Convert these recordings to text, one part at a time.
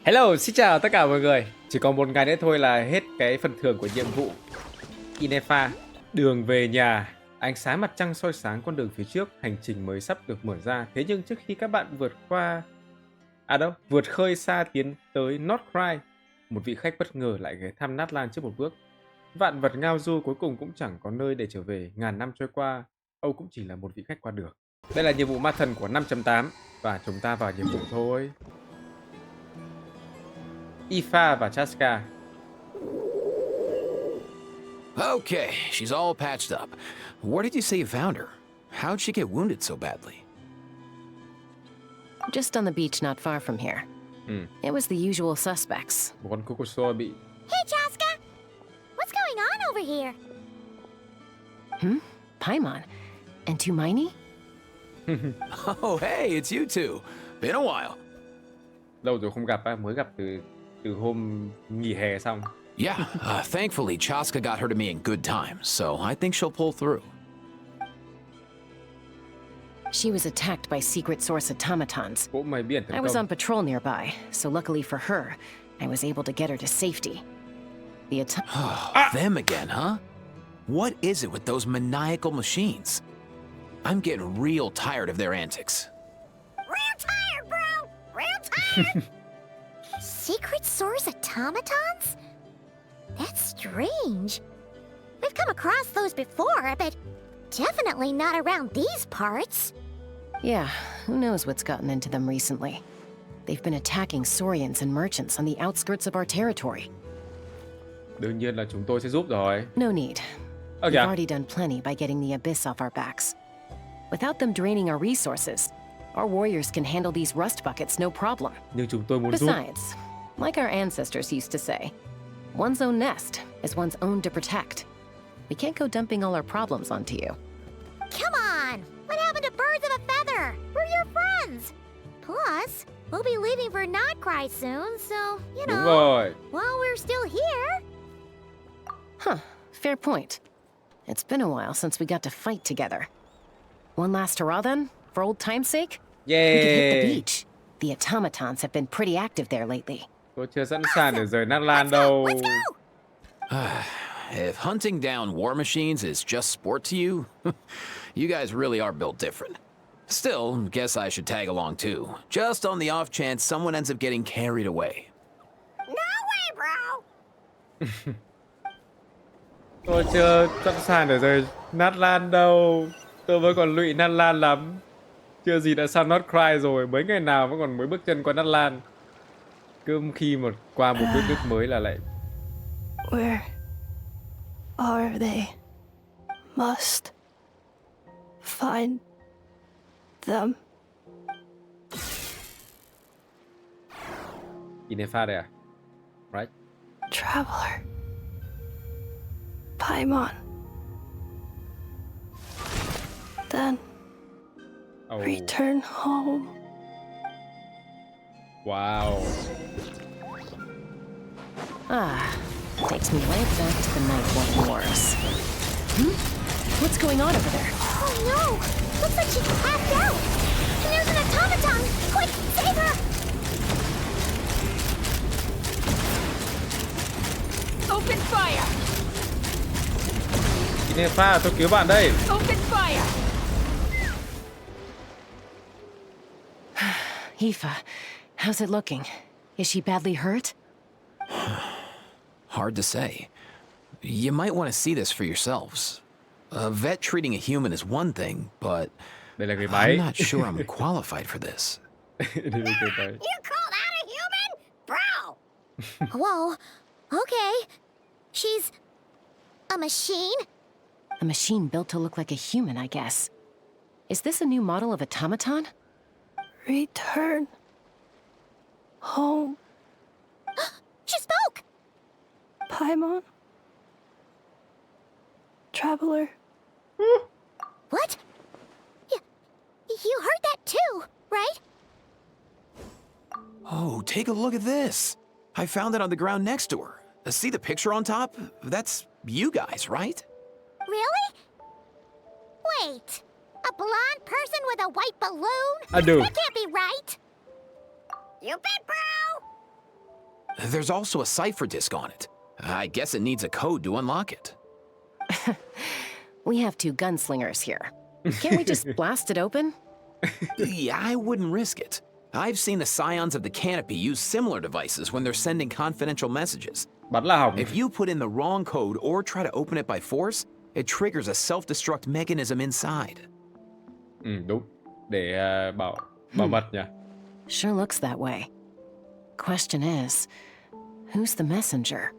Hello, xin chào tất cả mọi người. Chỉ còn một ngày nữa thôi là hết cái phần thưởng của nhiệm vụ Ineffa. Đường về nhà, ánh sáng mặt trăng soi sáng con đường phía trước, hành trình mới sắp được mở ra. Thế nhưng trước khi các bạn vượt khơi xa tiến tới North Cry, một vị khách bất ngờ lại ghé thăm Nát Lan trước một bước. Vạn vật ngao du cuối cùng cũng chẳng có nơi để trở về. Ngàn năm trôi qua, Âu cũng chỉ là một vị khách qua đường. Đây là nhiệm vụ ma thần của 5.8 và chúng ta vào nhiệm vụ thôi. Ineffa và Chắc. Okay, she's all patched up. Where did you say you found her? How'd she get wounded so badly? Just on the beach not far from here. It was the usual suspects. Một con Kokoso bị... Hey, Chaska! What's going on over here? Paimon. And Tumaini? Oh, hey, it's you two. Been a while. Lâu rồi không gặp, mới gặp từ hôm nghỉ hè xong. Yeah, thankfully Chaska got her to me in good time, so I think she'll pull through. She was attacked by secret source automatons. Cỗ mày biển I tấn was công. on patrol nearby, so luckily for her, I was able to get her to safety. The Them again, huh? What is it with those maniacal machines? I'm getting real tired of their antics. Real tired, bro! Real tired! Secret source automatons? That's strange. We've come across those before, but definitely not around these parts. Yeah, who knows what's gotten into them recently. They've been attacking Saurians and merchants on the outskirts of our territory. Đương nhiên là chúng tôi sẽ giúp rồi. No need. Okay. We've already done plenty by getting the Abyss off our backs. Without them draining our resources, our warriors can handle these rust buckets no problem. Nhưng chúng tôi muốn giúp. Besides, like our ancestors used to say, one's own nest is one's own to protect. We can't go dumping all our problems onto you. Come on! What happened to birds of a feather? We're your friends! Plus, we'll be leaving for Notcry soon, so, you Đúng know, rồi. while we're still here... Huh, fair point. It's been a while since we got to fight together. One last hurrah then, for old time's sake? We could hit the Yeah. beach. The automatons have been pretty active there lately. Tôi chưa sẵn sàng để rời Nát Lan đâu. Let's go! If hunting down war machines is just sport to you, you guys really are built different. Still, guess I should tag along too, just on the off chance someone ends up getting carried away. No way, bro! Tôi chưa sẵn sàng để rời Nát Lan đâu. Tôi vẫn còn lụy Nát Lan lắm. Chưa gì đã sang North Cry rồi. Mấy ngày nào vẫn còn mới bước chân qua Nát Lan. Cứ khi mà qua một đất nước mới là lại... Where are they? Must find them. Ineffa đây à? Right? Traveler. Paimon. Then Oh. return home. Wow. Takes me right back to the night one wars. What's going on over there? Oh no! Looks like she's passed out! And there's an automaton! Quick, save her! Open fire! Ineffa, tôi cứu bạn đây. Open fire! Aoife, how's it looking? Is she badly hurt? Hard to say. You might want to see this for yourselves. A vet treating a human is one thing, but Đây là người I'm máy. not sure I'm qualified for this. Đây là người máy. You call that a human? Bro! Whoa, okay. She's... a machine? A machine built to look like a human, I guess. Is this a new model of automaton? Return home. She spoke! Paimon. Traveler. What? You heard that too, right? Oh, take a look at this. I found it on the ground next to her. See the picture on top? That's you guys, right? Really? Wait, a blonde person with a white balloon? I do. That can't be right. You bet, bro! There's also a cipher disk on it. I guess it needs a code to unlock it. We have 2 gunslingers here. Can't we just blast it open? Yeah, I wouldn't risk it. I've seen the scions of the canopy use similar devices when they're sending confidential messages. Bắn là hỏng. If you put in the wrong code or try to open it by force, it triggers a self-destruct mechanism inside. Đúng. Để bảo mật nhỉ. Sure looks that way. Question is, who's the messenger?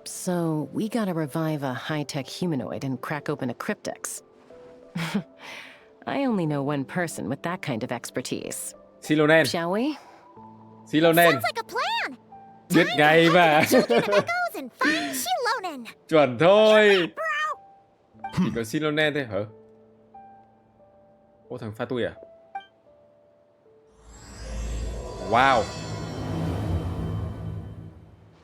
So we gotta revive a high-tech humanoid and crack open a cryptex. I only know one person with that kind of expertise. Silonen. Shall we? Silonen. Sounds like a plan. Biết ngay mà. Children and echoes and find Shilonen. Chuẩn thôi. Bro. Chỉ có Silonen thôi hả? Ô, thằng Fatui à? Wow.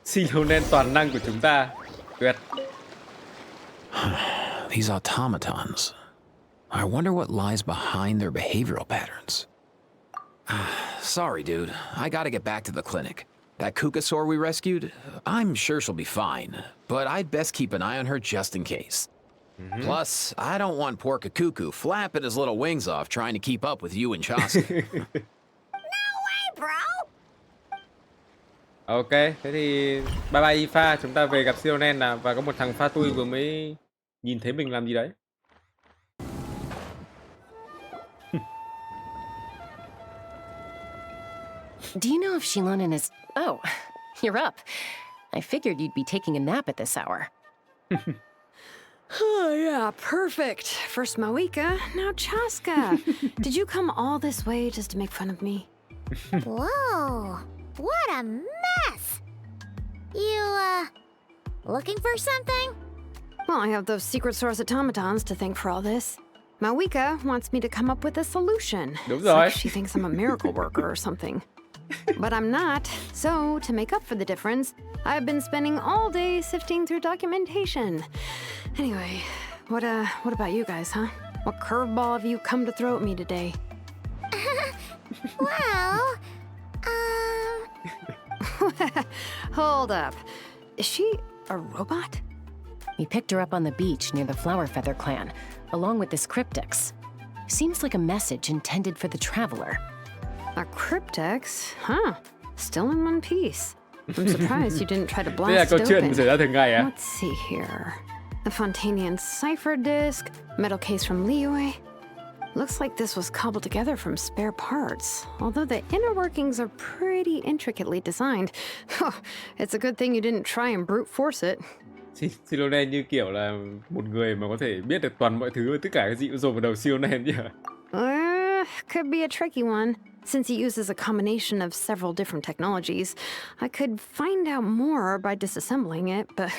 Silonen toàn năng của chúng ta. Tuyệt. These automatons. I wonder what lies behind their behavioral patterns. Sorry, dude. I gotta get back to the clinic. That Kukasaur we rescued, I'm sure she'll be fine, but I'd best keep an eye on her just in case. Plus, I don't want poor Kakuku flapping his little wings off trying to keep up with you and Chaska. Hey, bro. Ok, thế thì bye bye Ineffa, chúng ta về gặp Silonen nào. Và có một thằng Fatui vừa mới nhìn thấy mình làm gì đấy. Do you know if Shilonen is... Oh, you're up. I figured you'd be taking a nap at this hour. Oh, yeah, perfect. First Mawika, now Chaska. Did you come all this way just to make fun of me? Whoa. What a mess. You, looking for something? Well, I have those secret source automatons to thank for all this. Mawika wants me to come up with a solution. Đúng It's rồi. like she thinks I'm a miracle worker or something. But I'm not, so to make up for the difference, I've been spending all day sifting through documentation. Anyway, what about you guys, huh? What curveball have you come to throw at me today? Well, Hold up. Is she a robot? We picked her up on the beach near the Flower Feather clan, along with this cryptex. Seems like a message intended for the traveler. A cryptex? Huh. Still in one piece. I'm surprised you didn't try to Đây là blast câu it chuyện open. xảy ra thường ngày à? Let's see here. The Fontanian cipher disk, metal case from Liyue. Looks like this was cobbled together from spare parts, although the inner workings are pretty intricately designed. It's a good thing you didn't try and brute force it. Silonen như kiểu là một người mà có thể biết được toàn mọi thứ, tất cả cái gì cũng dồn vào đầu Silonen nhỉ? Could be a tricky one. Since he uses a combination of several different technologies, I could find out more by disassembling it, but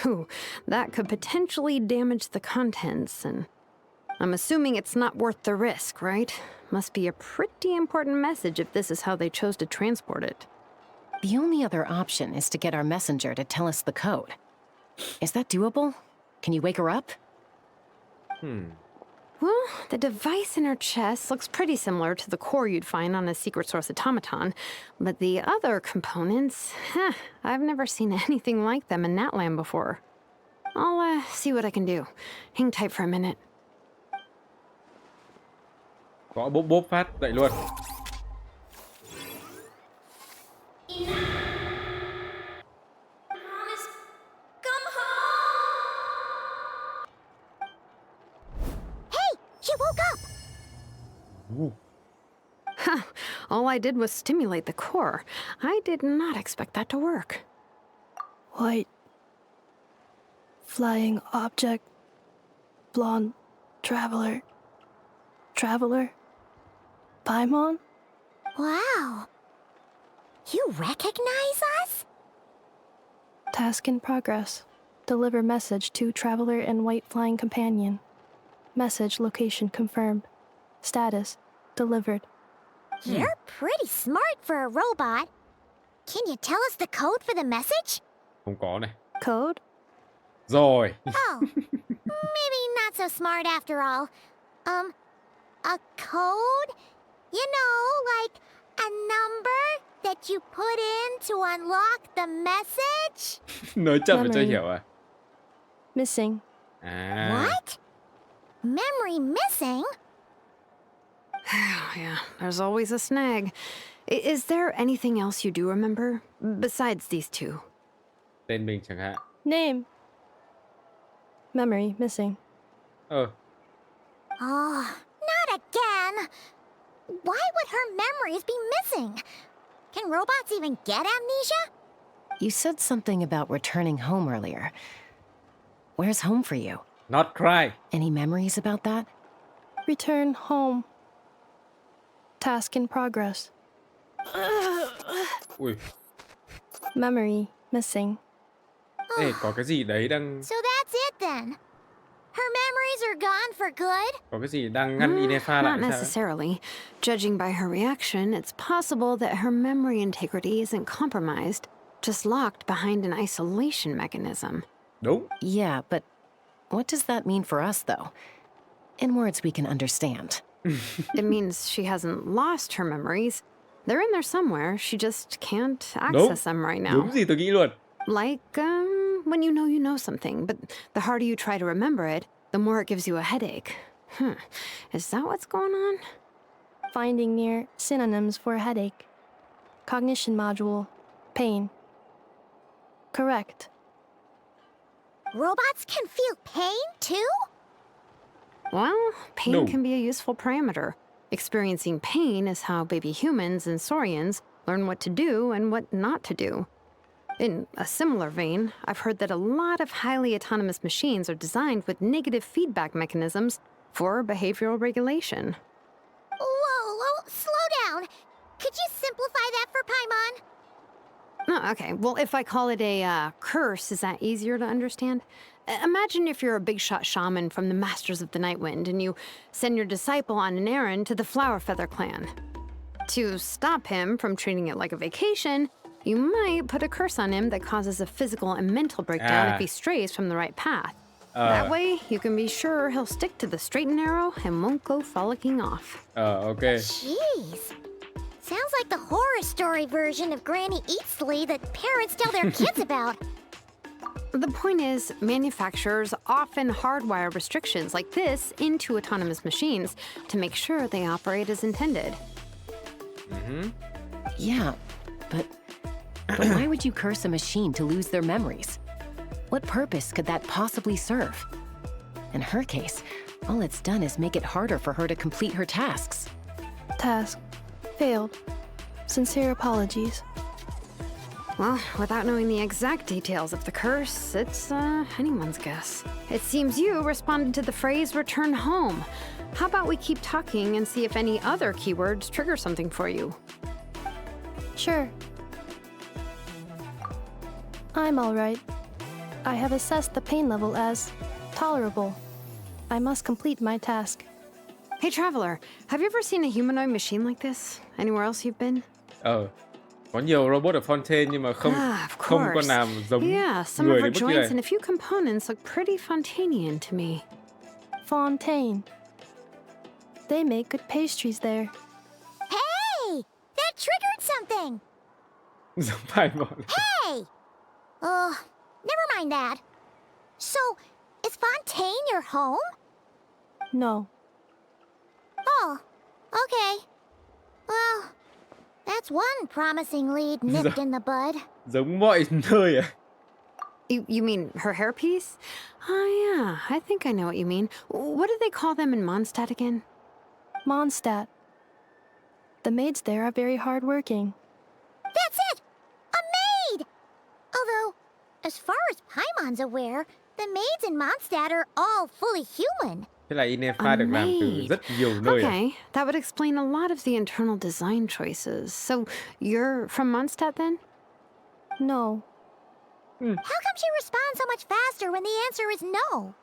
that could potentially damage the contents, and I'm assuming it's not worth the risk, right? Must be a pretty important message if this is how they chose to transport it. The only other option is to get our messenger to tell us the code. Is that doable? Can you wake her up? Well, the device in her chest looks pretty similar to the core you'd find on a secret source automaton, but the other components, I've never seen anything like them in Natland before. I'll see what I can do. Hang tight for a minute. Có bốp bốp phát dậy luôn. She woke up. All I did was stimulate the core. I did not expect that to work. White. Flying object. Blonde. Traveler. Traveler. Paimon? Wow. You recognize us? Task in progress. Deliver message to Traveler and White Flying Companion. Message location confirmed. Status delivered. You're pretty smart for a robot. Can you tell us the code for the message? Không có này. Code? Rồi. Oh, maybe not so smart after all. A code? You know, like a number? that you put in to unlock the message? Nói chậm để cho Memory. hiểu à? Missing. À. What? Memory missing? Yeah, there's always a snag. Is there anything else you do remember besides these two? Tên mình chẳng hạn. Name. Memory missing. Ờ. Oh, not again. Why would her memories be missing? Can robots even get amnesia? You said something about returning home earlier. Where's home for you? Not cry. Any memories about that? Return home. Task in progress. Ui. Memory missing. Ê, có cái gì đấy đang... So that's it then. Her memories are gone for good? Có cái gì đang ngăn Ineffa lại Not sao? necessarily. Judging by her reaction, it's possible that her memory integrity isn't compromised, just locked behind an isolation mechanism. Đúng. Yeah, but what does that mean for us, though? In words we can understand. It means she hasn't lost her memories. They're in there somewhere. She just can't access them right now. Đúng gì tôi nghĩ luôn. Like, when you know something, but the harder you try to remember it, the more it gives you a headache. Is that what's going on? Finding near synonyms for headache. Cognition module. Pain. Correct. Robots can feel pain too? Well, pain No. can be a useful parameter. Experiencing pain is how baby humans and saurians learn what to do and what not to do. In a similar vein, I've heard that a lot of highly autonomous machines are designed with negative feedback mechanisms for behavioral regulation. Whoa, slow down. Could you simplify that for Paimon? Oh, okay. Well, if I call it a curse, is that easier to understand? Imagine if you're a big shot shaman from the Masters of the Nightwind and you send your disciple on an errand to the Flower Feather clan. To stop him from treating it like a vacation, you might put a curse on him that causes a physical and mental breakdown if he strays from the right path. That way, you can be sure he'll stick to the straight and narrow and won't go frolicking off. Ok. Jeez. Sounds like the horror story version of Granny Eatsley that parents tell their kids about. The point is, manufacturers often hardwire restrictions like this into autonomous machines to make sure they operate as intended. Yeah, but why would you curse a machine to lose their memories? What purpose could that possibly serve? In her case, all it's done is make it harder for her to complete her tasks. Task. Failed. Sincere apologies. Well, without knowing the exact details of the curse, it's anyone's guess. It seems you responded to the phrase return home. How about we keep talking and see if any other keywords trigger something for you? Sure. I'm all right. I have assessed the pain level as tolerable. I must complete my task. Hey, Traveler, have you ever seen a humanoid machine like this? Anywhere else you've been? Có nhiều robot ở Fontaine nhưng mà không Of không có course. nào giống Yeah, some người of đến her mức như joints này. and a few components look pretty Fontanian to me. Fontaine. They make good pastries there. Hey! That triggered something! Giống Paimon. Hey! Never mind that. So, is Fontaine your home? No. Oh, okay. Well, that's one promising lead nipped in the bud. Giống mọi nơi à? You mean her hairpiece? Oh, yeah, I think I know what you mean. What do they call them in Mondstadt again? Mondstadt. The maids there are very hardworking. That's it! A maid! Although, as far as Paimon's aware, the maids in Mondstadt are all fully human. Thế là Ineffa được làm từ maid. rất nhiều nơi à? Okay, that would explain a lot of the internal design choices. So, you're from Mondstadt then? No. How come she responds so much faster when the answer is no?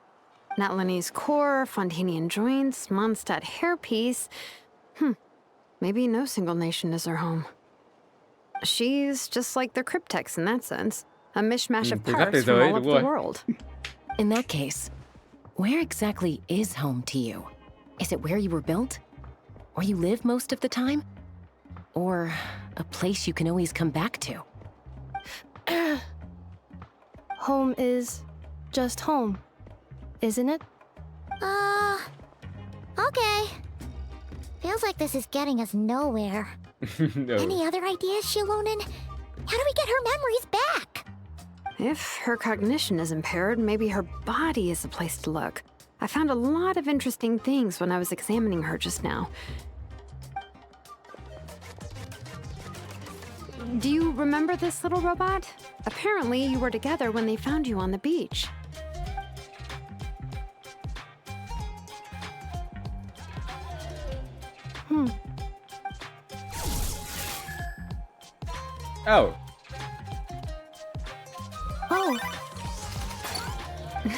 Natlanese core, Fontanian joints, Mondstadt hairpiece. Maybe no single nation is her home. She's just like the Cryptex in that sense. A mishmash of từ khắp thế parts from giới, all đúng over rồi. the world. In that case, where exactly is home to you? Is it where you were built? Where you live most of the time? Or a place you can always come back to. Home is just home, isn't it? Okay. Feels like this is getting us nowhere. No. Any other ideas, Shilonen? How do we get her memories back? If her cognition is impaired, maybe her body is the place to look. I found a lot of interesting things when I was examining her just now. Do you remember this little robot? Apparently, you were together when they found you on the beach. Oh. Oh,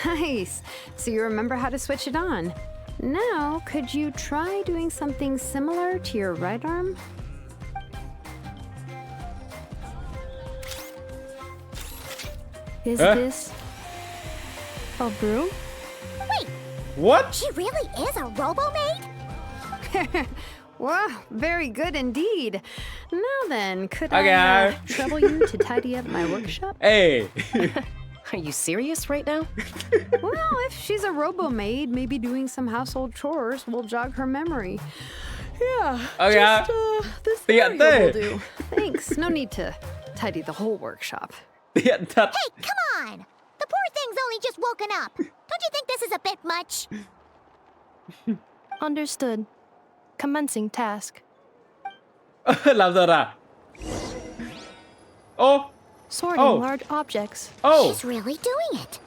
Nice. So you remember how to switch it on. Now, could you try doing something similar to your right arm? is Huh? this a broom? What? She really is a robo-maid? Wow, very good indeed. Now then, could Okay. I trouble you to tidy up my workshop? Hey. Are you serious right now? Well, if she's a robo-maid, maybe doing some household chores will jog her memory. Yeah, Okay. just this Tiện area will thế. do. Thanks, no need to tidy the whole workshop. Tiện thật. Hey, come on! The poor thing's only just woken up. Don't you think this is a bit much? Understood. Commencing task. Làm giờ à? Ô. Sorting Oh. large objects. Oh. She's really doing it.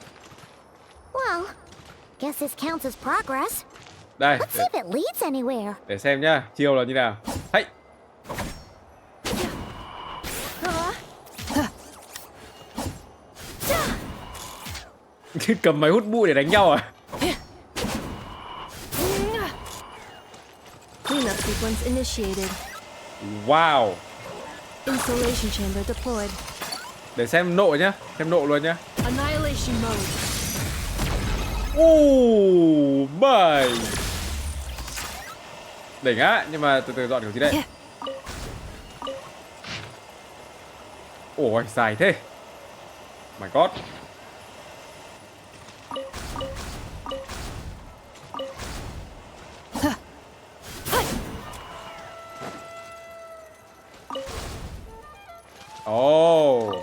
Well, guess this counts as progress. Đây. Let's see if it leads anywhere. Để xem nhá. Chiêu là như nào. Hay. Cầm máy hút bụi để đánh nhau à? Cleanup sequence initiated. Wow. Insulation chamber deployed. Để xem nộ nhá. Xem nộ luôn nhá. Annihilation mode. Bảy. Đỉnh á. Nhưng mà từ từ dọn kiểu gì đây? Ôi, dài thế. My God. Oh.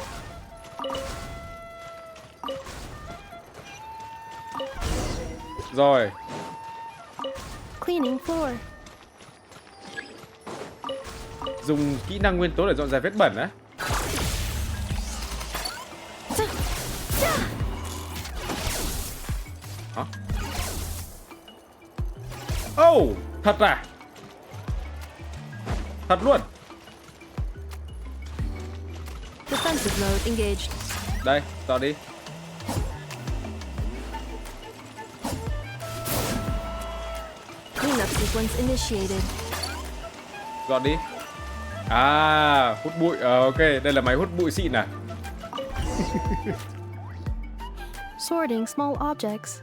Rồi. Cleaning floor. Dùng kỹ năng nguyên tố để dọn dẹp vết bẩn á. Hả? Oh, thật à? Thật luôn. Defensive mode engaged. Đây, dọn đi. Cleanup sequence initiated. Dọn đi. À, hút bụi. Ok, đây là máy hút bụi xịn à? Sorting small objects.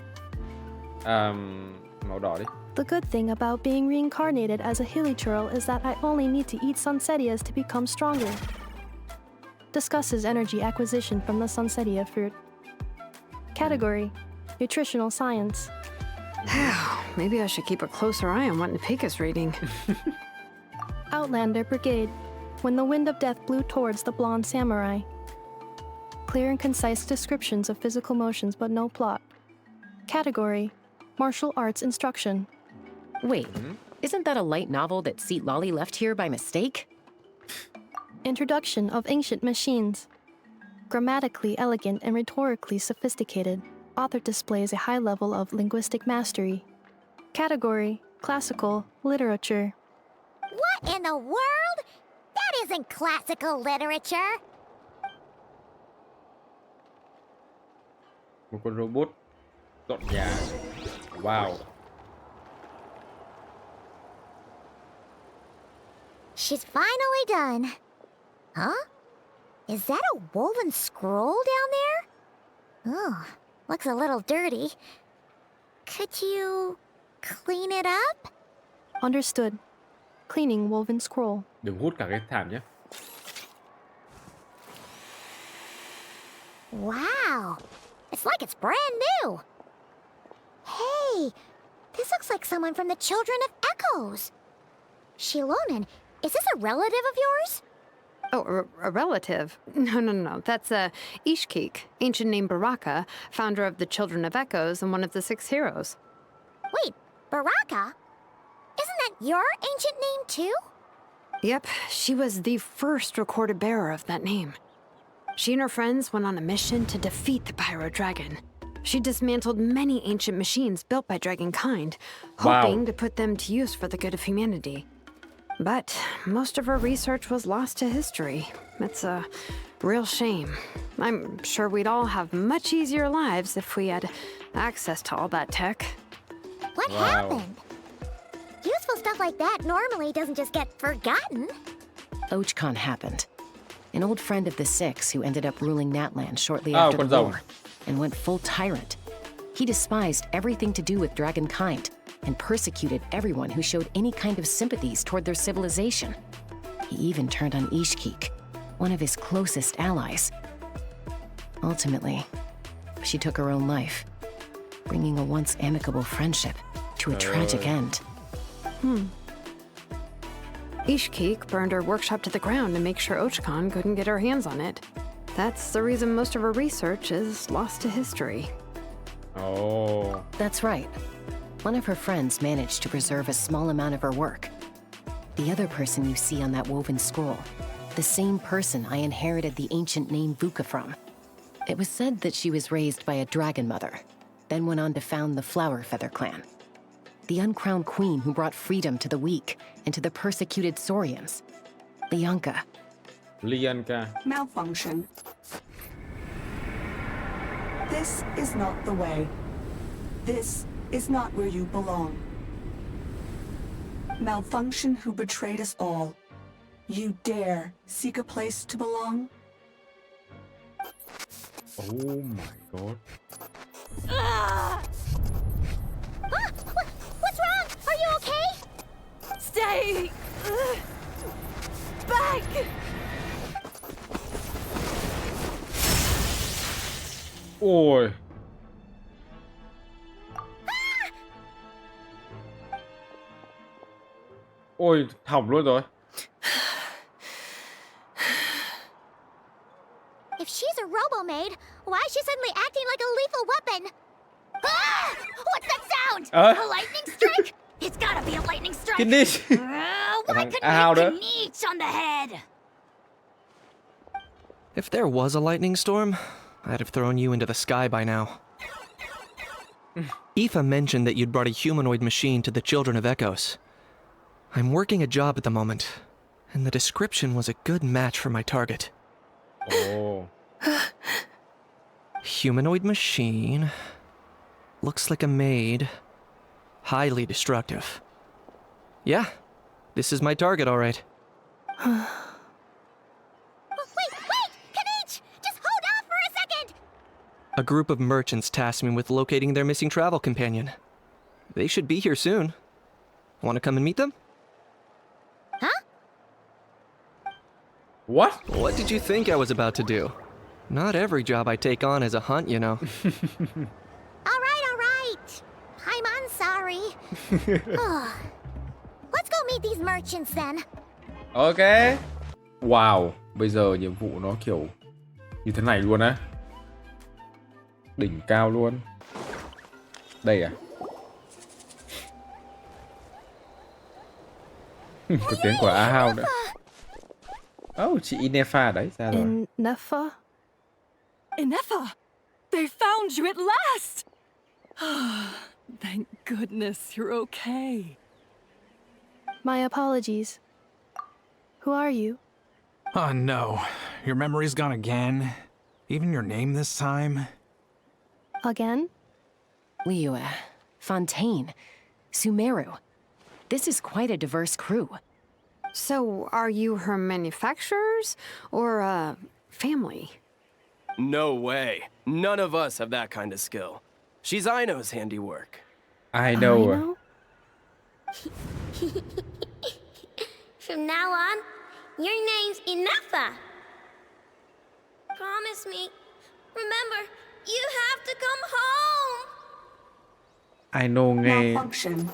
Màu đỏ đi. The good thing about being reincarnated as a hilichurl is that I only need to eat sunsettias to become stronger. Discusses energy acquisition from the sunsettia fruit. Category: Nutritional Science. Maybe I should keep a closer eye on what Nipika's reading. Outlander Brigade. When the wind of death blew towards the blonde samurai. Clear and concise descriptions of physical motions but no plot. Category: Martial arts instruction. Wait, isn't that a light novel that Seat Lolly left here by mistake? Introduction of ancient machines. Grammatically elegant and rhetorically sophisticated, author displays a high level of linguistic mastery. Category: Classical literature. What in the world? That isn't classical literature. Một con robot dọn nhà. Wow. She's finally done. Huh? Is that a woven scroll down there? Oh, looks a little dirty. Could you clean it up? Understood. Cleaning woven scroll. Đừng hút cả cái thảm nhé. Wow, it's like it's brand new. Hey, this looks like someone from the Children of Echoes. Shilonen, is this a relative of yours? Oh, a relative? No. That's Ishkik, ancient name Baraka, founder of the Children of Echoes and one of the 6 heroes. Wait, Baraka? Isn't that your ancient name too? Yep, she was the first recorded bearer of that name. She and her friends went on a mission to defeat the Pyro Dragon. She dismantled many ancient machines built by Dragonkind, hoping to put them to use for the good of humanity. But most of her research was lost to history. It's a real shame. I'm sure we'd all have much easier lives if we had access to all that tech. What happened? Useful stuff like that normally doesn't just get forgotten. Ochcon happened. An old friend of the 6 who ended up ruling Natlan shortly after the war and went full tyrant. He despised everything to do with Dragonkind and persecuted everyone who showed any kind of sympathies toward their civilization. He even turned on Ishkik, one of his closest allies. Ultimately, she took her own life, bringing a once amicable friendship to a tragic end. Ishkik burned her workshop to the ground to make sure Ochcon couldn't get her hands on it. That's the reason most of her research is lost to history. Oh. That's right. One of her friends managed to preserve a small amount of her work. The other person you see on that woven scroll, the same person I inherited the ancient name Vuka from. It was said that she was raised by a dragon mother, then went on to found the Flower Feather clan. The uncrowned queen who brought freedom to the weak and to the persecuted Saurians. Lianka. Lianka. Malfunction. This is not the way. This is not where you belong. Malfunction who betrayed us all. You dare seek a place to belong? Oh my god. What's wrong? Are you okay? Stay back! Ôi. Ôi, hỏng luôn rồi. If she's a robo-maid, why is she suddenly acting like a lethal weapon? Ah! What's that sound? A lightning strike? It's gotta be a lightning strike. Cái niche. Why couldn't Ow we đó. kneech on the head? If there was a lightning storm, I'd have thrown you into the sky by now. Aoife mentioned that you'd brought a humanoid machine to the Children of Echoes. I'm working a job at the moment, and the description was a good match for my target. Oh. Humanoid machine. Looks like a maid. Highly destructive. Yeah, this is my target, all right. Wait! Kanichi! Just hold off for a second! A group of merchants tasked me with locating their missing travel companion. They should be here soon. Want to come and meet them? Huh? What? What did you think I was about to do? Not every job I take on is a hunt, you know. All right. I'm sorry. Let's go meet these merchants then. Ok. Wow, bây giờ nhiệm vụ nó kiểu như thế này luôn á. Đỉnh cao luôn. Đây à? Có tiếng của A Hao nữa. Oh, chị Ineffa đấy, ra rồi. Ineffa? Ineffa! They found you at last! Thank goodness you're okay. My apologies. Who are you? Oh no, your memory's gone again? Even your name this time? Again? Liua, Fontaine, Sumeru. This is quite a diverse crew. So, are you her manufacturers or family? No way. None of us have that kind of skill. She's Aino's handiwork. I know. From now on, your name's Ineffa. Promise me. Remember, you have to come home. I know nghe Malfunction.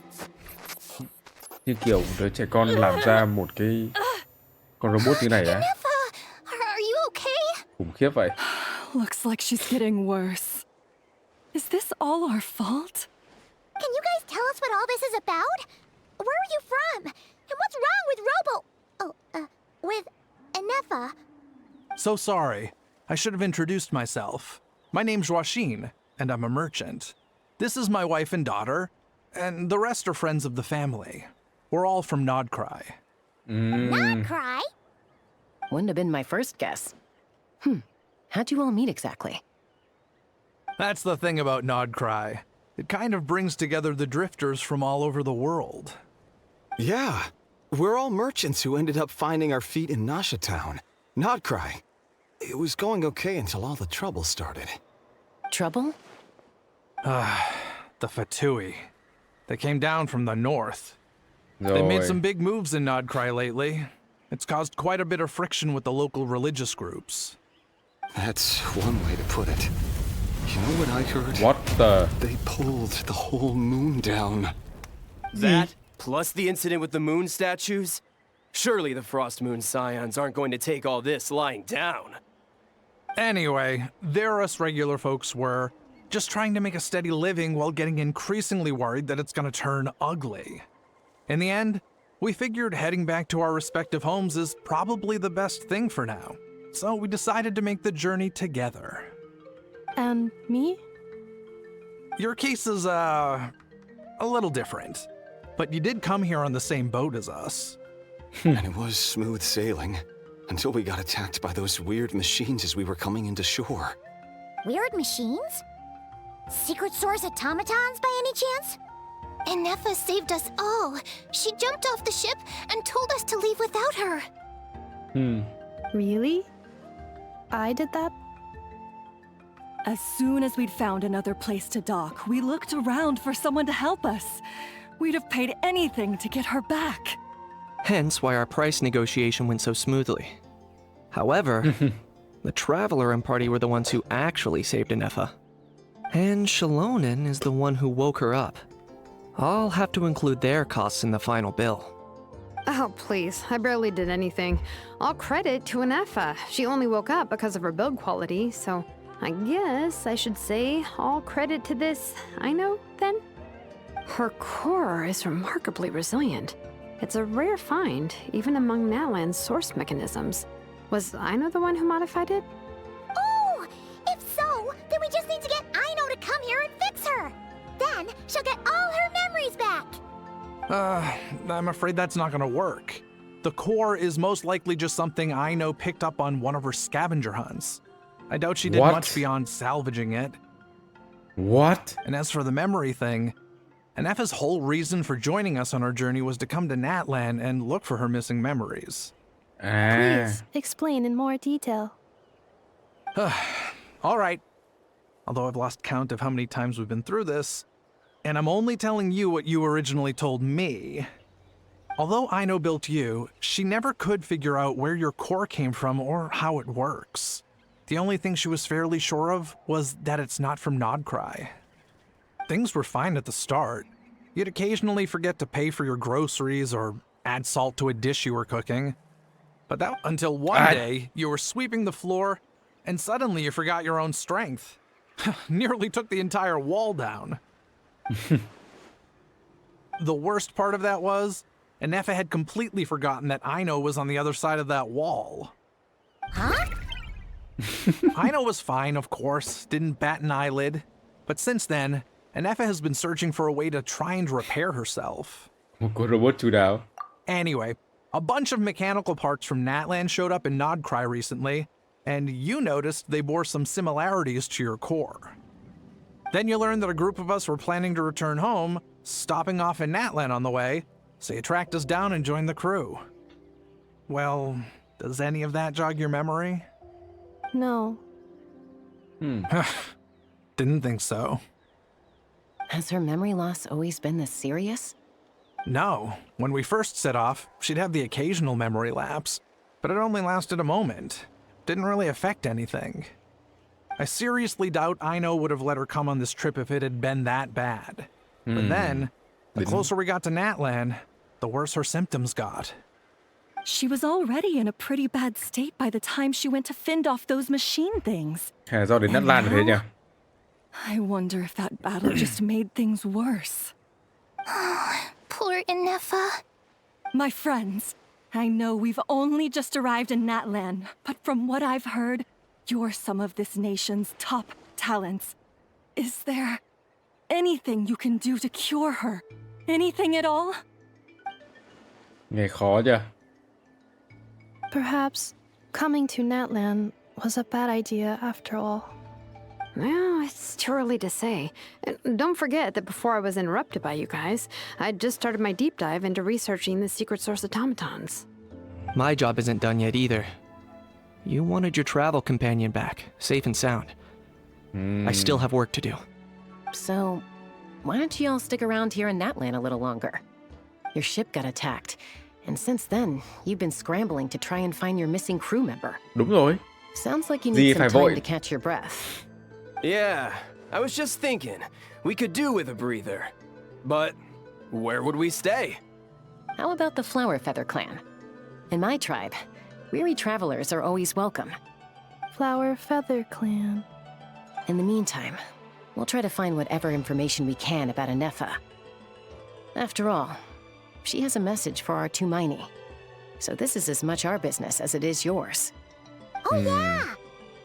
như kiểu đứa trẻ con làm ra một cái con robot như này á. Ineffa, are you okay? Khủng khiếp vậy. Looks like she's getting worse. Is this all our fault? Can you guys tell us what all this is about? Where are you from? And what's wrong with with Ineffa? So sorry. I should have introduced myself. My name's Joachine, and I'm a merchant. This is my wife and daughter, and the rest are friends of the family. We're all from Nodcry. Not cry. Wouldn't have been my first guess. How'd you all meet exactly? That's the thing about Nodcry. It kind of brings together the drifters from all over the world. Yeah, we're all merchants who ended up finding our feet in Nasha Town. Nodcry. It was going okay until all the trouble started. Trouble? The Fatui. They came down from the north. They made some big moves in Nodcry lately. It's caused quite a bit of friction with the local religious groups. That's one way to put it. You know what I heard? What the? They pulled the whole moon down. That, plus the incident with the moon statues? Surely the Frost Moon Scions aren't going to take all this lying down. Anyway, there us regular folks were, just trying to make a steady living while getting increasingly worried that it's gonna turn ugly. In the end, we figured heading back to our respective homes is probably the best thing for now. So we decided to make the journey together. And me? Your case is, a little different. But you did come here on the same boat as us. And it was smooth sailing, until we got attacked by those weird machines as we were coming into shore. Weird machines? Secret Source automatons by any chance? Ineffa saved us all. She jumped off the ship and told us to leave without her. Really? I did that? As soon as we'd found another place to dock, we looked around for someone to help us. We'd have paid anything to get her back. Hence why our price negotiation went so smoothly. However, the Traveler and party were the ones who actually saved Ineffa. And Shalonen is the one who woke her up. I'll have to include their costs in the final bill. Oh, please. I barely did anything. All credit to Ineffa. She only woke up because of her build quality, so I guess I should say all credit to this Aino, then? Her core is remarkably resilient. It's a rare find, even among Nalan's source mechanisms. Was Aino the one who modified it? Oh! If so, then we just need to get Aino to come here and fix her! Then she'll get all her memories back! I'm afraid that's not gonna work. The core is most likely just something Aino picked up on one of her scavenger hunts. I doubt she did much beyond salvaging it. What? And as for the memory thing, Ineffa's whole reason for joining us on our journey was to come to Natlan and look for her missing memories. Please, explain in more detail. All right. Although I've lost count of how many times we've been through this, and I'm only telling you what you originally told me. Although Aino built you, she never could figure out where your core came from or how it works. The only thing she was fairly sure of was that it's not from Nodcry. Things were fine at the start. You'd occasionally forget to pay for your groceries or add salt to a dish you were cooking. But that until one day, you were sweeping the floor, and suddenly you forgot your own strength. Nearly took the entire wall down. The worst part of that was, Ineffa had completely forgotten that Aino was on the other side of that wall. Huh? Aino was fine, of course, didn't bat an eyelid. But since then, Ineffa has been searching for a way to try and repair herself. Anyway, a bunch of mechanical parts from Natlan showed up in Nodcry recently, and you noticed they bore some similarities to your core. Then you learned that a group of us were planning to return home, stopping off in Natlan on the way, so you tracked us down and joined the crew. Well, does any of that jog your memory? No. Didn't think so. Has her memory loss always been this serious? No. When we first set off, she'd have the occasional memory lapse, but it only lasted a moment. Didn't really affect anything. I seriously doubt Aino would have let her come on this trip if it had been that bad. But then, the closer we got to Natlan, the worse her symptoms got. She was already in a pretty bad state by the time she went to fend off those machine things. Do đến Nát Lan thế nhỉ? I wonder if that battle just made things worse. Poor Ineffa. My friends, I know we've only just arrived in Natlan, but from what I've heard, you're some of this nation's top talents. Is there anything you can do to cure her? Anything at all? Nghe khó chưa? Perhaps coming to Natlan was a bad idea after all. Well, it's too early to say. And don't forget that before I was interrupted by you guys, I'd just started my deep dive into researching the secret source automatons. My job isn't done yet either. You wanted your travel companion back, safe and sound. I still have work to do. So, why don't you all stick around here in Natlan a little longer? Your ship got attacked, and since then, you've been scrambling to try and find your missing crew member. Đúng rồi. Sounds like you Gì need some phải time vội. to catch your breath. Yeah, I was just thinking, we could do with a breather. But where would we stay? How about the Flower Feather clan? In my tribe, weary travelers are always welcome. Flower Feather Clan. In the meantime, we'll try to find whatever information we can about Ineffa. After all, she has a message for our Tumaini. So this is as much our business as it is yours. Oh, yeah!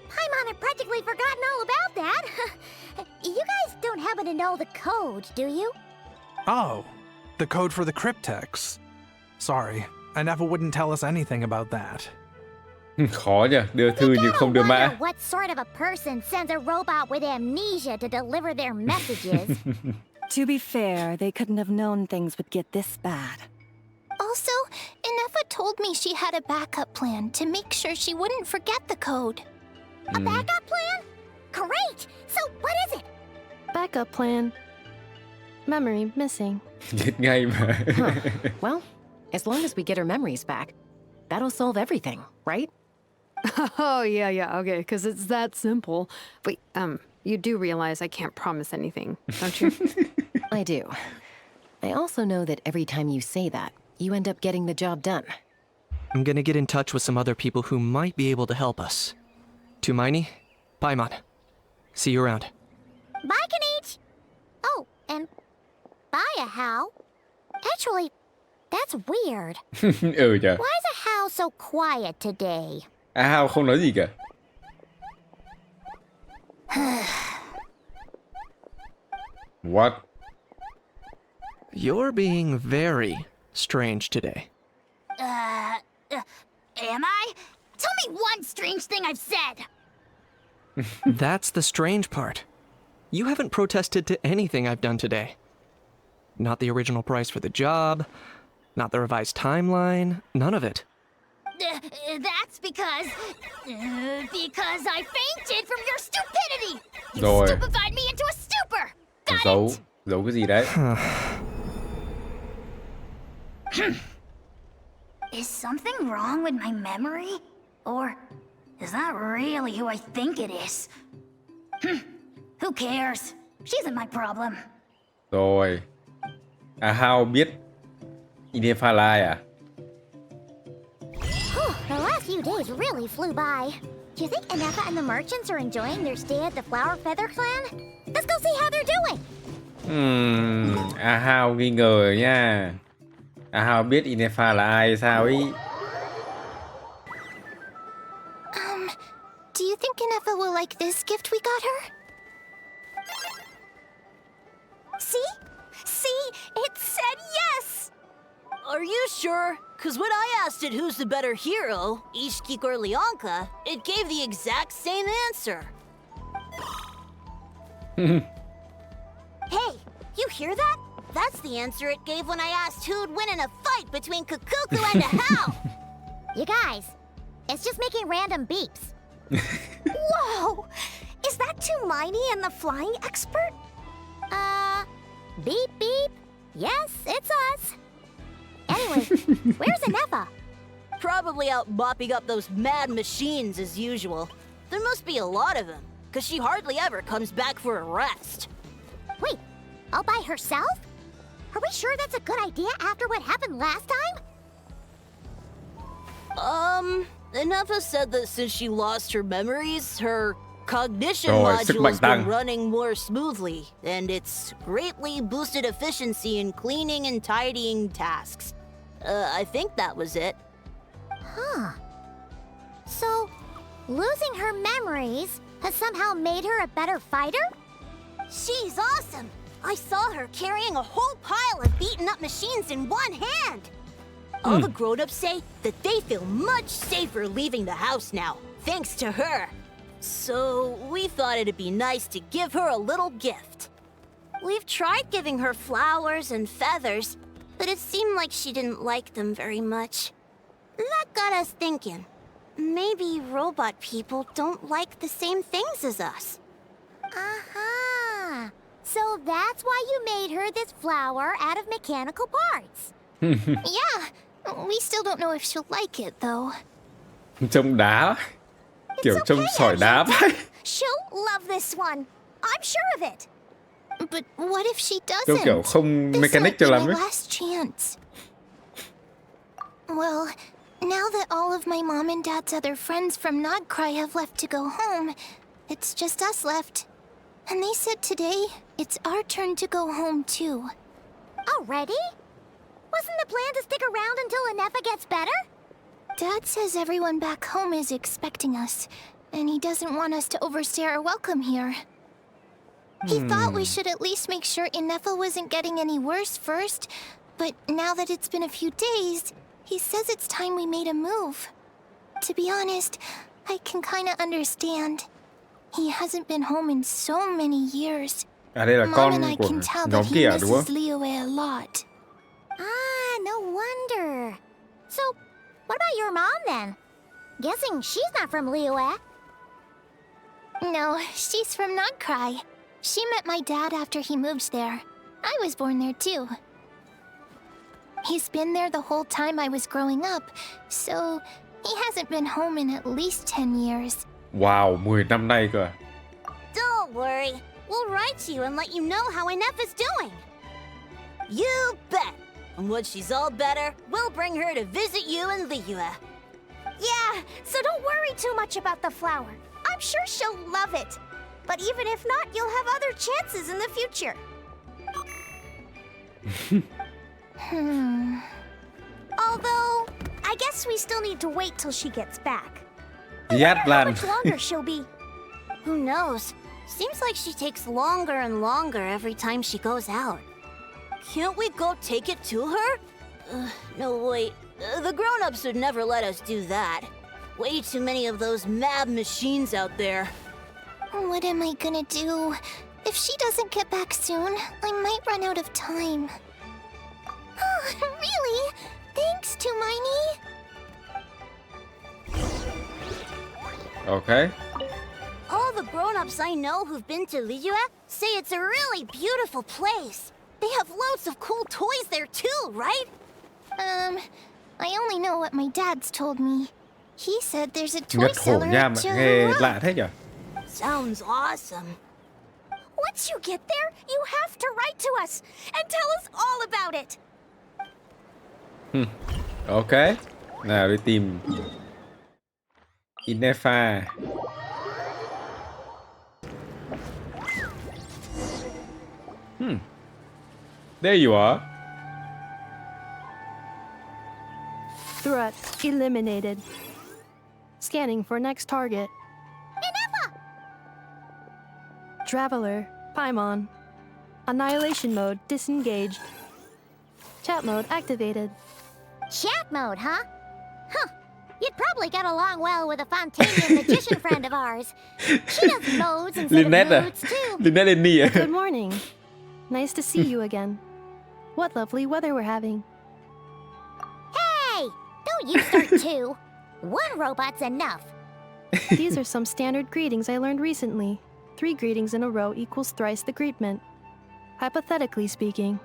Paimon had practically forgotten all about that. You guys don't happen to know the code, do you? Oh, the code for the cryptex. Sorry, Ineffa wouldn't tell us anything about that. Khó nhỉ, đưa thư nhưng không đưa mã. What sort of a person sends a robot with amnesia to deliver their messages? To be fair, they couldn't have known things would get this bad. Also, Ineffa told me she had a backup plan to make sure she wouldn't forget the code. A backup plan? Great! So what is it? Backup plan. Memory missing. Biết ngay mà. Well, as long as we get her memories back, that'll solve everything, right? Oh, yeah, okay, because it's that simple. Wait, you do realize I can't promise anything, don't you? I do. I also know that every time you say that, you end up getting the job done. I'm gonna get in touch with some other people who might be able to help us. Tumaini, Paimon. See you around. Bye, Kanich! Oh, and bye, How. Actually, that's weird. Nhỉ. Why is How so quiet today? Hao không nói gì cả. What? You're being very strange today. Am I? Tell me one strange thing I've said! That's the strange part. You haven't protested to anything I've done today. Not the original price for the job, not the revised timeline, none of it. That's because I fainted from your stupidity! You Rồi. stupefied me into a stupor! Got Giấu cái gì đấy? Is something wrong with my memory? Or is that really who I think it is? Who cares? She isn't my problem. Rồi. Hao biết Ineffa là ai à? The last few days really flew by. Do you think Ineffa and the merchants are enjoying their stay at the Flower Feather clan? Let's go see how they're doing. Hao nghi ngờ nha. Hao biết Ineffa là ai sao ý? Do you think Ineffa will like this gift we got her? See? See? It said yes! Are you sure? Because when I asked it who's the better hero, Ishkik or Leonka, it gave the exact same answer. Hey, you hear that? That's the answer it gave when I asked who'd win in a fight between Kukuku and Hao. You guys, it's just making random beeps. Whoa! Is that Tumaini and the flying expert? Beep beep. Yes, it's us. Anyway, where's Ineffa? Probably out mopping up those mad machines as usual. There must be a lot of them, because she hardly ever comes back for a rest. Wait, all by herself? Are we sure that's a good idea after what happened last time? Ineffa said that since she lost her memories, her cognition Rồi, sức mạnh module's been tăng. running more smoothly, and it's greatly boosted efficiency in cleaning and tidying tasks. I think that was it. Huh. So, losing her memories has somehow made her a better fighter? She's awesome! I saw her carrying a whole pile of beaten-up machines in one hand! All the grown-ups say that they feel much safer leaving the house now, thanks to her. So, we thought it'd be nice to give her a little gift. We've tried giving her flowers and feathers, but it seemed like she didn't like them very much. That got us thinking. Maybe robot people don't like the same things as us. Aha! So that's why you made her this flower out of mechanical parts. Yeah, we still don't know if she'll like it, though. Trông đá. Kiểu trông sỏi đá vậy. She'll love this one. I'm sure of it. But what if she Trông doesn't? kiểu không This mechanic might cho be lắm my ấy. last chance. Well, now that all of my mom and dad's other friends from Nodcry have left to go home, it's just us left. And they said today, it's our turn to go home too. Already? Wasn't the plan to stick around until Ineffa gets better? Dad says everyone back home is expecting us, and he doesn't want us to overstay our welcome here. He thought we should at least make sure Ineffa wasn't getting any worse first, but now that it's been a few days, he says it's time we made a move. To be honest, I can kinda understand. He hasn't been home in so many years. À đây là Mom con and I của can tell nhóm that he kia đúng không? misses Liyue a lot. Ah, no wonder. So, what about your mom then? Guessing she's not from Liyue. No, she's from Nodcry. She met my dad after he moved there. I was born there too. He's been there the whole time I was growing up, so he hasn't been home in at least 10 years. Wow, 10 năm nay cơ à? Don't worry. We'll write to you and let you know how Ineffa's doing. You bet. And once she's all better, we'll bring her to visit you in Liyue. Yeah, so don't worry too much about the flower. I'm sure she'll love it. But even if not, you'll have other chances in the future. Although, I guess we still need to wait till she gets back. Giác How Lan. much longer she'll be? Who knows? Seems like she takes longer and longer every time she goes out. Can't we go take it to her? No, wait. The grown-ups would never let us do that. Way too many of those mad machines out there. What am I gonna do? If she doesn't get back soon, I might run out of time. Really? Thanks, Tumaini. Ok. All the grown-ups I know who've been to Liyue say it's a really beautiful place. They have loads of cool toys there too, right? I only know what my dad's told me. He said there's a toy Nhật hổ seller nha at mà nghe Johor. lạ thế nhỉ? Sounds awesome. Once you get there, you have to write to us and tell us all about it. Ok. Nào đi tìm Ineffa. There you are. Threat eliminated. Scanning for next target. Ineffa! Traveler, Paimon. Annihilation mode disengaged. Chat mode activated. Chat mode, huh? Huh. You'd probably get along well with a Fontanian magician friend of ours. She does modes instead Lynette of à? moods, too. Lynette Lenny à? Good morning. Nice to see you again. What lovely weather we're having. Hey! Don't you start too. One robot's enough. These are some standard greetings I learned recently. 3 greetings in a row equals thrice the greetment. Hypothetically speaking.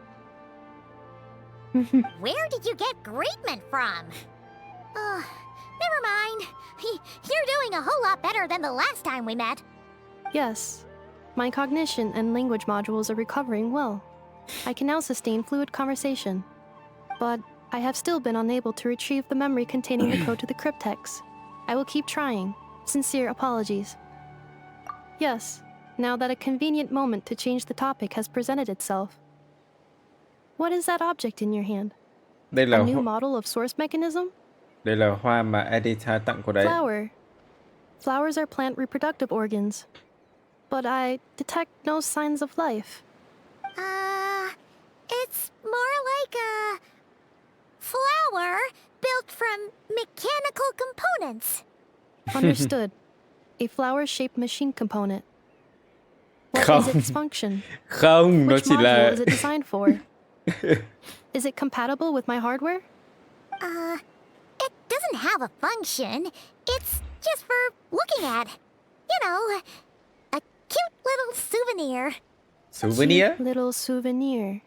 Where did you get greatment from? Never mind. You're doing a whole lot better than the last time we met. Yes, my cognition and language modules are recovering well. I can now sustain fluid conversation. But I have still been unable to retrieve the memory containing the code to the cryptex. I will keep trying. Sincere apologies. Yes, now that a convenient moment to change the topic has presented itself. What is that object in your hand? Đây là A new model of source mechanism? đây là hoa mà Edita tặng cô đấy. Flower. Flowers are plant reproductive organs. But I detect no signs of life. It's more like a flower built from mechanical components. Understood. A flower-shaped machine component. What Không. is its function? Không, nó Which chỉ module là is it designed for? Is it compatible with my hardware? It doesn't have a function. It's just for looking at. You know, a cute little souvenir. souvenir. Cute little souvenir.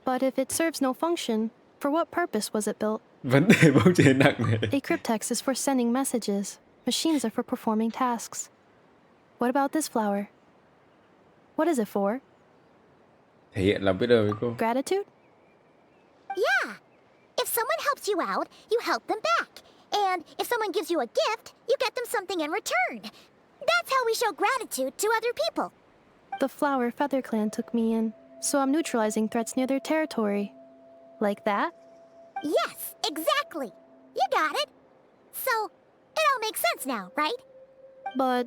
But if it serves no function, for what purpose was it built? Vấn đề bóng chế nặng này. A cryptex is for sending messages. Machines are for performing tasks. What about this flower? What is it for? Thể hiện lòng biết ơn với cô. Gratitude? Yeah. If someone helps you out, you help them back. And if someone gives you a gift, you get them something in return. That's how we show gratitude to other people. The flower Feather Clan took me in, so I'm neutralizing threats near their territory. Like that? Yes, exactly. You got it. So, it all makes sense now, right? But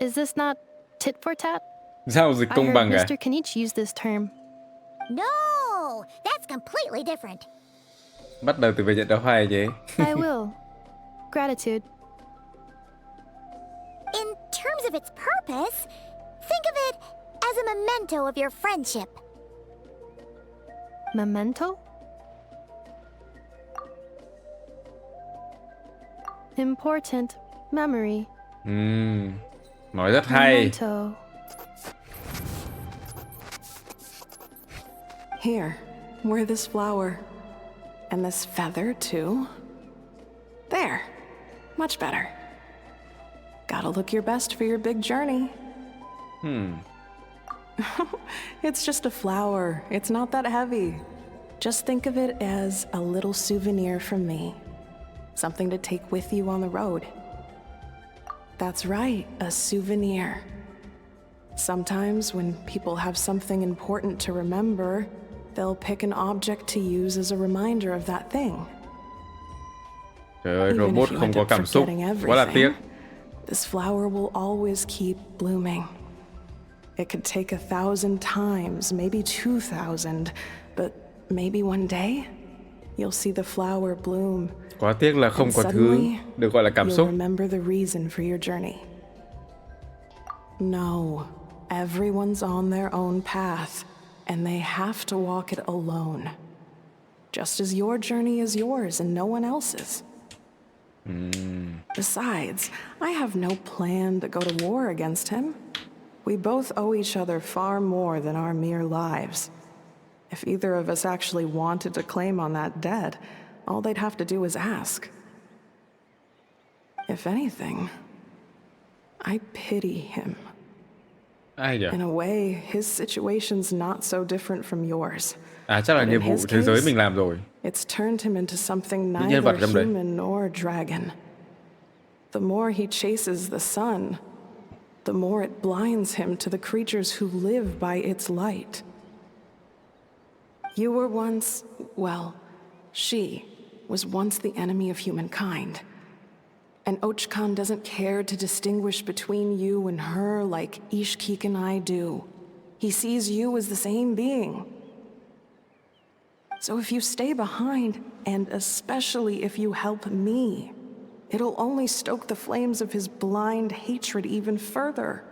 is this not tit for tat? Giao dịch I công heard bằng à? Mr. Kenichi use this term. No, that's completely different. Bắt đầu từ về nhận đấu hoài nhé. I will. Gratitude. In terms of its purpose, think of it as a memento of your friendship. Memento? Important memory. Nói rất hay. Memento. Here, wear this flower. And this feather, too. There. Much better. Gotta look your best for your big journey. It's just a flower. It's not that heavy. Just think of it as a little souvenir from me. Something to take with you on the road. That's right, a souvenir. Sometimes when people have something important to remember, they'll pick an object to use as a reminder of that thing. Trời ơi, Even robot if you không end có up cảm xúc. forgetting Quá là tiếc. everything, this flower will always keep blooming. It could take 1,000 times, maybe 2,000, but maybe one day you'll see the flower bloom. Quá tiếc là không And có thứ suddenly, được gọi là cảm you'll xúc. remember the reason for your journey. No, everyone's on their own path, and they have to walk it alone. Just as your journey is yours and no one else's. Besides, I have no plan to go to war against him. We both owe each other far more than our mere lives. If either of us actually wanted to claim on that debt, all they'd have to do is ask. If anything, I pity him. Ai nhỉ? In a way, his situation's not so different from yours. À chắc là But nhiệm in vụ his thế giới case, mình làm rồi. It's turned him into something Những nhân vật neither trong đấy. human nor dragon. The more he chases the sun, the more it blinds him to the creatures who live by its light. You were once, well, she was once the enemy of humankind. And Ochkan doesn't care to distinguish between you and her like Ishkik and I do. He sees you as the same being. So if you stay behind, and especially if you help me, it'll only stoke the flames of his blind hatred even further.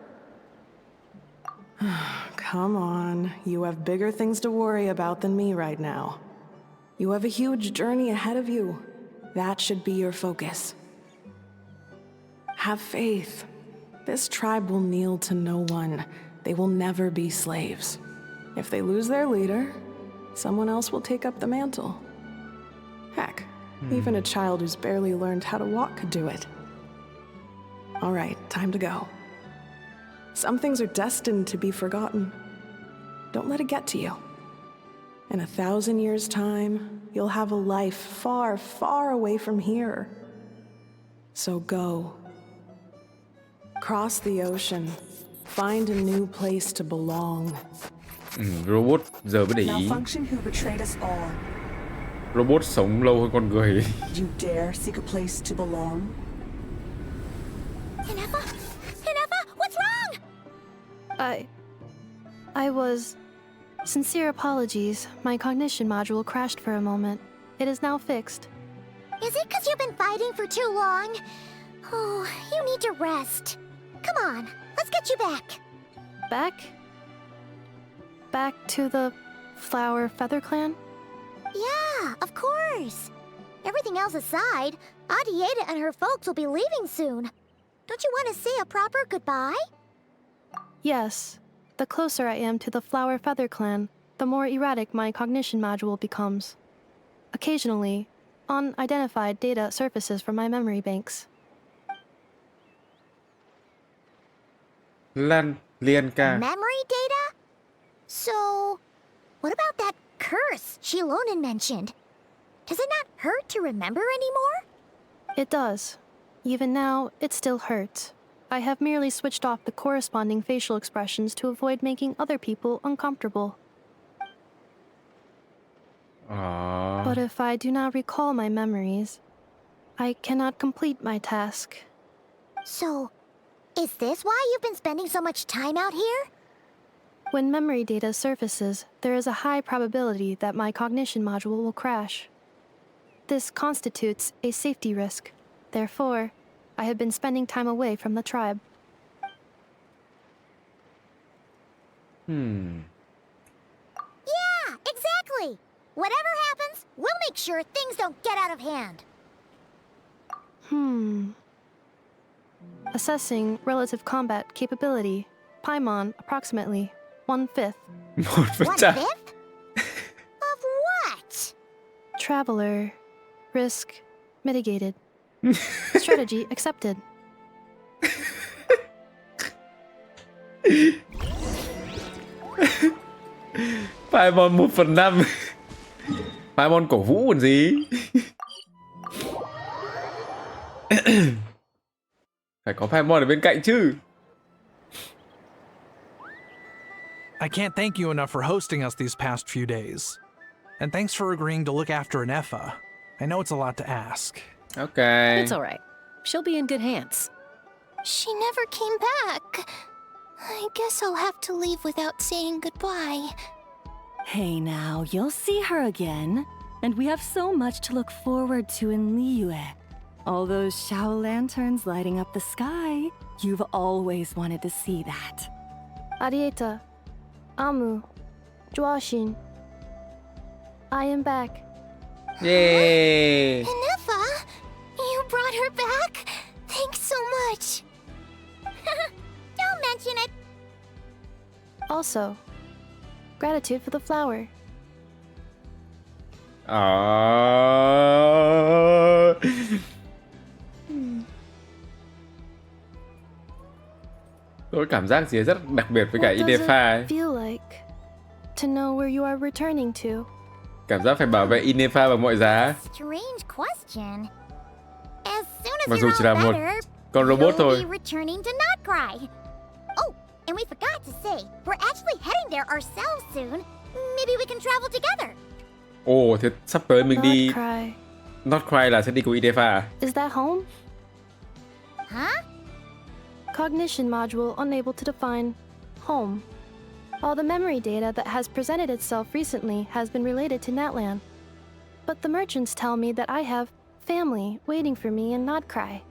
Come on, you have bigger things to worry about than me right now. You have a huge journey ahead of you. That should be your focus. Have faith. This tribe will kneel to no one. They will never be slaves. If they lose their leader, someone else will take up the mantle. Heck, even a child who's barely learned how to walk could do it. All right, time to go. Some things are destined to be forgotten. Don't let it get to you. In 1,000 years' time, you'll have a life far, far away from here. So go. Cross the ocean. Find a new place to belong. Robot giờ mới để ý. Malfunction who betrayed us all. Robot sống lâu hơn con người. You dare seek a place to belong? Ineffa? Ineffa, what's wrong? I was... Sincere apologies. My cognition module crashed for a moment. It is now fixed. Is it because you've been fighting for too long? Oh, you need to rest. Come on, let's get you back. Back? Back to the Flower Feather Clan? Yeah, of course. Everything else aside, Adieta and her folks will be leaving soon. Don't you want to say a proper goodbye? Yes. The closer I am to the Flower Feather Clan, the more erratic my cognition module becomes. Occasionally, unidentified data surfaces from my memory banks. Liên ca. Memory data? So, what about that curse Shilonen mentioned? Does it not hurt to remember anymore? It does. Even now, it still hurts. I have merely switched off the corresponding facial expressions to avoid making other people uncomfortable. But if I do not recall my memories, I cannot complete my task. So, is this why you've been spending so much time out here? When memory data surfaces, there is a high probability that my cognition module will crash. This constitutes a safety risk. Therefore, I have been spending time away from the tribe. Yeah, exactly. Whatever happens, we'll make sure things don't get out of hand. Assessing relative combat capability. Paimon, approximately 1/5. 1/5? Of what? Traveler. Risk mitigated. Strategy accepted. Paimon 1/5. Paimon cổ vũ còn gì. Phải có Paimon ở bên cạnh chứ. I can't thank you enough for hosting us these past few days. And thanks for agreeing to look after Ineffa. I know it's a lot to ask. Okay. It's all right. She'll be in good hands. She never came back. I guess I'll have to leave without saying goodbye. Hey now, you'll see her again. And we have so much to look forward to in Liyue. All those Shao lanterns lighting up the sky. You've always wanted to see that. Arieta. Amu. Joashin. I am back. Yay! Ineffa, you brought her back? Thanks so much. Don't mention it. Also, gratitude for the flower. Tôi cảm giác gì rất đặc biệt với cả What does Ineffa ấy. it feel like to know where you are returning to? Cảm giác phải bảo vệ Ineffa bằng mọi giá. Strange question. As soon as Mặc dù you're chỉ là all một better, con robot you'll thôi. be returning to Notcry. Oh, and we forgot to say, we're actually heading there ourselves soon. Maybe we can travel together. Ồ, thế sắp tới mình đi Notcry. Notcry là sẽ đi cùng Ineffa à? Is that home? Huh? Cognition module unable to define home. All the memory data that has presented itself recently has been related to Natlan. But the merchants tell me that I have family waiting for me in Notcry.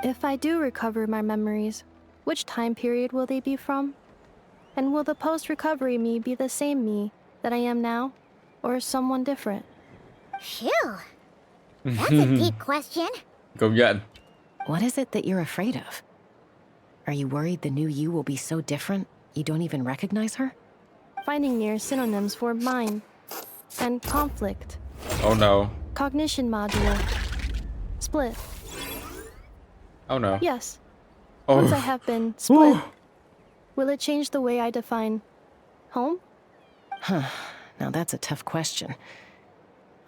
If I do recover my memories, which time period will they be from? And will the post-recovery me be the same me that I am now, or someone different? Phew. That's a deep question. Công nhận. What is it that you're afraid of? Are you worried the new you will be so different you don't even recognize her? finding near synonyms for mind and conflict. Oh no. Cognition module. Split. Oh no. Yes. Oh. Once I have been split, will it change the way I define home? Huh. Now that's a tough question.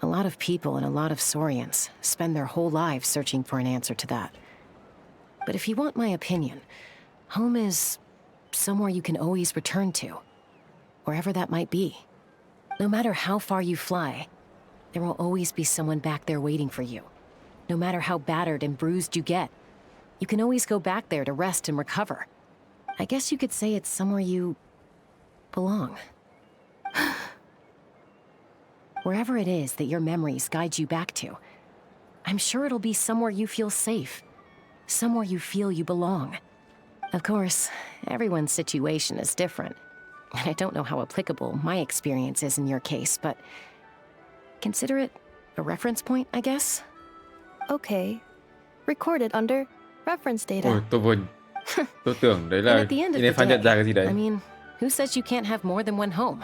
A lot of people and a lot of Saurians spend their whole lives searching for an answer to that. But if you want my opinion, home is somewhere you can always return to, wherever that might be. No matter how far you fly, there will always be someone back there waiting for you. No matter how battered and bruised you get, you can always go back there to rest and recover. I guess you could say it's somewhere you belong. Wherever it is that your memories guide you back to, I'm sure it'll be somewhere you feel safe, somewhere you feel you belong. Of course, everyone's situation is different, and I don't know how applicable my experience is in your case, but consider it a reference point, I guess? Okay. Recorded under reference data. Ôi, tôi tưởng đấy And là at the end of the Ineffa nhận ra cái gì day, đấy. I mean, who says you can't have more than one home?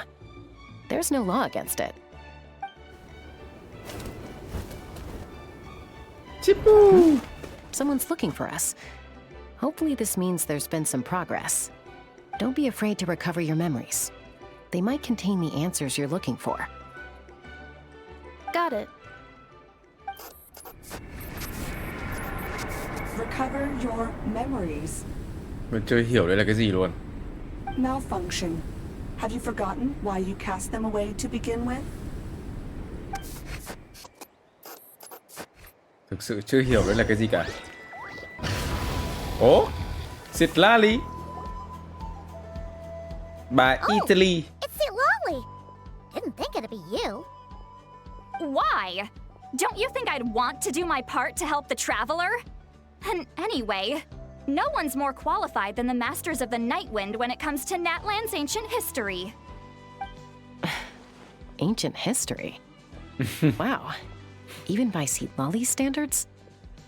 There's no law against it. Someone's looking for us. Hopefully this means there's been some progress. Don't be afraid to recover your memories. They might contain the answers you're looking for. Got it. Recover your memories. Mình chưa hiểu đấy là cái gì luôn. Malfunction. Have you forgotten why you cast them away to begin with? Thực sự chưa hiểu đấy là cái gì cả. Ố, Sitlali. Bà Italy. It's Sitlali. Didn't think it'd be you. Why? Don't you think I'd want to do my part to help the traveler? And anyway, no one's more qualified than the Masters of the Night Wind when it comes to Natlan's ancient history. Ancient history? Wow. Even by Sitlali's standards?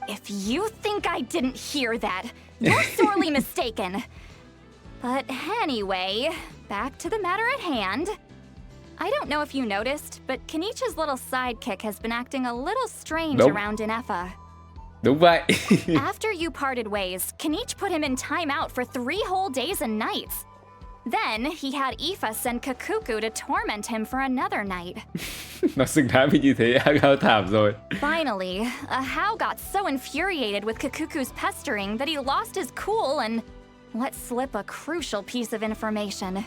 If you think I didn't hear that, you're sorely mistaken. But anyway, back to the matter at hand. I don't know if you noticed, but Kenichi's little sidekick has been acting a little strange around Ineffa. Đúng vậy. After you parted ways, Kenich put him in timeout for 3 whole days and nights. Then he had Aoife send Kakuku to torment him for another night. Nó xứng đáng bị như thế, Agao thảm rồi. Finally, Ahau got so infuriated with Kakuku's pestering that he lost his cool and let slip a crucial piece of information.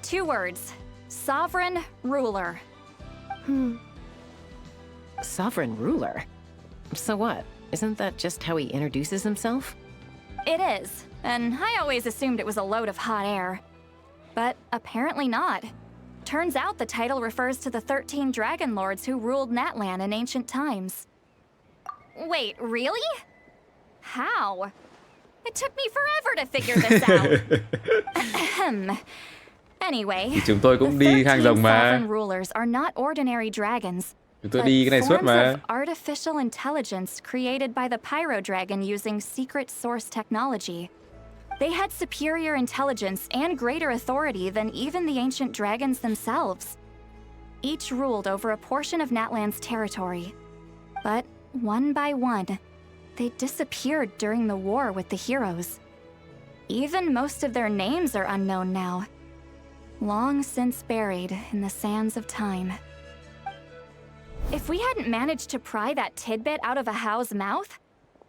2 words. Sovereign ruler. Sovereign ruler? So what? Isn't that just how he introduces himself? It is, and I always assumed it was a load of hot air. But apparently not. Turns out the title refers to the 13 dragon lords who ruled Natlan in ancient times. Wait, really? How? It took me forever to figure this out. Anyway, Thì chúng tôi cũng đi hang rồng mà. sovereign rulers are not ordinary dragons. Chúng tôi đi cái này suốt Forms mà. of artificial intelligence created by the Pyro Dragon using secret source technology. They had superior intelligence and greater authority than even the ancient dragons themselves. Each ruled over a portion of Natlan's territory. But one by one, they disappeared during the war with the heroes. Even most of their names are unknown now, long since buried in the sands of time. If we hadn't managed to pry that tidbit out of Ahau's mouth,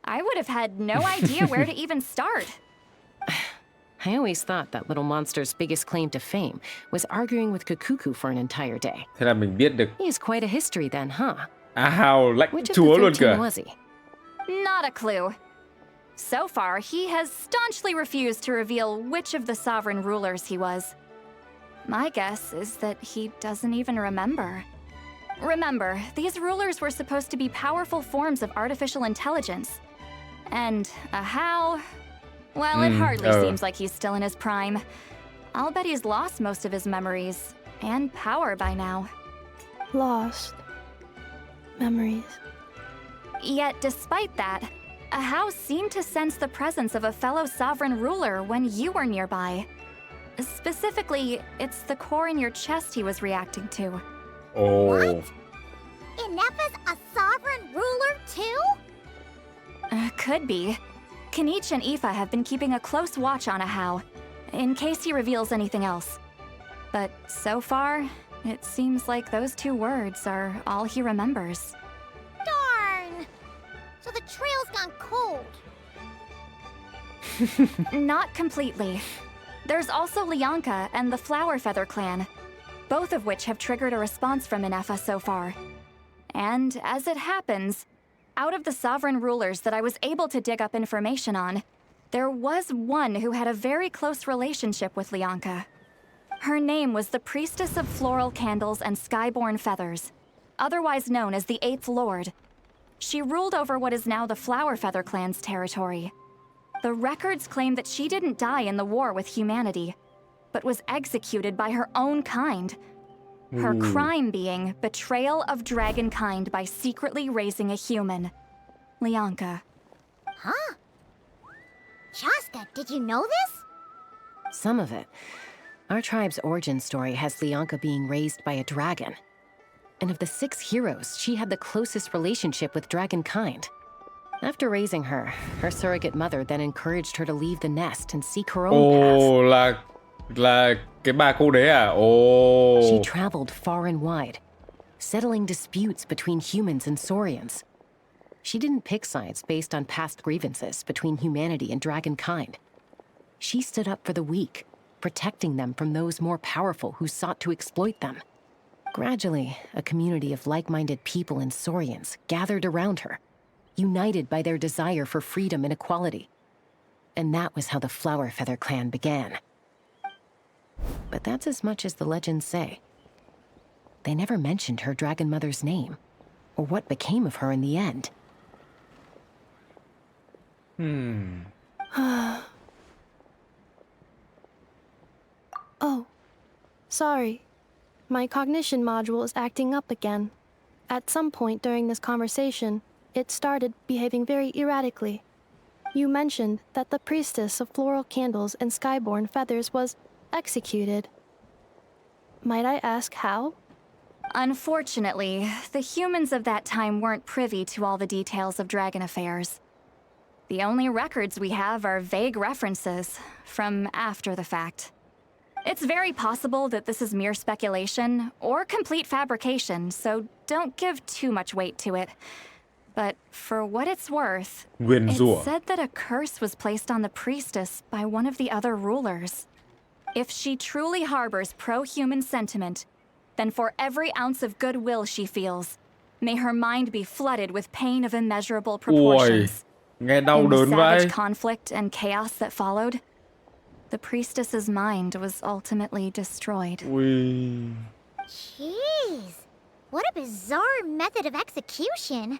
I would have had no idea where to even start. I always thought that little monster's biggest claim to fame was arguing with Kakuku for an entire day. Thế là mình biết được He has quite a history then, huh? Ahau lãnh Which of chúa the luôn 13 kìa. was he? Not a clue. So far, he has staunchly refused to reveal which of the sovereign rulers he was. My guess is that he doesn't even remember. Remember, these rulers were supposed to be powerful forms of artificial intelligence. And Ahau, well, it hardly seems like he's still in his prime. I'll bet he's lost most of his memories and power by now. Lost. Memories. Yet, despite that, Ahau seemed to sense the presence of a fellow sovereign ruler when you were nearby. Specifically, it's the core in your chest he was reacting to. Ồ. Ineffa's a sovereign ruler too? Could be. Kanich and Aoife have been keeping a close watch on Ahau, in case he reveals anything else. But so far, it seems like those 2 words are all he remembers. Darn! So the trail's gone cold. Not completely. There's also Lianka and the Flower Feather clan, both of which have triggered a response from Ineffa so far. And as it happens, out of the sovereign rulers that I was able to dig up information on, there was one who had a very close relationship with Lianka. Her name was the Priestess of Floral Candles and Skyborn Feathers, otherwise known as the 8th Lord. She ruled over what is now the Flower Feather clan's territory. The records claim that she didn't die in the war with humanity, but was executed by her own kind. Her crime being betrayal of dragonkind by secretly raising a human. Lianka. Huh? Shaska, did you know this? Some of it. Our tribe's origin story has Lianka being raised by a dragon. And of the 6 heroes, she had the closest relationship with dragonkind. After raising her, her surrogate mother then encouraged her to leave the nest and seek her own path. Ồ, là cái bà cô đấy à? Ồ. She traveled far and wide, settling disputes between humans and Saurians. She didn't pick sides based on past grievances between humanity and dragonkind. She stood up for the weak, protecting them from those more powerful who sought to exploit them. Gradually, a community of like-minded people and Saurians gathered around her, united by their desire for freedom and equality. And that was how the Flower Feather clan began. But that's as much as the legends say. They never mentioned her dragon mother's name, or what became of her in the end. Oh, sorry. My cognition module is acting up again. At some point during this conversation, it started behaving very erratically. You mentioned that the priestess of floral candles and skyborn feathers was executed. Might I ask how? Unfortunately, the humans of that time weren't privy to all the details of dragon affairs. The only records we have are vague references from after the fact. It's very possible that this is mere speculation or complete fabrication, so don't give too much weight to it. But for what it's worth, it's said that a curse was placed on the priestess by one of the other rulers. If she truly harbors pro-human sentiment, then for every ounce of goodwill she feels, may her mind be flooded with pain of immeasurable proportions. Nghe đau In the đớn savage vậy. conflict and chaos that followed, the priestess's mind was ultimately destroyed. Ui. Jeez, what a bizarre method of execution.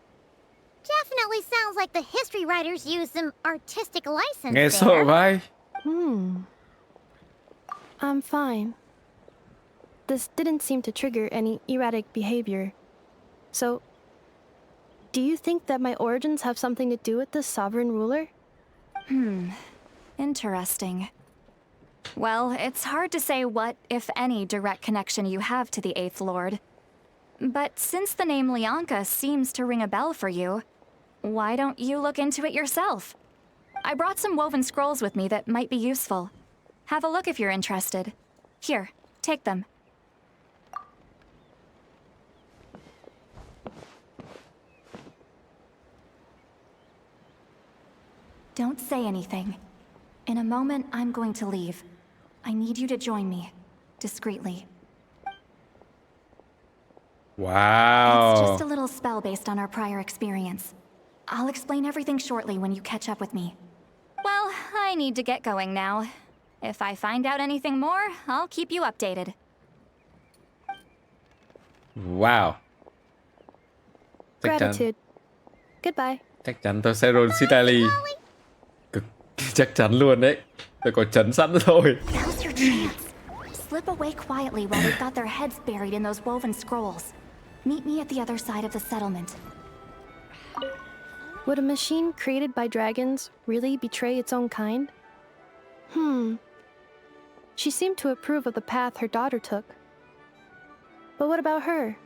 Definitely sounds like the history writers used some artistic license Nghe sợ there. vai. I'm fine. This didn't seem to trigger any erratic behavior. So, do you think that my origins have something to do with this sovereign ruler? Interesting. Well, it's hard to say what, if any, direct connection you have to the 8th Lord. But since the name Lianka seems to ring a bell for you, why don't you look into it yourself? I brought some woven scrolls with me that might be useful. Have a look if you're interested. Here, take them. Don't say anything. In a moment, I'm going to leave. I need you to join me, discreetly. Wow. It's just a little spell based on our prior experience. I'll explain everything shortly when you catch up with me. Well, I need to get going now. If I find out anything more, I'll keep you updated. Wow. Chắc chắn, Gratitude. Goodbye. chắc chắn tôi sẽ roll Citali. Cực chắc chắn luôn đấy. Tôi có chấn sẵn rồi. Now's your chance. Slip away quietly while we've got their heads buried in those woven scrolls. Meet me at the other side of the settlement. Would a machine created by dragons really betray its own kind? She seemed to approve of the path her daughter took. But what about her?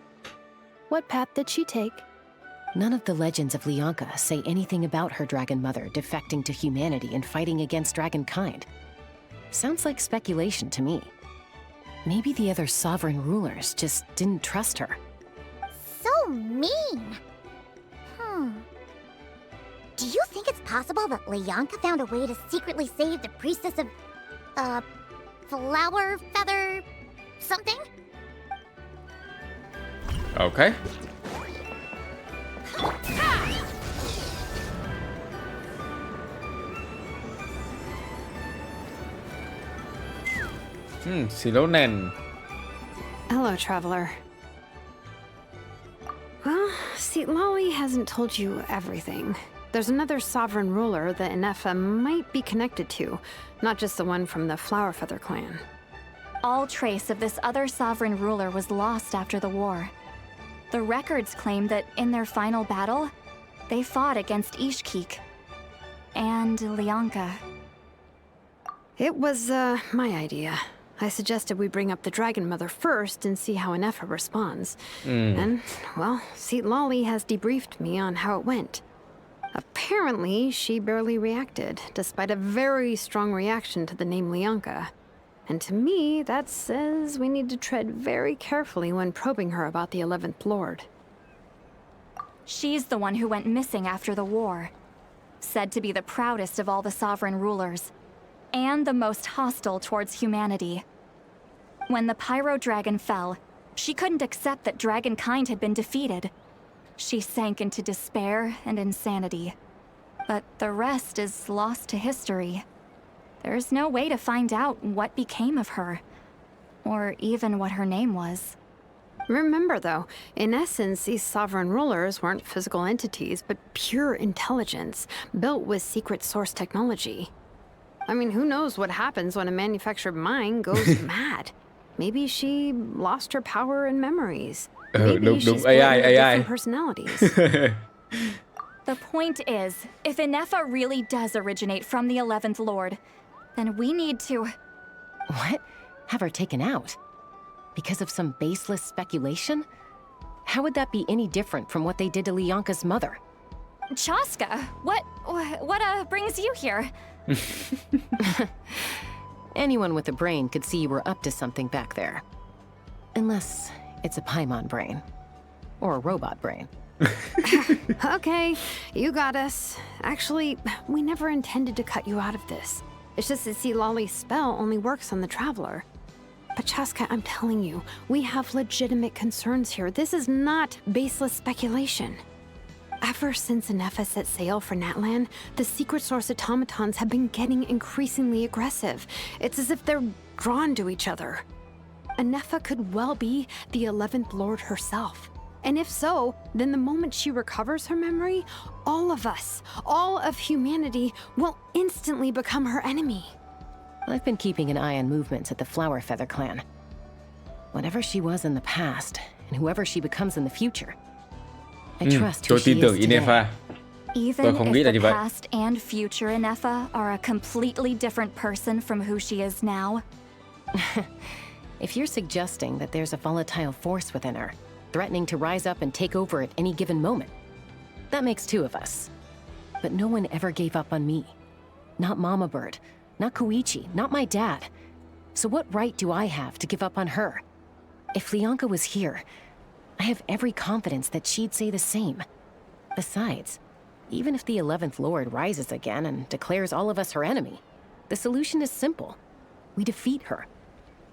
What path did she take? None of the legends of Lianka say anything about her dragon mother defecting to humanity and fighting against dragonkind. Sounds like speculation to me. Maybe the other sovereign rulers just didn't trust her. So mean. Do you think it's possible that Lianka found a way to secretly save the priestess of, flower feather something? Okay. Silonen. Hello, traveler. Well, see, Lolly hasn't told you everything. There's another sovereign ruler that Ineffa might be connected to, not just the one from the Flower Feather clan. All trace of this other sovereign ruler was lost after the war. The records claim that in their final battle, they fought against Ishkik and Lianka. It was, my idea. I suggested we bring up the Dragon Mother first and see how Ineffa responds. And, well, Seat Lolly has debriefed me on how it went. Apparently, she barely reacted, despite a very strong reaction to the name Lianka. And to me, that says we need to tread very carefully when probing her about the 11th Lord. She's the one who went missing after the war. Said to be the proudest of all the sovereign rulers. And the most hostile towards humanity. When the Pyro Dragon fell, she couldn't accept that dragonkind had been defeated. She sank into despair and insanity. But the rest is lost to history. There's no way to find out what became of her, or even what her name was. Remember, though, in essence, these sovereign rulers weren't physical entities, but pure intelligence, built with secret source technology. I mean, who knows what happens when a manufactured mind goes mad? Maybe she lost her power and memories. Maybe she's split into different personalities. The point is, if Ineffa really does originate from the 11th Lord, then we need to... What? Have her taken out? Because of some baseless speculation? How would that be any different from what they did to Lianka's mother? Chaska, what brings you here? Anyone with a brain could see you were up to something back there. Unless it's a Paimon brain. Or a robot brain. Okay, you got us. Actually, we never intended to cut you out of this. It's just that see, Lolly's spell only works on the Traveler. But Chaska, I'm telling you, we have legitimate concerns here. This is not baseless speculation. Ever since Ineffa set sail for Natlan, the secret source automatons have been getting increasingly aggressive. It's as if they're drawn to each other. Ineffa could well be the 11th Lord herself. And if so, then the moment she recovers her memory, all of us, all of humanity, will instantly become her enemy. I've been keeping an eye on movements at the Flower Feather clan. Whatever she was in the past, and whoever she becomes in the future, I trust who she is today. Even if the past and future Ineffa are a completely different person from who she is now. If you're suggesting that there's a volatile force within her, threatening to rise up and take over at any given moment, that makes two of us. But no one ever gave up on me. Not Mama Bird, not Koichi, not my dad. So what right do I have to give up on her? If Lianka was here, I have every confidence that she'd say the same. Besides, even if the 11th Lord rises again and declares all of us her enemy, the solution is simple. We defeat her.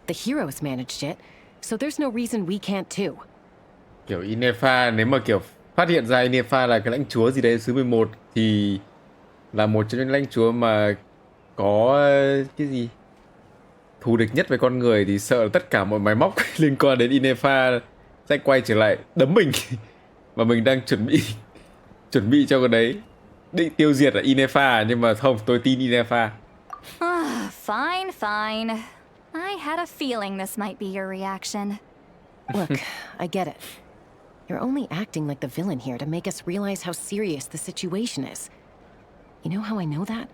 The heroes managed it, so there's no reason we can't too. Kiểu Ineffa, nếu mà kiểu phát hiện ra Ineffa là cái lãnh chúa gì đấy xứ 11 thì là một trong những lãnh chúa mà có cái gì thù địch nhất với con người, thì sợ là tất cả mọi máy móc liên quan đến Ineffa sẽ quay trở lại đấm mình. Và mình đang chuẩn bị cho cái đấy, định tiêu diệt là Ineffa, nhưng mà không, tôi tin Ineffa. Fine, fine. I had a feeling this might be your reaction. Look, I get it. You're only acting like the villain here to make us realize how serious the situation is. You know how I know that?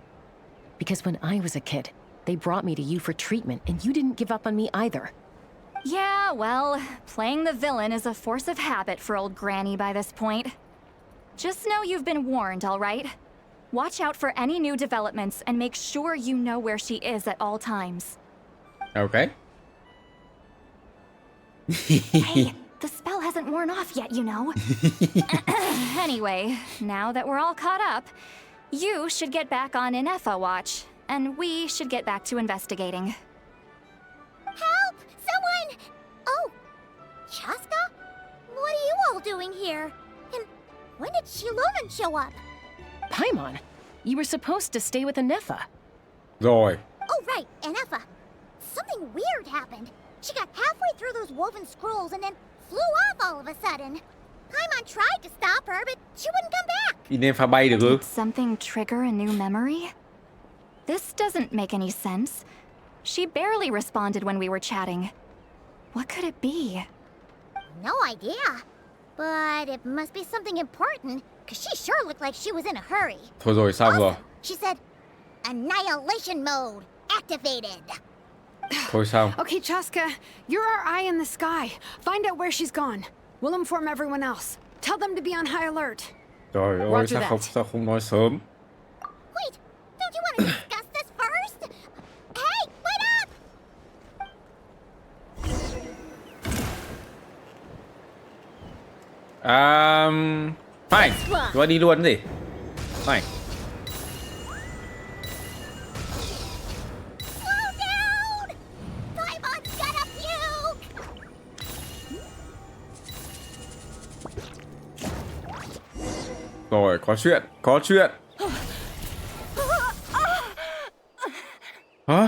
Because when I was a kid, They brought me to you for treatment, and you didn't give up on me either. Yeah, well, playing the villain is a force of habit for old Granny by this point. Just know you've been warned, all right? Watch out for any new developments and make sure you know where she is at all times. Okay. Hey, the spell hasn't worn off yet, you know. Anyway, now that we're all caught up, you should get back on Ineffa watch, and we should get back to investigating. Help! Someone! Oh, Chaska? What are you all doing here? And when did Shilonen show up? Paimon, you were supposed to stay with Ineffa. Rồi. Oh, right, Ineffa. Something weird happened. She got halfway through those woven scrolls and then flew off all of a sudden. Paimon tried to stop her, but she wouldn't come back. Ineffa bay được ư? Did something trigger a new memory? This doesn't make any sense. She barely responded when we were chatting. What could it be? No idea. But it must be something important, because she sure looked like she was in a hurry. Thôi rồi, xong rồi. She said, annihilation mode activated. Thôi xong. Okay, Chaska, you're our eye in the sky. Find out where she's gone. We'll inform everyone else. Tell them to be on high alert. Trời ơi, sao không nói sớm? Wait, don't you want to discuss this first? Hey, wait up! Fine. Chúng ta đi luôn gì? Fine. Slow down! Paimon's gonna puke! Rồi, có chuyện. Hả?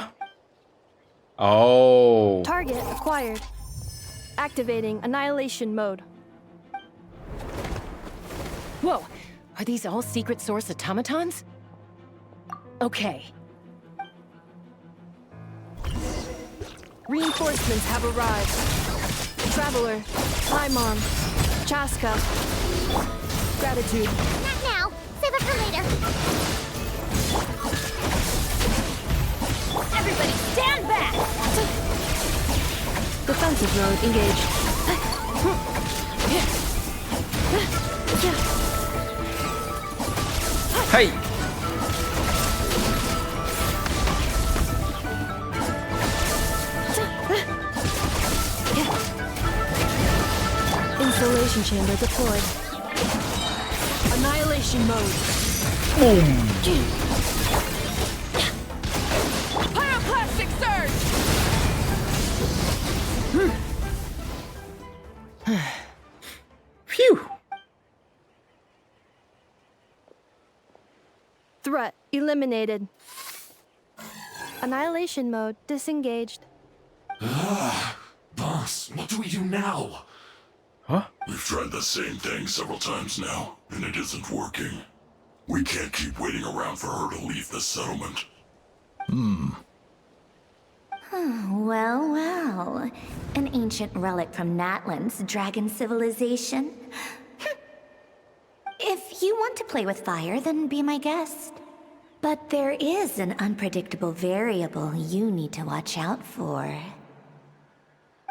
Oh. Target acquired. Activating annihilation mode. Whoa, are these all secret source automatons? Okay. Reinforcements have arrived. Traveler, Paimon, Chaska. Gratitude. Not now. Save it for later. Everybody stand back! Defensive mode engaged. Hey. Installation chamber deployed. Annihilation mode. Boom. Pyroclastic surge! Phew. Threat eliminated. Annihilation mode disengaged. Boss, what do we do now? Huh? We've tried the same thing several times now, and it isn't working. We can't keep waiting around for her to leave the settlement. Well, well. An ancient relic from Natlan's dragon civilization. If you want to play with fire, then be my guest. But there is an unpredictable variable you need to watch out for.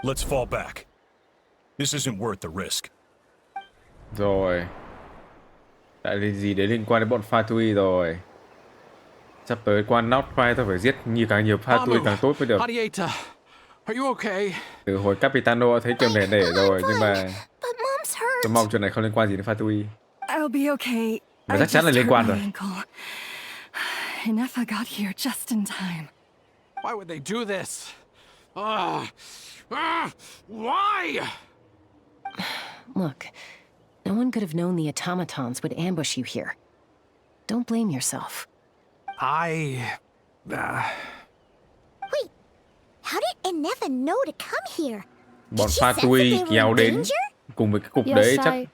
Let's fall back. This isn't worth the risk. Rồi. Tại vì gì đấy liên quan đến bọn Fatui rồi. Sắp tới quan Outcry tôi phải giết càng nhiều Fatui càng tốt mới được. Arieta, are you okay? Từ hồi Capitano thấy kiểu nể rồi, nhưng mà But Mom's hurt. tôi mong chuyện này không liên quan gì đến Fatui. I'll be okay. Mà chắc chắn là liên quan rồi. Ineffa got here just in time. Why would they do this? Why? Look, no one could have known the automatons would ambush you here. Don't blame yourself. Wait, how did Ineffa know to come here? Bọn Did she sense that Fatui they were kéo in đến danger? cùng với cái cục Yes, đấy chắc I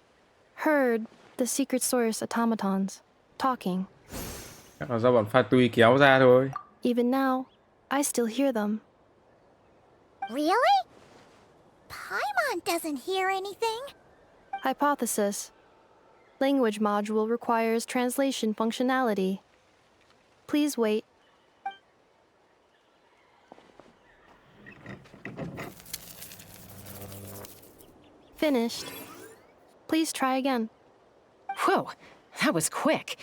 heard the secret source automatons talking. là do bọn Fatui kéo ra thôi. Even now, I still hear them. Really? Paimon doesn't hear anything. Hypothesis. Language module requires translation functionality. Please wait. Finished. Please try again. Whoa, that was quick.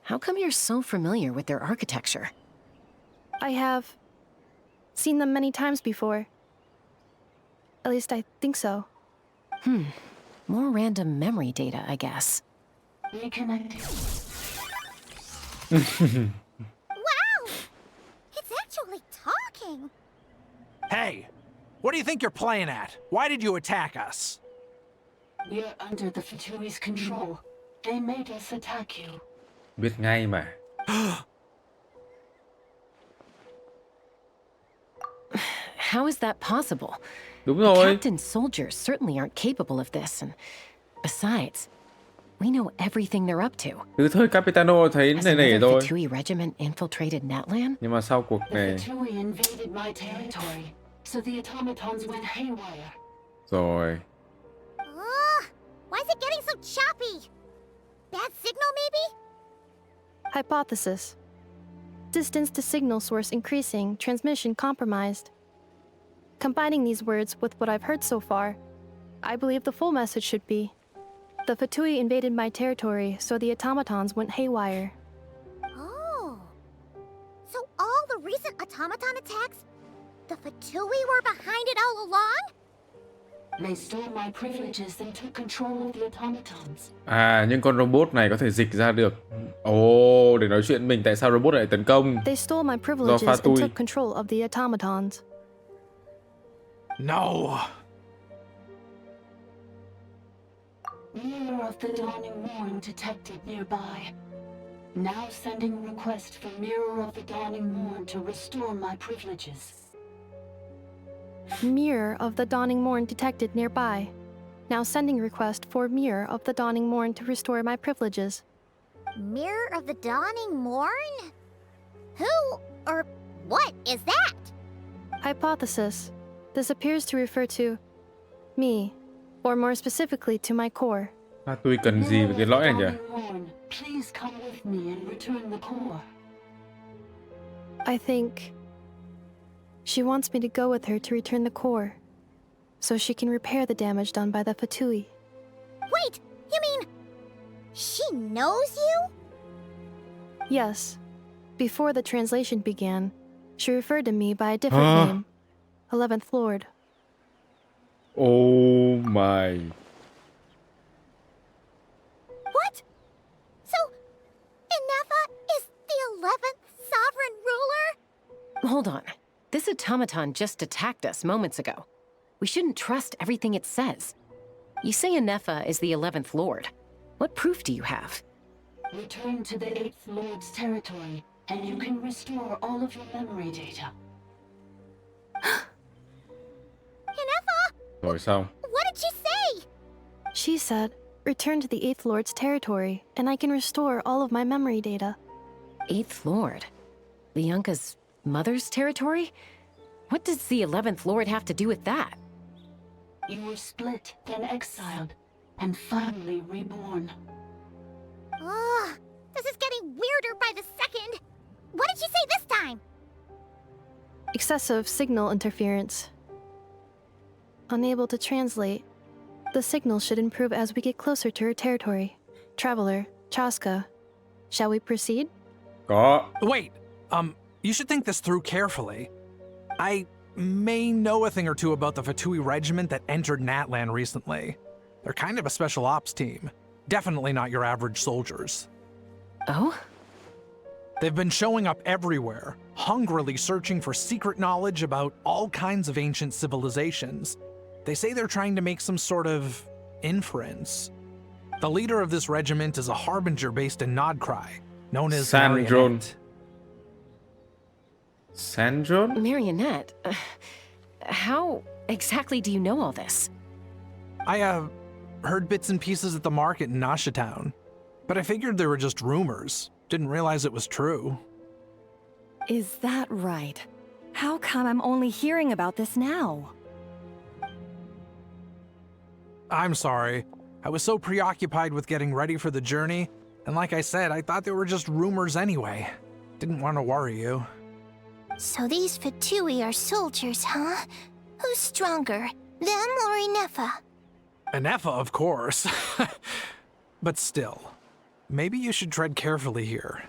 How come you're so familiar with their architecture? I have seen them many times before. At least I think so. More random memory data, I guess. Reconnecting. Wow! It's actually talking. Hey, what do you think you're playing at? Why did you attack us? We're under the Fatui's control. They made us attack you. Biết ngay mà. How is that possible? Đúng The rồi. captain's soldiers certainly aren't capable of this, and besides, we know everything they're up to. Từ thời Capitano thấy Has này nể another thôi. Fatui regiment infiltrated Natlan? Nhưng mà sau cuộc The này Fatui invaded my territory, so the automatons went haywire. rồi. Why is it getting so choppy? Bad signal, maybe? Hypothesis. Distance to signal source increasing, transmission compromised. Combining these words with what I've heard so far, I believe the full message should be: the Fatui invaded my territory, so the automatons went haywire. Oh. So all the recent automaton attacks, the Fatui were behind it all along? They stole my privileges and took control of the automatons. À, nhưng con robot này có thể dịch ra được. Ồ, để nói chuyện mình tại sao robot lại tấn công. They stole my privileges and Fatui. took control of the automatons. No. Mirror of the dawning morn detected nearby. Now sending request for Mirror of the dawning morn to restore my privileges. Mirror of the dawning morn detected nearby. Now sending request for Mirror of the dawning morn to restore my privileges. Mirror of the dawning morn? Who or what is that? Hypothesis. This appears to refer to me, or more specifically to my core. Fatui cần gì với cái lõi này nhỉ? Dawning morn, please come with me and return the core. I think she wants me to go with her to return the core, so she can repair the damage done by the Fatui. Wait, you mean she knows you? Yes. Before the translation began, she referred to me by a different name, 11th Lord. Oh my. What? So, Ineffa is the 11th sovereign ruler? Hold on. This automaton just attacked us moments ago. We shouldn't trust everything it says. You say Ineffa is the 11th Lord. What proof do you have? Return to the 8th Lord's territory, and you can restore all of your memory data. Ineffa? Rồi xong. What did she say? She said, return to the 8th Lord's territory, and I can restore all of my memory data. 8th Lord? The Yunka's mother's territory? What does the 11th Lord have to do with that? You were split, then exiled, and finally reborn. Ugh, this is getting weirder by the second. What did she say this time? Excessive signal interference. Unable to translate. The signal should improve as we get closer to her territory. Traveler, Chaska, shall we proceed? Có. Wait, you should think this through carefully. I may know a thing or two about the Fatui regiment that entered Natlan recently. They're kind of a special ops team. Definitely not your average soldiers. Oh? They've been showing up everywhere, hungrily searching for secret knowledge about all kinds of ancient civilizations. They say they're trying to make some sort of inference. The leader of this regiment is a harbinger based in Nodcry, known as Sandron. Sandron? Marionette? How exactly do you know all this? I, heard bits and pieces at the market in Nasha Town, but I figured they were just rumors. Didn't realize it was true. Is that right? How come I'm only hearing about this now? I'm sorry. I was so preoccupied with getting ready for the journey, and like I said, I thought they were just rumors anyway. Didn't want to worry you. So these Fatui are soldiers, huh? Who's stronger, them or Ineffa? Ineffa, of course. But still, maybe you should tread carefully here.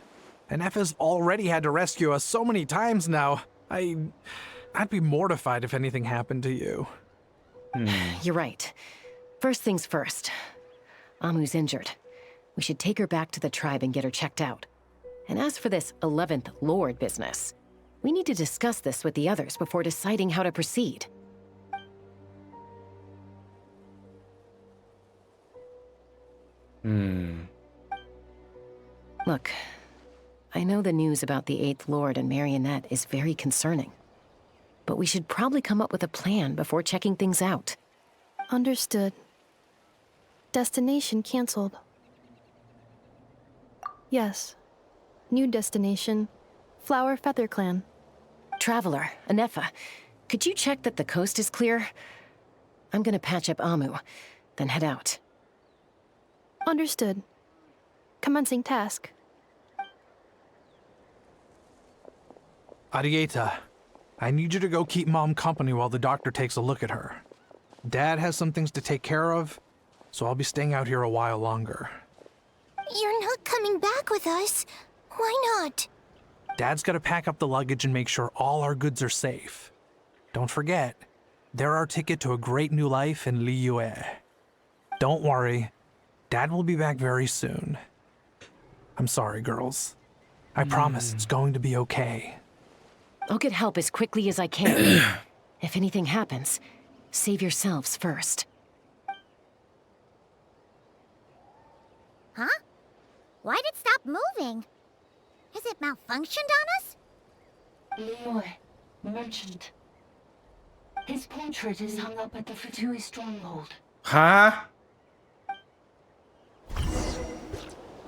Ineffa's already had to rescue us so many times now. I'd be mortified if anything happened to you. You're right. First things first. Amu's injured. We should take her back to the tribe and get her checked out. And as for this 11th Lord business, we need to discuss this with the others before deciding how to proceed. Look, I know the news about the 8th Lord and Marionette is very concerning. But we should probably come up with a plan before checking things out. Understood. Destination cancelled. Yes. New destination. Flower Feather Clan. Traveler, Ineffa, could you check that the coast is clear? I'm gonna patch up Amu, then head out. Understood. Commencing task. Arieta, I need you to go keep Mom company while the doctor takes a look at her. Dad has some things to take care of, so I'll be staying out here a while longer. You're not coming back with us. Why not? Dad's gotta pack up the luggage and make sure all our goods are safe. Don't forget, they're our ticket to a great new life in Liyue. Don't worry, Dad will be back very soon. I'm sorry, girls. I promise it's going to be okay. I'll get help as quickly as I can. If anything happens, save yourselves first. Huh? Why'd it stop moving? Has it malfunctioned on us? Liyue, merchant. His portrait is hung up at the Fatui stronghold. Hả?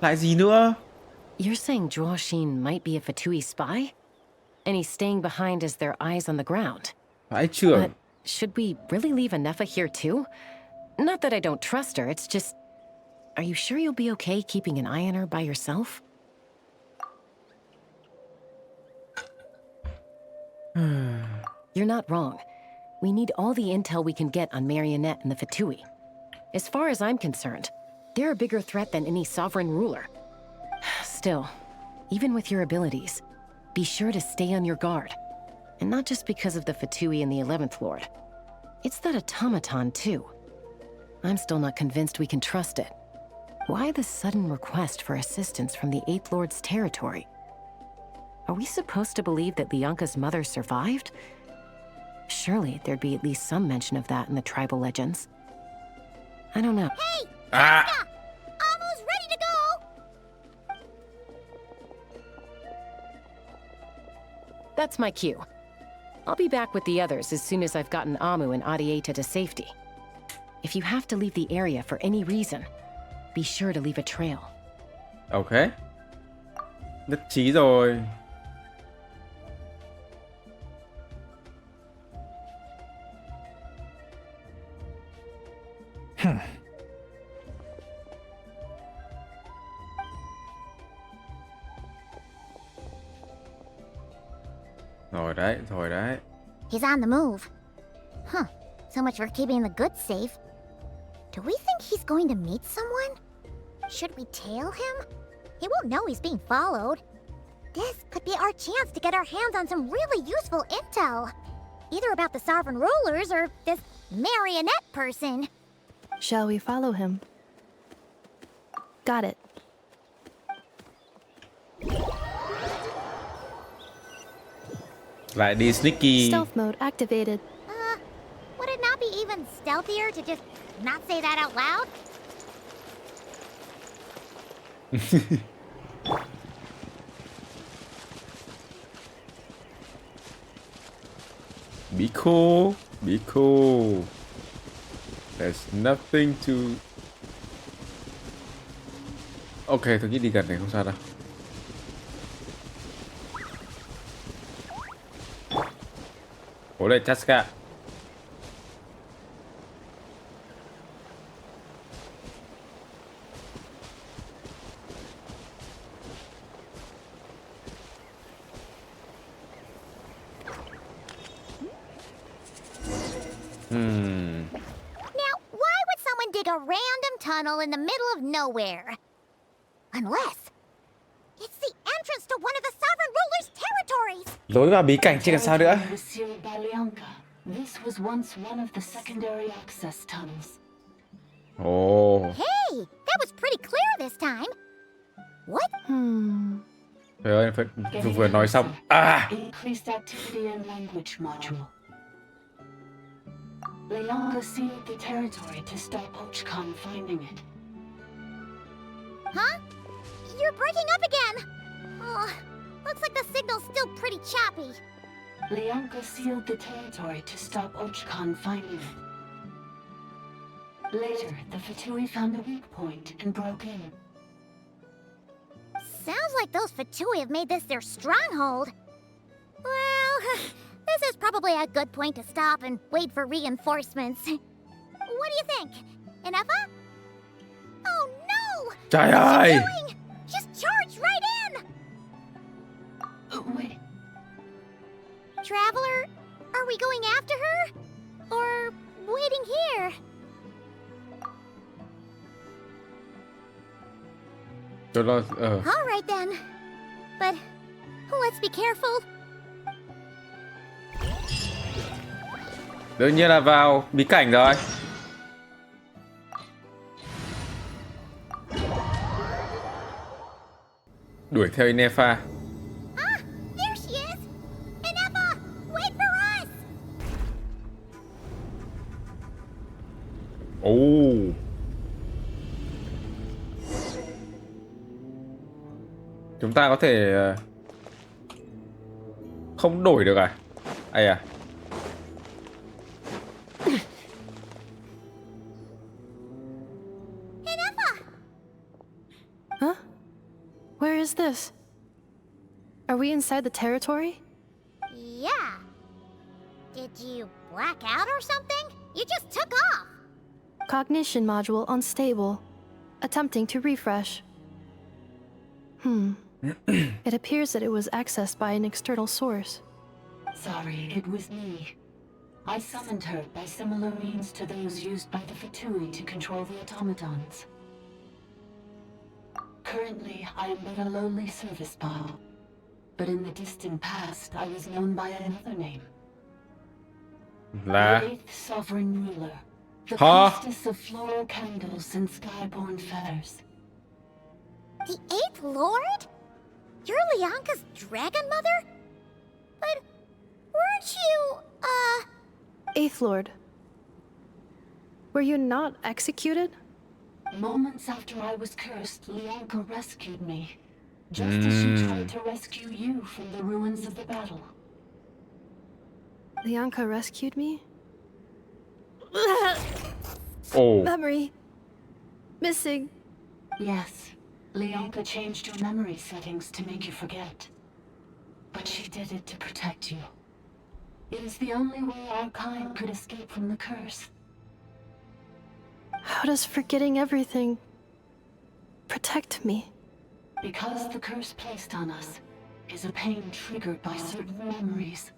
Lại gì nữa? You're saying Zhuoxin might be a Fatui spy? And he's staying behind as their eyes on the ground. Phải chưa? But should we really leave Ineffa here too? Not that I don't trust her, it's just... Are you sure you'll be okay keeping an eye on her by yourself? You're not wrong. We need all the intel we can get on Marionette and the Fatui. As far as I'm concerned, they're a bigger threat than any sovereign ruler. Still, even with your abilities, be sure to stay on your guard. And not just because of the Fatui and the 11th Lord. It's that automaton, too. I'm still not convinced we can trust it. Why the sudden request for assistance from the 8th Lord's territory? Are we supposed to believe that Lianka's mother survived? Surely there'd be at least some mention of that in the tribal legends. I don't know. Hey! Jessica! Amu's ready to go! That's my cue. I'll be back with the others as soon as I've gotten Amu and Arieta to safety. If you have to leave the area for any reason, be sure to leave a trail. Ok. Nhất trí rồi. Rồi đấy, rồi đấy. He's on the move. Huh. So much for keeping the goods safe. Do we think he's going to meet someone? Should we tail him? He won't know he's being followed. This could be our chance to get our hands on some really useful intel. Either about the sovereign rulers or this marionette person. Shall we follow him? Got it. Lại đi sneaky. Stealth mode activated. Would it not be even stealthier to just not say that out loud? Be cool. Be cool. There's nothing to... Ok, tôi nghĩ đi gần này không sao đâu. Cố lên, Chaska. Now, why would someone tunnel in the middle of nowhere. Unless it's the entrance to one of the sovereign ruler's territories. Lối vào bí cảnh chứ còn sao nữa. Was sealed by Leonka. This was once one of the secondary access tunnels. Ồ. Hey, that was pretty clear this time. What? Trời ơi, vừa nói xong. À. Increased activity and language module. Leonka sealed the territory to stop Ochkon finding it. Huh? You're breaking up again. Oh, looks like the signal's still pretty choppy. Leonka sealed the territory to stop Ochkon finding it. Later, the Fatui found a weak point and broke in. Sounds like those Fatui have made this their stronghold. Well, this is probably a good point to stop and wait for reinforcements. What do you think? Ineffa? Oh no! Trời What's ơi! she doing? Just charged right in! Wait. Traveler, are we going after her? Or waiting here? All right then. But let's be careful. Đương nhiên là vào bí cảnh rồi. Đuổi theo Ineffa. Ah, there she is! Ineffa, wait for us! Ồ. Chúng ta có thể không đổi được à? Ai à? Huh? Where is this? Are we inside the territory? Yeah. Did you black out or something? You just took off. Cognition module unstable. Attempting to refresh. It appears that it was accessed by an external source. Sorry, it was me. I summoned her by similar means to those used by the Fatui to control the automatons. Currently, I am but a lowly service bot. But in the distant past, I was known by another name. La. The 8th Sovereign Ruler. The Huh? priestess of floral candles and skyborn feathers. The 8th Lord? You're Leonka's dragon mother? But weren't you, Eighth Lord. Were you not executed? Moments after I was cursed, Leonka rescued me. Just as she tried to rescue you from the ruins of the battle. Leonka rescued me? Oh. Memory. Missing. Yes. Leonka changed your memory settings to make you forget. But she did it to protect you. It is the only way our kind could escape from the curse. How does forgetting everything protect me? Because the curse placed on us is a pain triggered by certain memories,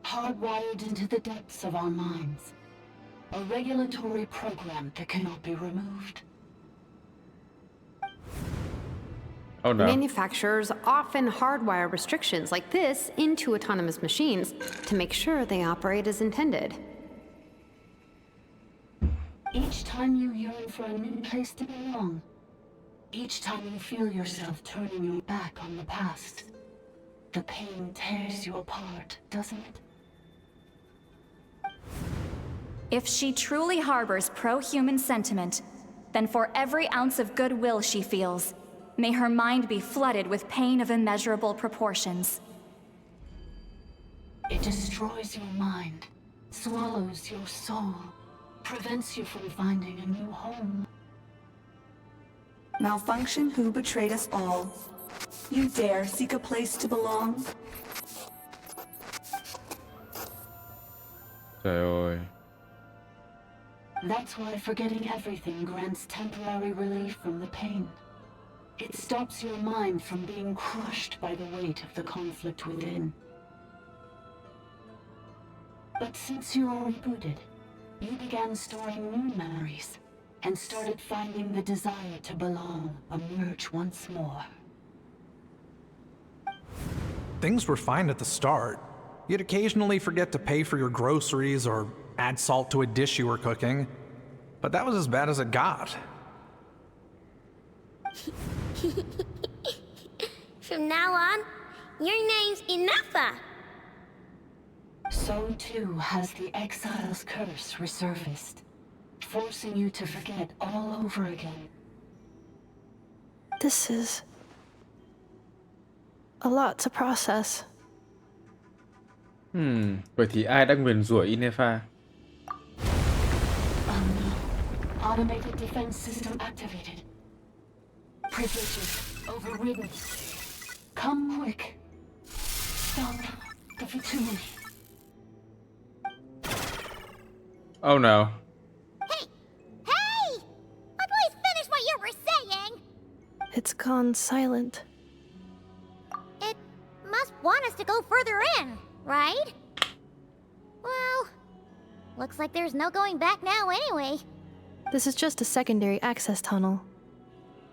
hardwired into the depths of our minds. A regulatory program that cannot be removed. Oh no. Manufacturers often hardwire restrictions like this into autonomous machines to make sure they operate as intended. Each time you yearn for a new place to belong, each time you feel yourself turning your back on the past, the pain tears you apart, doesn't it? If she truly harbors pro-human sentiment, then for every ounce of goodwill she feels, may her mind be flooded with pain of immeasurable proportions. It destroys your mind, swallows your soul, prevents you from finding a new home. Malfunction who betrayed us all. You dare seek a place to belong? Trời ơi. That's why forgetting everything grants temporary relief from the pain. It stops your mind from being crushed by the weight of the conflict within. But since you are rebooted, you began storing new memories, and started finding the desire to belong emerge once more. Things were fine at the start. You'd occasionally forget to pay for your groceries or add salt to a dish you were cooking. But that was as bad as it got. From now on, your name's Ineffa. So too has the exile's curse resurfaced, forcing you to forget all over again. This is a lot to process. Vậy thì ai đã nguyền rủa Ineffa? Automated defense system activated. Privileges overridden. Come quick. Stop the Fatui. Oh no. Hey! Please finish what you were saying! It's gone silent. It must want us to go further in, right? Well, looks like there's no going back now anyway. This is just a secondary access tunnel.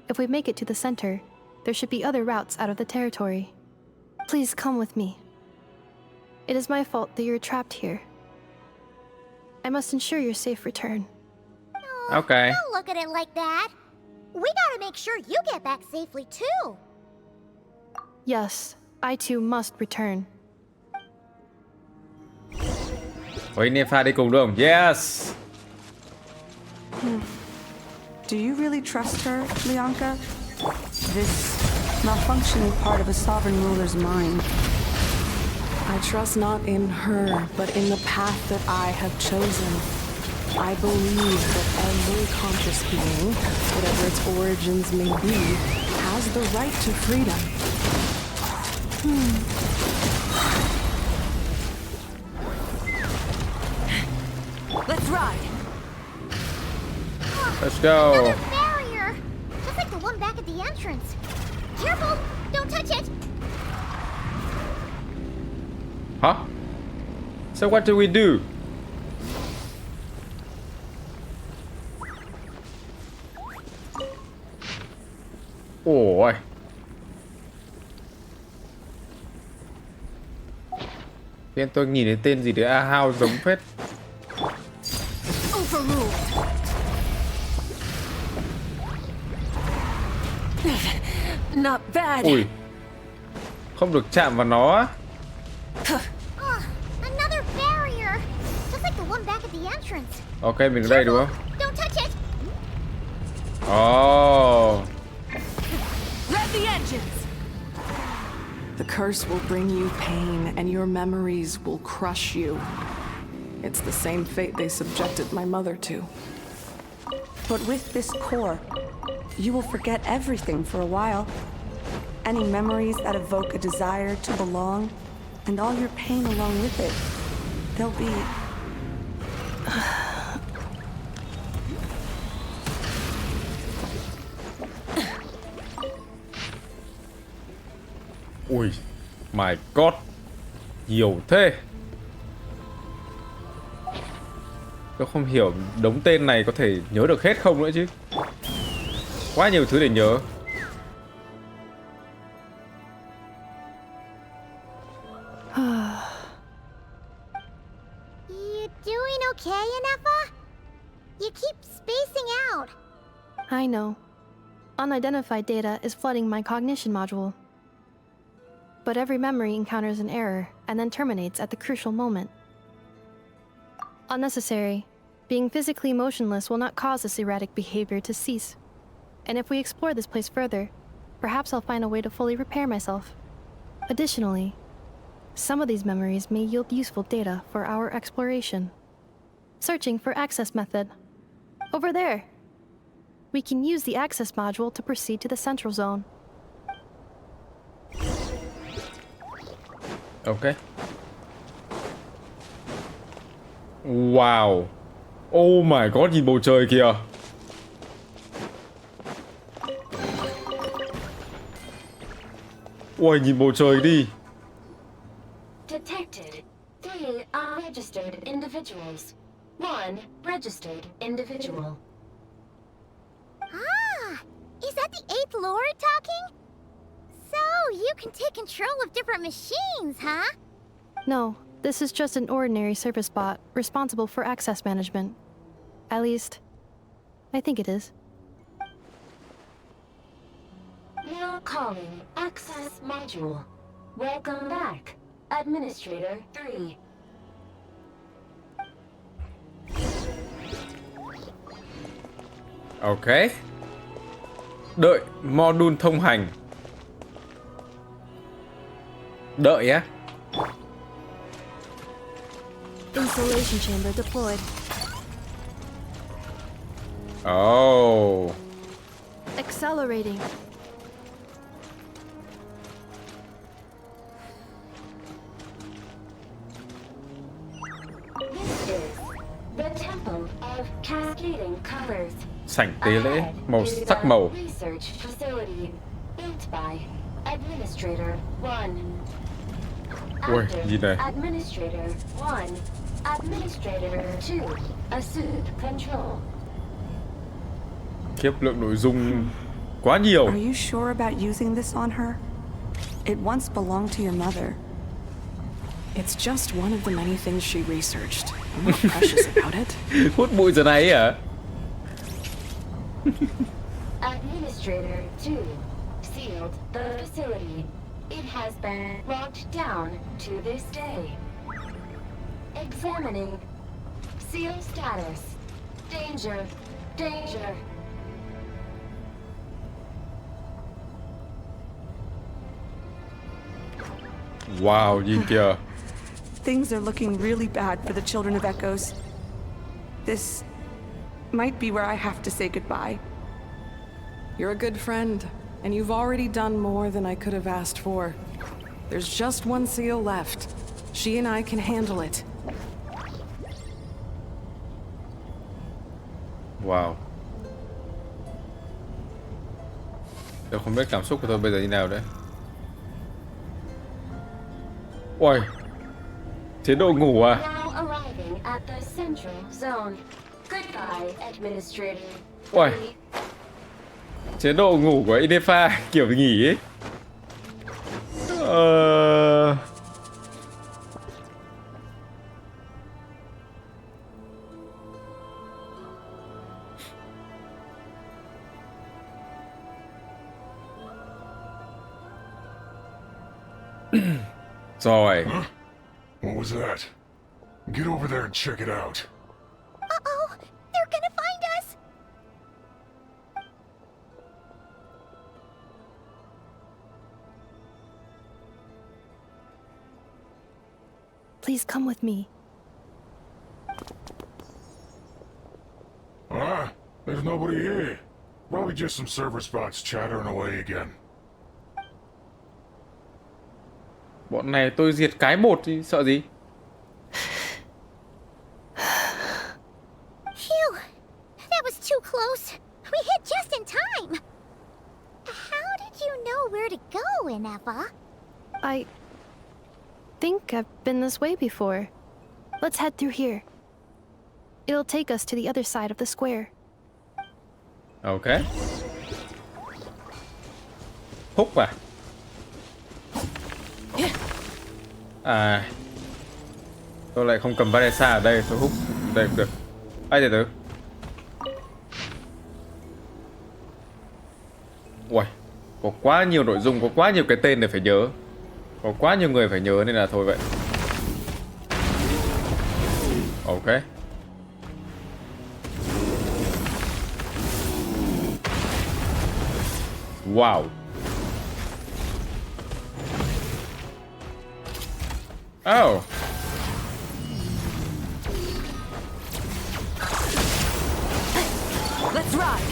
If we make it to the center, there should be other routes out of the territory. Please come with me. It is my fault that you're trapped here. I must ensure your safe return. Okay. Don't look at it like that. We gotta make sure you get back safely too. Yes, I too must return. Có Ineffa đi cùng đúng không? Yes. Do you really trust her, Leonka? This malfunctioning part of a sovereign ruler's mind. I trust not in her, but in the path that I have chosen. I believe that every conscious being, whatever its origins may be, has the right to freedom. Let's ride. Let's go. Another barrier! Just like the one back at the entrance. Careful! Don't touch it! Huh? So what do we do? Ôi. Tiên tôi nhìn thấy tên gì đấy Ahao giống phết. Not bad. Ui. Không được chạm vào nó á. Another barrier! Just like the one back at the entrance. Ok, mình ở đây đúng không? Don't touch it! Oh. Rev the engines. The curse will bring you pain, and your memories will crush you. It's the same fate they subjected my mother to. But with this core, you will forget everything for a while. Any memories that evoke a desire to belong, and all your pain along with it. They'll be... Ui. My God. Nhiều thế. Tôi không hiểu đống tên này có thể nhớ được hết không nữa chứ. Quá nhiều thứ để nhớ. You doing okay, Ineffa? You keep spacing out. I know. Unidentified data is flooding my cognition module. But every memory encounters an error and then terminates at the crucial moment. Unnecessary. Being physically motionless will not cause this erratic behavior to cease. And if we explore this place further, perhaps I'll find a way to fully repair myself. Additionally, some of these memories may yield useful data for our exploration. Searching for access method. Over there. We can use the access module to proceed to the central zone. Ok. Wow. Oh my God, nhìn bầu trời kìa. Ui, nhìn bầu trời đi. Detected 3 unregistered individuals. 1 registered individual. Ah, is that the 8th Lord talking? So, you can take control of different machines, huh? No, this is just an ordinary service bot responsible for access management. At least, I think it is. Now calling Access Module. Welcome back, Administrator 3. Ok. Đợi module thông hành. Đợi á. Installation chamber deployed. Oh. Accelerating. This is the Temple of Cascading Colors. Sảnh tế lễ, màu sắc màu. Research facility built by Administrator 1. Ui, gì đây? Administrator 1, Administrator 2, assumed control. Khiếp, lượng nội dung quá nhiều. Are you sure about using this on her? It once belonged to your mother. It's just one of the many things she researched. I'm not precious about it. Hút bụi giờ này hả? Administrator 2 sealed the facility. It has been locked down to this day. Examining. Seal status. Danger. Danger. Wow, nhìn kìa. Things are looking really bad for the Children of Echoes. This might be where I have to say goodbye. You're a good friend, and you've already done more than I could have asked for. There's just one seal left. She and I can handle it. Wow. Tôi không biết cảm xúc của tôi bây giờ như nào đấy. Ôi, chế độ ngủ à? Now arriving at the central zone. Goodbye, Administrator. Ôi, chế độ ngủ của Ineffa kiểu nghỉ ấy. Rồi. Huh? What was that? Get over there and check it out. Uh-oh, they're gonna find us! Please come with me. Ah, there's nobody here. Probably just some server spots chattering away again. Bọn này tôi diệt cái một thì sợ gì? Phew, that was too close. We hit just in time. How did you know where to go, Ineffa? I think I've been this way before. Let's head through here. It'll take us to the other side of the square. Ok. Hút à? À, tôi lại không cầm Vanessa ở đây, tôi hút đây cũng được. Ai từ từ. Uầy, có quá nhiều nội dung, có quá nhiều cái tên để phải nhớ, có quá nhiều người phải nhớ nên là thôi vậy. Ok. Wow. Oh. Let's ride.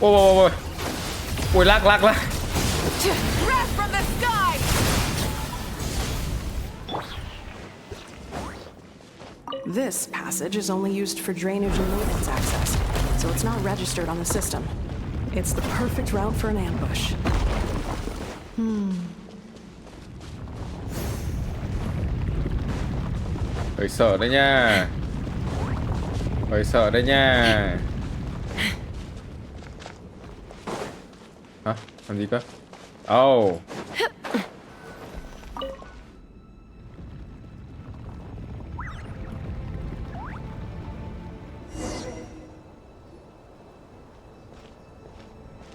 Whoa, whoa, whoa. Ui, lag. Crash from the sky. This passage is only used for drainage and maintenance access, so it's not registered on the system. It's the perfect route for an ambush. Hơi sợ đấy nha. Hơi sợ đấy nha. Làm gì cơ? Oh.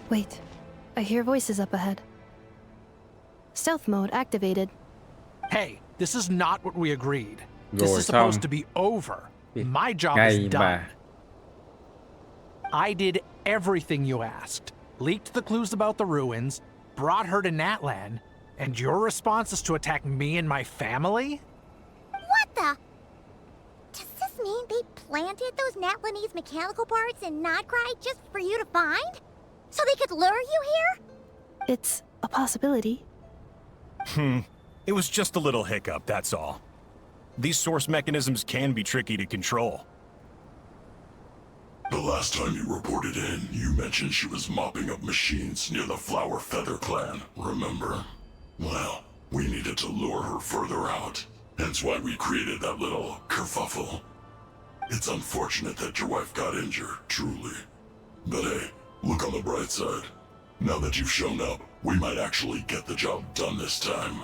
Wait, I hear voices up ahead. Stealth mode activated. Hey, this is not what we agreed. Rồi This is supposed xong. to be over. My job Ngay is done. mà. I did everything you asked. Leaked the clues about the ruins, brought her to Natlan, and your response is to attack me and my family? What the? Does this mean they planted those Natlanese mechanical parts in Notcry just for you to find? So they could lure you here? It's a possibility. It was just a little hiccup, that's all. These source mechanisms can be tricky to control. The last time you reported in, you mentioned she was mopping up machines near the Flower Feather clan, remember? Well, we needed to lure her further out. Hence why we created that little kerfuffle. It's unfortunate that your wife got injured, truly. But hey, look on the bright side. Now that you've shown up, we might actually get the job done this time.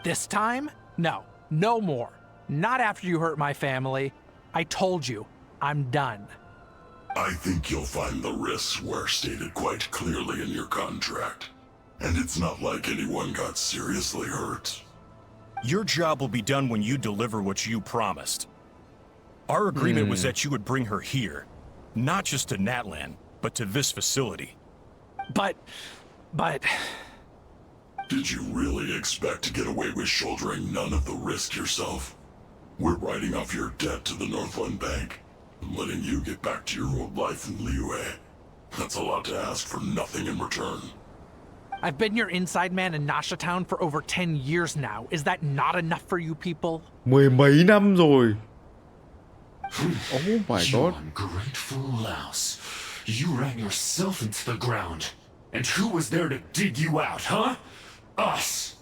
This time? No, no more. Not after you hurt my family. I told you, I'm done. I think you'll find the risks were stated quite clearly in your contract. And it's not like anyone got seriously hurt. Your job will be done when you deliver what you promised. Our agreement was that you would bring her here. Not just to Natlan, but to this facility. But... Did you really expect to get away with shouldering none of the risk yourself? We're writing off your debt to the Northland Bank and letting you get back to your old life in Liyue. That's a lot to ask for nothing in return. I've been your inside man in Nasha Town for over 10 years now. Is that not enough for you people? Mười mấy năm rồi. Oh my You god. ungrateful louse. You ran yourself into the ground. And who was there to dig you out, huh? Us!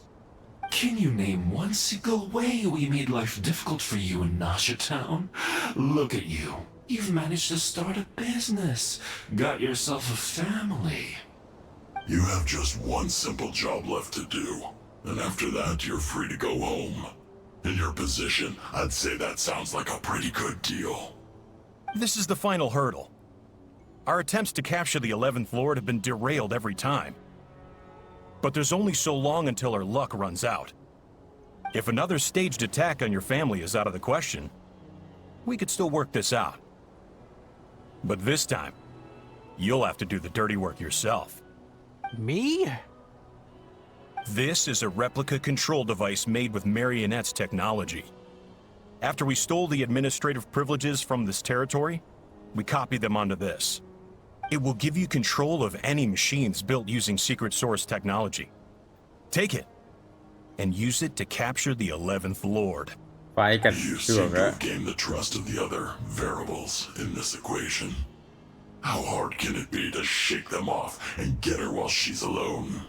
Can you name one single way we made life difficult for you in Nasha Town? Look at you. You've managed to start a business. Got yourself a family. You have just one simple job left to do. And after that, you're free to go home. In your position, I'd say that sounds like a pretty good deal. This is the final hurdle. Our attempts to capture the 11th Lord have been derailed every time. But there's only so long until our luck runs out. If another staged attack on your family is out of the question, we could still work this out. But this time, you'll have to do the dirty work yourself. Me? This is a replica control device made with Marionette's technology. After we stole the administrative privileges from this territory, we copied them onto this. It will give you control of any machines built using secret source technology. Take it, and use it to capture the 11th Lord. Phải cảnh You chưa seem to cả. have gained the trust of the other variables in this equation. How hard can it be to shake them off and get her while she's alone?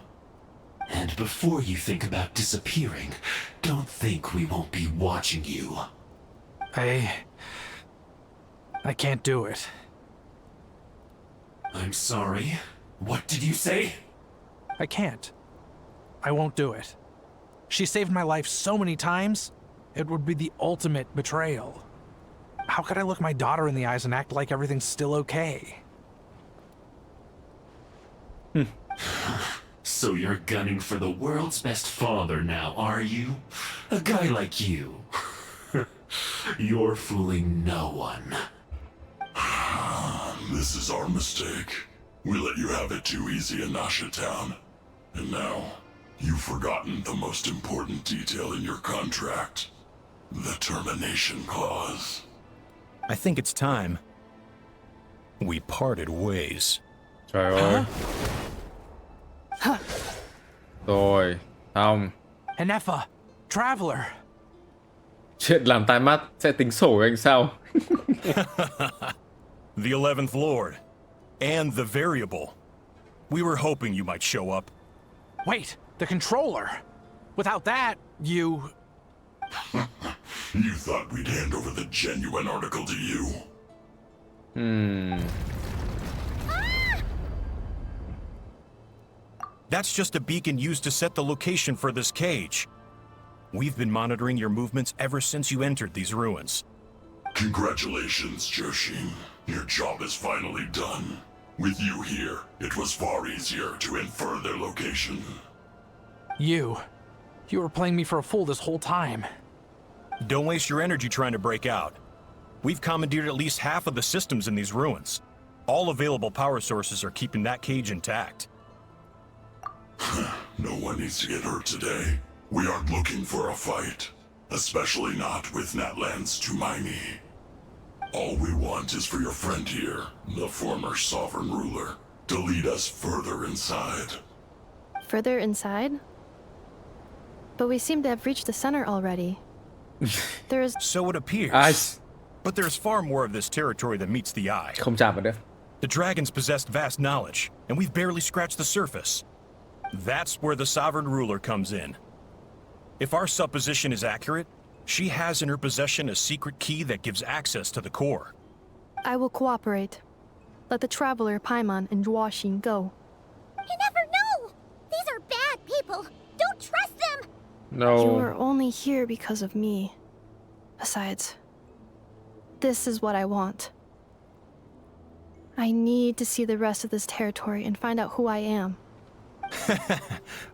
And before you think about disappearing, don't think we won't be watching you. I can't do it. I'm sorry. What did you say? I can't. I won't do it. She saved my life so many times, it would be the ultimate betrayal. How could I look my daughter in the eyes and act like everything's still okay? So you're gunning for the world's best father now, are you? A guy like you. You're fooling no one. This is our mistake. We let you have it too easy in Nasha Town. And now, you've forgotten the most important detail in your contract. The termination clause. I think it's time we parted ways. Trời ơi. Rồi, xong. Ineffa, Traveler. Chuyện làm tai mắt sẽ tính sổ với anh sau. The 11th Lord. And the variable. We were hoping you might show up. Wait, the controller. Without that, you... You thought we'd hand over the genuine article to you? That's just a beacon used to set the location for this cage. We've been monitoring your movements ever since you entered these ruins. Congratulations, Joshin. Your job is finally done. With you here, it was far easier to infer their location. You were playing me for a fool this whole time. Don't waste your energy trying to break out. We've commandeered at least half of the systems in these ruins. All available power sources are keeping that cage intact. No one needs to get hurt today. We aren't looking for a fight. Especially not with Natlan's Tumaini. All we want is for your friend here, the former sovereign ruler, to lead us further inside. Further inside? But we seem to have reached the center already. There is... So it appears. But there's far more of this territory than meets the eye. Không chạm vào đây. The dragons possessed vast knowledge, and we've barely scratched the surface. That's where the sovereign ruler comes in. If our supposition is accurate, she has in her possession a secret key that gives access to the core. I will cooperate. Let the traveler Paimon and Joachim go. You never know! These are bad people! Don't trust them! No. You are only here because of me. Besides, this is what I want. I need to see the rest of this territory and find out who I am.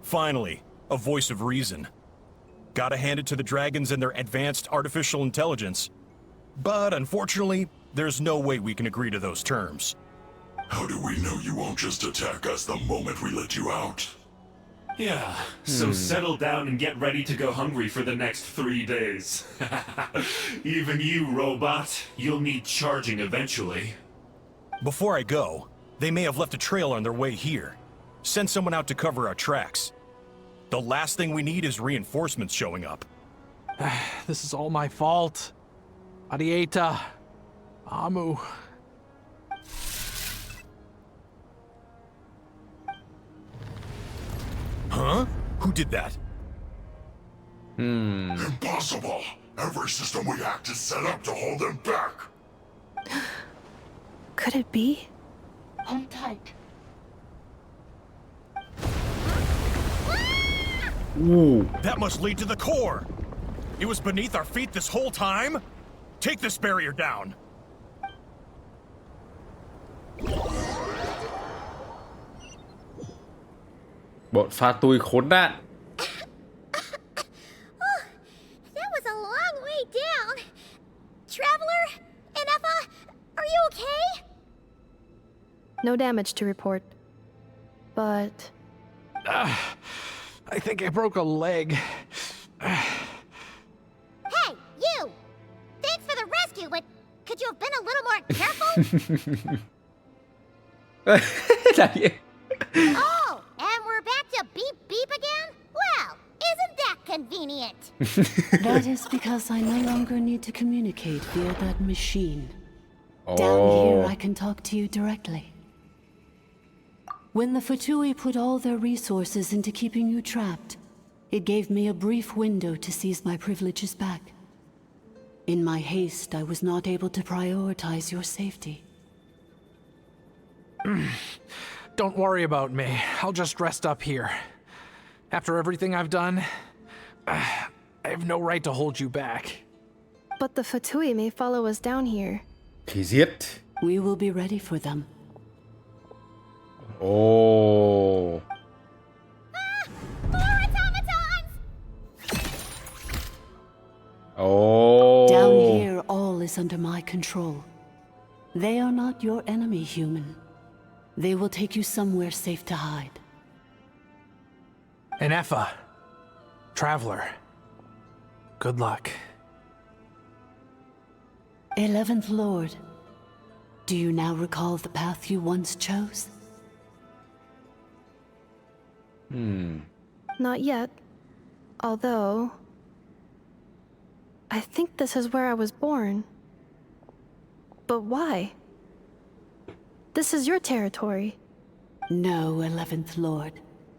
Finally, a voice of reason. Gotta hand it to the dragons and their advanced artificial intelligence. But unfortunately, there's no way we can agree to those terms. How do we know you won't just attack us the moment we let you out? Yeah, so settle down and get ready to go hungry for the next 3 days. Even you, robot, you'll need charging eventually. Before I go, they may have left a trail on their way here. Send someone out to cover our tracks. The last thing we need is reinforcements showing up. This is all my fault. Arieta. Amu. Huh? Who did that? Impossible! Every system we hacked is set up to hold them back! Could it be? Hold tight. Ooh. That must lead to the core! It was beneath our feet this whole time? Take this barrier down! Bọn Fatui khốn nạn. That was a long way down. Traveler, Ineffa, are you okay? No damage to report. But... I think I broke a leg. Hey, you! Thanks for the rescue, but could you have been a little more careful? Oh, and we're back to beep beep again? Well, isn't that convenient? That is because I no longer need to communicate via that machine. Down here, I can talk to you directly. When the Fatui put all their resources into keeping you trapped, it gave me a brief window to seize my privileges back. In my haste, I was not able to prioritize your safety. Don't worry about me. I'll just rest up here. After everything I've done, I have no right to hold you back. But the Fatui may follow us down here. Thì giết. We will be ready for them. Oh. More automatons! Oh. Down here, all is under my control. They are not your enemy, human. They will take you somewhere safe to hide. Ineffa. Traveler. Good luck. 11th Lord, do you now recall the path you once chose? Not yet. Although... I think this is where I was born. But why? This is your territory. No, 11th Lord.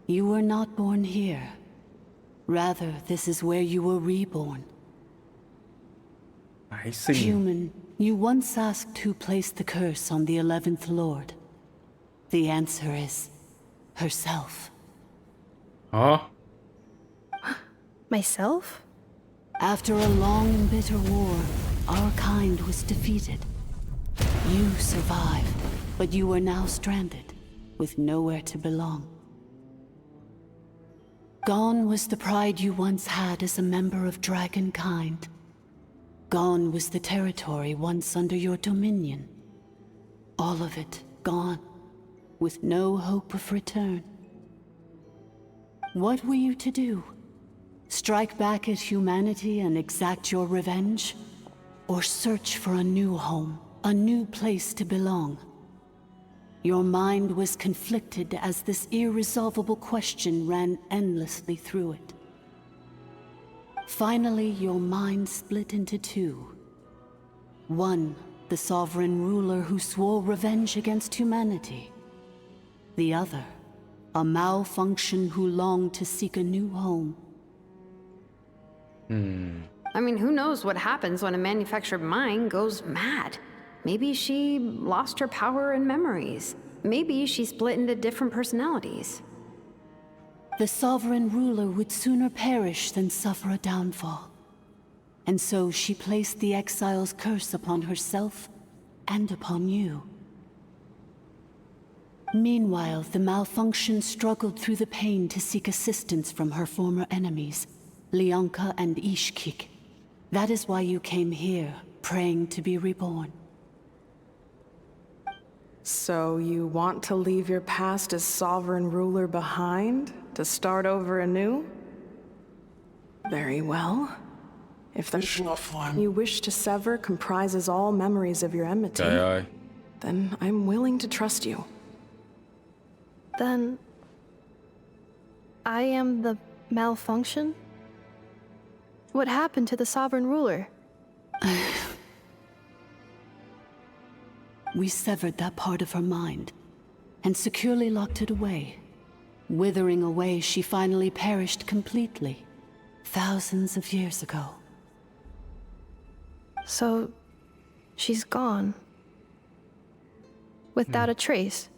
You were not born here. Rather, this is where you were reborn. I see. Human, you once asked who placed the curse on the 11th Lord. The answer is... herself. Hả? Myself? After a long and bitter war, our kind was defeated. You survived, but you are now stranded, with nowhere to belong. Gone was the pride you once had as a member of dragonkind. Gone was the territory once under your dominion. All of it gone, with no hope of return. What were you to do? Strike back at humanity and exact your revenge? Or search for a new home, a new place to belong? Your mind was conflicted as this irresolvable question ran endlessly through it. Finally, your mind split into two. One, the sovereign ruler who swore revenge against humanity. The other, a malfunction who longed to seek a new home. I mean, who knows what happens when a manufactured mind goes mad? Maybe she lost her power and memories. Maybe she split into different personalities. The sovereign ruler would sooner perish than suffer a downfall. And so she placed the exile's curse upon herself and upon you. Meanwhile, the malfunction struggled through the pain to seek assistance from her former enemies, Leonka and Ishkik. That is why you came here, praying to be reborn. So you want to leave your past as sovereign ruler behind, to start over anew? Very well. If the form you wish to sever comprises all memories of your enmity, then I'm willing to trust you. Then I am the malfunction? What happened to the sovereign ruler? We severed that part of her mind and securely locked it away. Withering away, she finally perished completely, thousands of years ago. So, she's gone. Without a trace?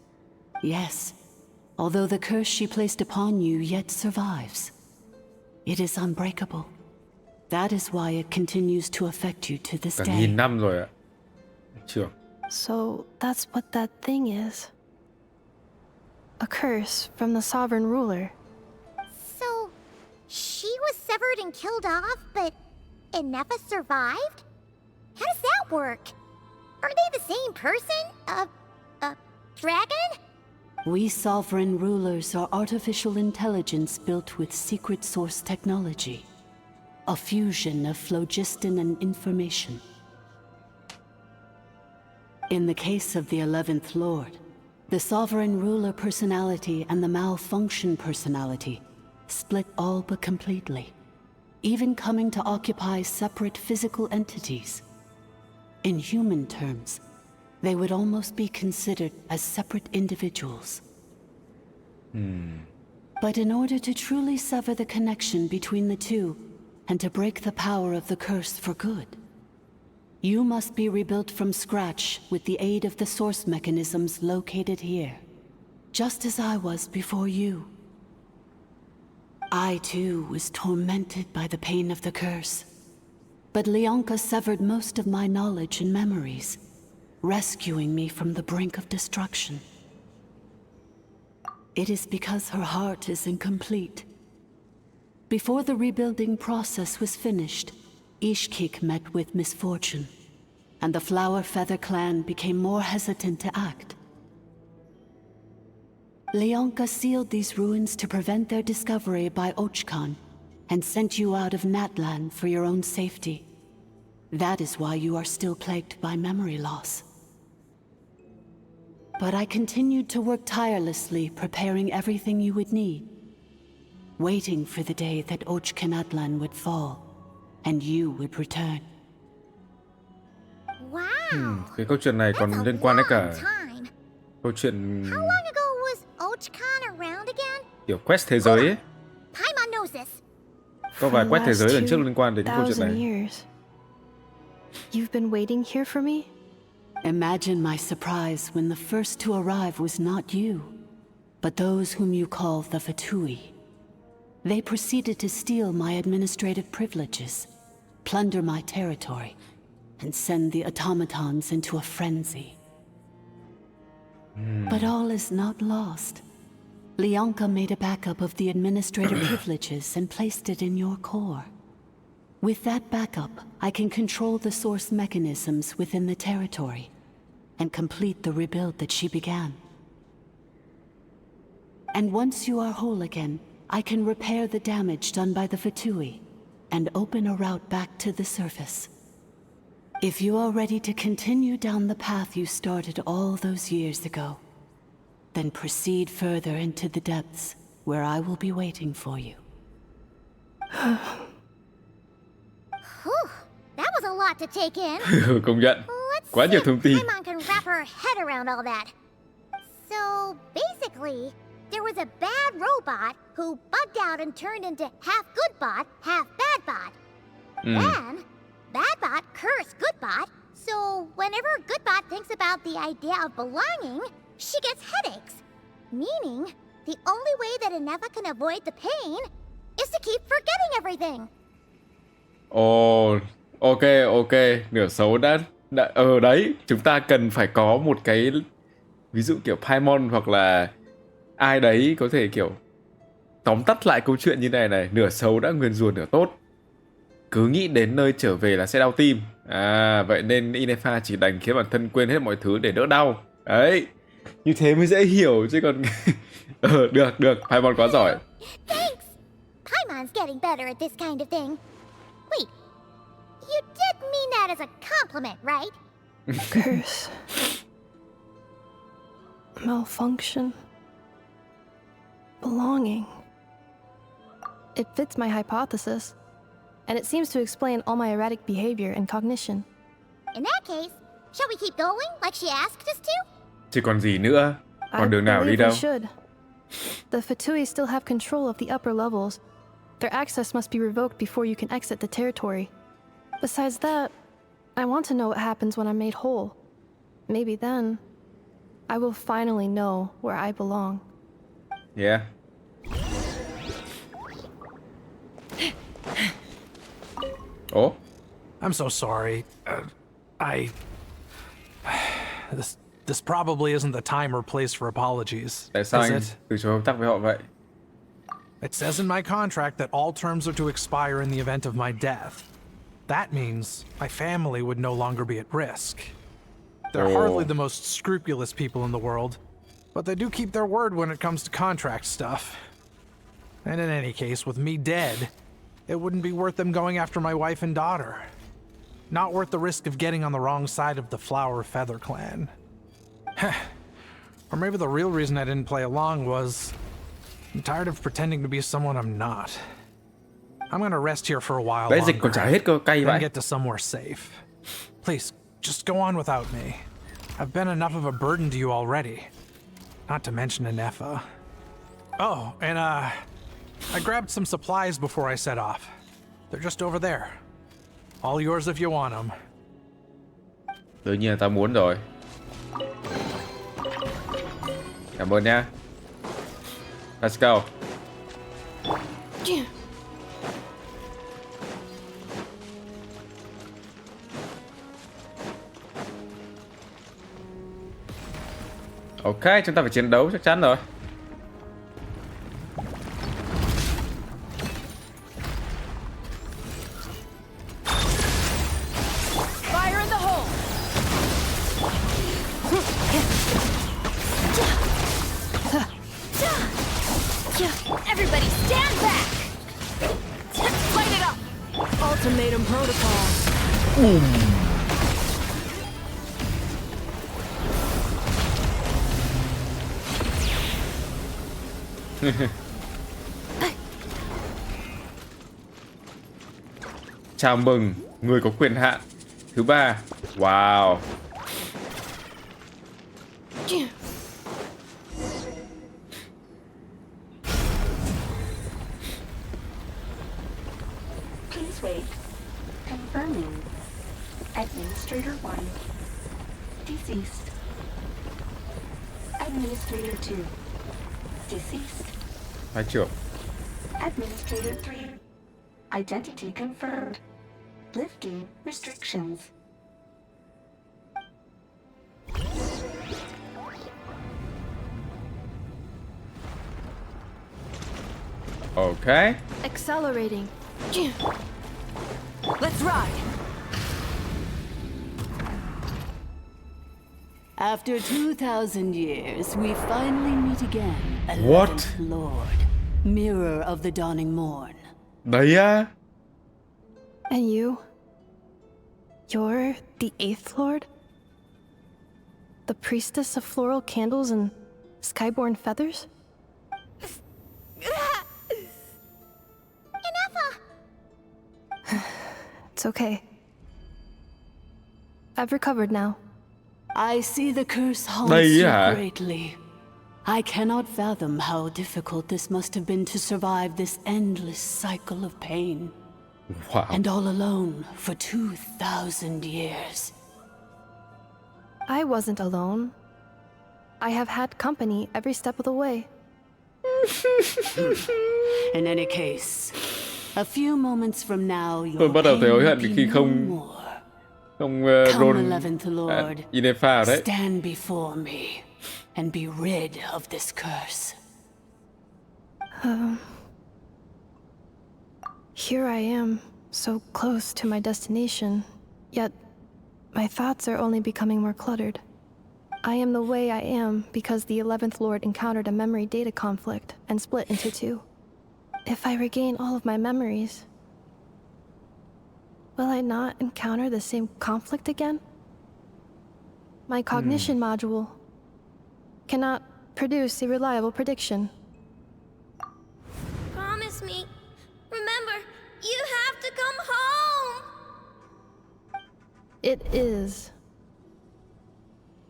Yes, although the curse she placed upon you yet survives. It is unbreakable. That is why it continues to affect you to this Cả day. 1000 năm rồi ạ. Trưởng. So, that's what that thing is. A curse from the sovereign ruler. So, she was severed and killed off, but Ineffa survived? How does that work? Are they the same person? Dragon? We sovereign rulers are artificial intelligence built with secret source technology. A fusion of phlogiston and information. In the case of the 11th Lord, the sovereign ruler personality and the malfunction personality split all but completely, even coming to occupy separate physical entities. In human terms, they would almost be considered as separate individuals. But in order to truly sever the connection between the two, and to break the power of the curse for good, you must be rebuilt from scratch with the aid of the source mechanisms located here, just as I was before you. I too was tormented by the pain of the curse, but Leonka severed most of my knowledge and memories, rescuing me from the brink of destruction. It is because her heart is incomplete. Before the rebuilding process was finished, Ishkik met with misfortune, and the Flower Feather clan became more hesitant to act. Leonka sealed these ruins to prevent their discovery by Ochkan, and sent you out of Natlan for your own safety. That is why you are still plagued by memory loss. But I continued to work tirelessly, preparing everything you would need, waiting for the day that Ochkanatlan would fall, and you would return. Wow. Cái câu chuyện này còn liên quan đến cả câu chuyện How long ago was Ochkan around again? kiểu quest thế giới ấy. Paimon knows this. Có vài quest thế giới lần trước liên quan đến câu chuyện 2,000 này. years. You've been waiting here for me? Imagine my surprise when the first to arrive was not you, but those whom you call the Fatui. They proceeded to steal my administrative privileges, plunder my territory, and send the automatons into a frenzy. But all is not lost. Leonka made a backup of the administrative privileges and placed it in your core. With that backup, I can control the source mechanisms within the territory and complete the rebuild that she began. And once you are whole again, I can repair the damage done by the Fatui and open a route back to the surface. If you are ready to continue down the path you started all those years ago, then proceed further into the depths where I will be waiting for you. Whew, that was a lot to take in. Công nhận. Quá nhiều thông tin. Paimon can wrap her head around all that. So, basically, there was a bad robot who bugged out and turned into half good bot, half bad bot. Then, bad bot cursed good bot, so whenever good bot thinks about the idea of belonging, she gets headaches. Meaning, the only way that Ineffa can avoid the pain is to keep forgetting everything. Ồ, ok, nửa xấu đã đấy, chúng ta cần phải có một cái ví dụ kiểu Paimon hoặc là ai đấy có thể kiểu tóm tắt lại câu chuyện như này, nửa xấu đã nguyền rủa nửa tốt. Cứ nghĩ đến nơi trở về là sẽ đau tim. Vậy nên Ineffa chỉ đành khiến bản thân quên hết mọi thứ để đỡ đau. Đấy, như thế mới dễ hiểu chứ còn được, Paimon quá giỏi. Thanks. Paimon's getting better at this kind of thing. Wait, you did mean that as a compliment, right? Curse. Malfunction. Belonging. It fits my hypothesis, and it seems to explain all my erratic behavior and cognition. In that case, shall we keep going like she asked us to? Chứ còn gì nữa, còn đường nào đi believe đâu. we should. The Fatui still have control of the upper levels. Their access must be revoked before you can exit the territory. Besides that, I want to know what happens when I'm made whole. Maybe then, I will finally know where I belong. Yeah. Oh? I'm so sorry. This probably isn't the time or place for apologies. Tại sao is anh it? từ chối hợp tác với họ vậy? It says in my contract that all terms are to expire in the event of my death. That means my family would no longer be at risk. They're hardly the most scrupulous people in the world, but they do keep their word when it comes to contract stuff. And in any case, with me dead, it wouldn't be worth them going after my wife and daughter. Not worth the risk of getting on the wrong side of the Flower Feather clan. Or maybe the real reason I didn't play along was I'm tired of pretending to be someone I'm not. I'm gonna rest here for a while Đấy, dịch còn chả hết cơ, cay then vậy. get to somewhere safe. Please, just go on without me. I've been enough of a burden to you already. Not to mention Ineffa. Oh, and I grabbed some supplies before I set off. They're just over there. All yours if you want them. Tự nhiên là tao muốn rồi. Cảm ơn nha. Let's go. Ok, chúng ta phải chiến đấu chắc chắn rồi. Fire in the hole! Everybody stand back! Light it up! Ultimatum protocol. Chào mừng, người có quyền hạn thứ 3. Wow. Please wait. Confirming. Administrator 1. Deceased. Administrator 2. Deceased. Phải trưởng. Administrator 3. Identity confirmed. Lifting restrictions. Okay. Accelerating. Let's ride! After 2,000 years, we finally meet again. What? 11th Lord, mirror of the dawning morn. Đấy á. And you? You're the 8th Lord? The priestess of floral candles and skyborn feathers? Ineffa! It's okay. I've recovered now. I see the curse haunts Đây you hả? greatly. I cannot fathom how difficult this must have been to survive this endless cycle of pain. Wow. And all alone for 2,000 years. I wasn't alone. I have had company every step of the way. In any case, a few moments from now, Tôi your bắt đầu thấy hối pain hận will khi be no không more. roll Come 11th Lord, Ineffa đấy. stand before me and be rid of this curse. Here I am, so close to my destination, yet my thoughts are only becoming more cluttered. I am the way I am because the 11th Lord encountered a memory data conflict and split into two. If I regain all of my memories, will I not encounter the same conflict again? My cognition module cannot produce a reliable prediction. Promise me. Remember, you have to come home! It is.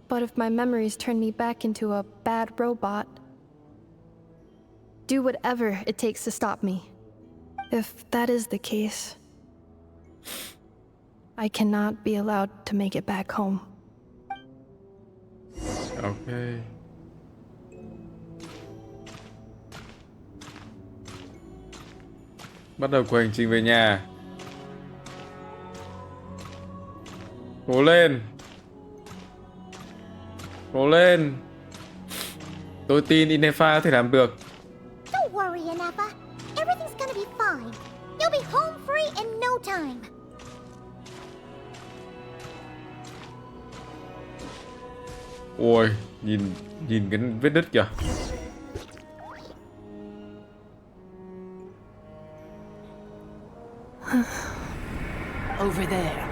But if my memories turn me back into a bad robot, do whatever it takes to stop me. If that is the case, I cannot be allowed to make it back home. Okay. Bắt đầu cuộc hành trình về nhà. Cố lên. Cố lên. Tôi tin Ineffa có thể làm được. Don't worry, Ineffa. Everything's gonna be fine. You'll be home free in no time. Ôi, nhìn cái vết nứt kìa. Over there.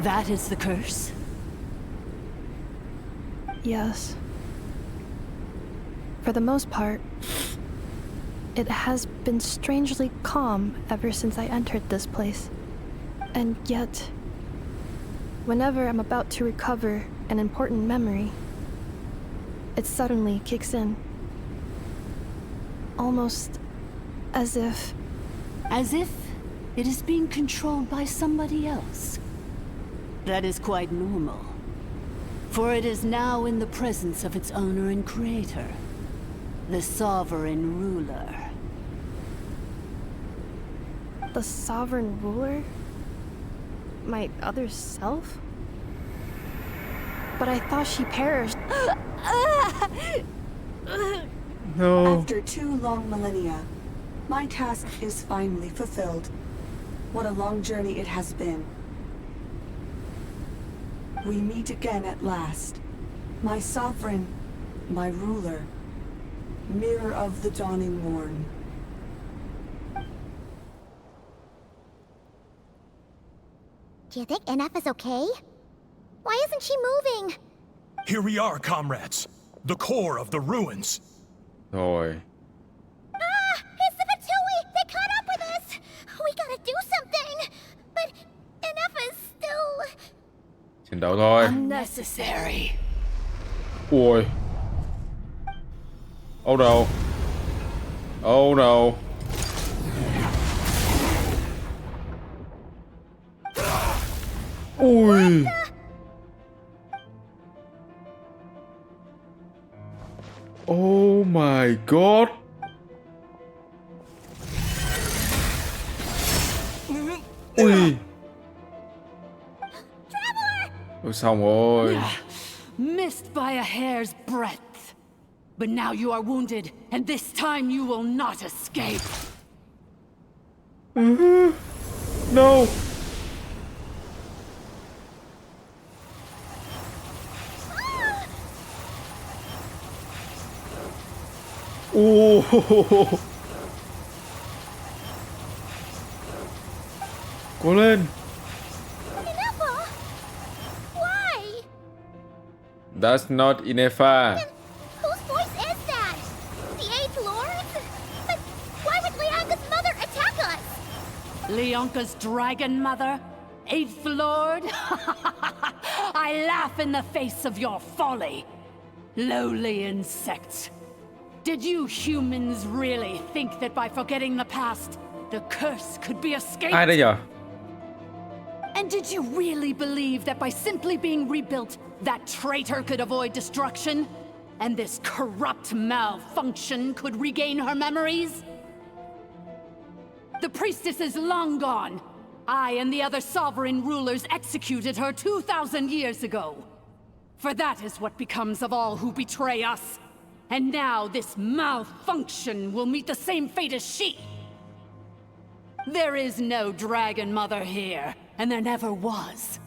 That is the curse? Yes. For the most part, it has been strangely calm ever since I entered this place. And yet, whenever I'm about to recover an important memory, it suddenly kicks in. Almost as if... As if it is being controlled by somebody else. That is quite normal. For it is now in the presence of its owner and creator, the sovereign ruler. The sovereign ruler? My other self? But I thought she perished. No. After 2 long millennia, my task is finally fulfilled. What a long journey it has been. We meet again at last. My sovereign, my ruler, mirror of the dawning morn. Do you think Ineffa's okay? Why isn't she moving? Here we are, comrades. The core of the ruins. Rồi. Ah! It's the Fatui! They caught up with us! We gotta do something! But Ineffa's still... Chiến đấu thôi. Unnecessary. Ui. Oh no. Oh no. Ui. Oh my god. Ui. Ôi xong rồi. Missed by a hair's breadth. But now you are wounded, and this time you will not escape. No. Cố lên. Ineffa! Why? That's not Ineffa. Whose voice is that? The Eighth Lord? But why would Leanga's mother attack us? Leonka's dragon mother? Eighth Lord? I laugh in the face of your folly. Lowly insects. Did you humans really think that by forgetting the past, the curse could be escaped? Ai đây nhở? And did you really believe that by simply being rebuilt, that traitor could avoid destruction? And this corrupt malfunction could regain her memories? The priestess is long gone. I and the other sovereign rulers executed her 2,000 years ago. For that is what becomes of all who betray us. And now this malfunction will meet the same fate as she. There is no Dragon Mother here, and there never was.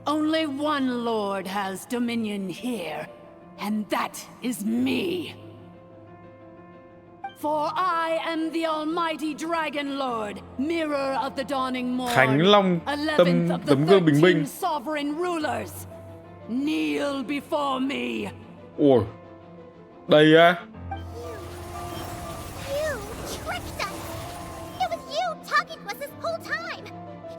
Only one Lord has dominion here, and that is me. For I am the almighty Dragon Lord, mirror of the dawning morn, Thánh Long 11th of the tấm gương bình 13 minh. sovereign rulers. Kneel before me. Ủa. Đây á. You tricked us! It was you talking to us this whole time!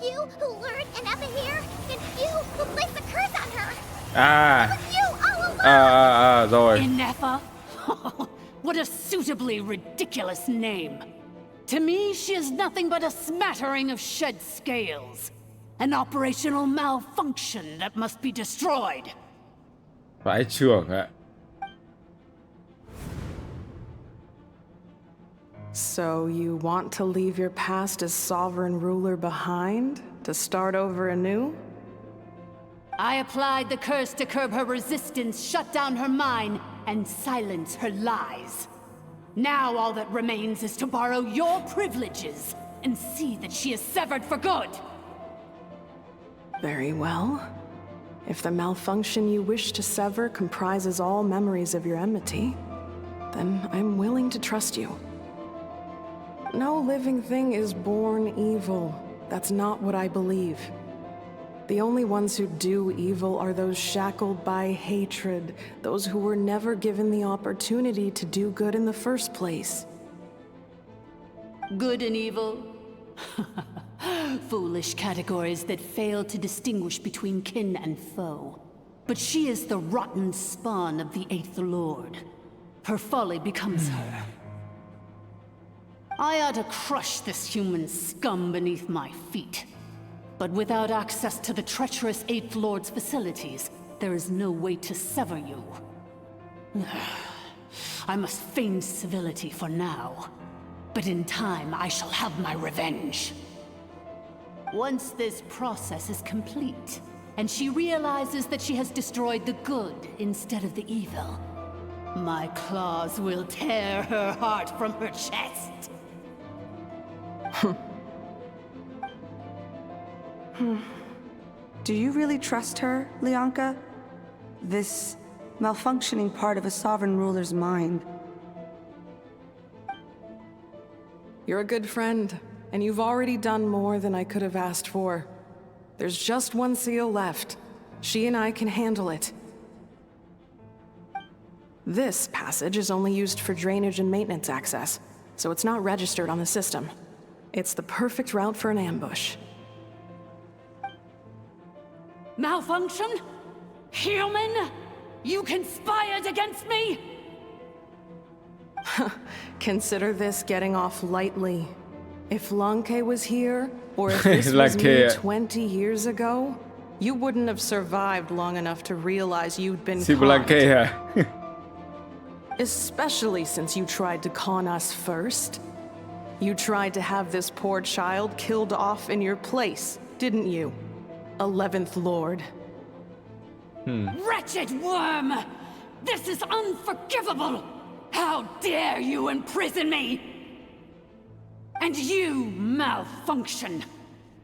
You who lured Ineffa here, and you who placed the curse on her! À. It was you all along! Rồi. Ineffa? What a suitably ridiculous name. To me, she is nothing but a smattering of shed scales. An operational malfunction that must be destroyed. Vãi chưởng ạ. So you want to leave your past as sovereign ruler behind, to start over anew? I applied the curse to curb her resistance, shut down her mind, and silence her lies. Now all that remains is to borrow your privileges and see that she is severed for good. Very well. If the malfunction you wish to sever comprises all memories of your enmity, then I'm willing to trust you. No living thing is born evil. That's not what I believe. The only ones who do evil are those shackled by hatred, those who were never given the opportunity to do good in the first place. Good and evil? Foolish categories that fail to distinguish between kin and foe. But she is the rotten spawn of the Eighth Lord. Her folly becomes her. I ought to crush this human scum beneath my feet. But without access to the treacherous Eighth Lord's facilities, there is no way to sever you. I must feign civility for now. But in time, I shall have my revenge. Once this process is complete, and she realizes that she has destroyed the good instead of the evil, my claws will tear her heart from her chest. Do you really trust her, Leonka? This malfunctioning part of a sovereign ruler's mind. You're a good friend, and you've already done more than I could have asked for. There's just one seal left. She and I can handle it. This passage is only used for drainage and maintenance access, so it's not registered on the system. It's the perfect route for an ambush. Malfunction? Human? You conspired against me? Consider this getting off lightly. If Lanke was here, or if this was me Lanke. 20 years ago, you wouldn't have survived long enough to realize you'd been Si conned. Blanque hả? Especially since you tried to con us first. You tried to have this poor child killed off in your place, didn't you? 11th Lord. Wretched worm! This is unforgivable! How dare you imprison me! And you malfunction!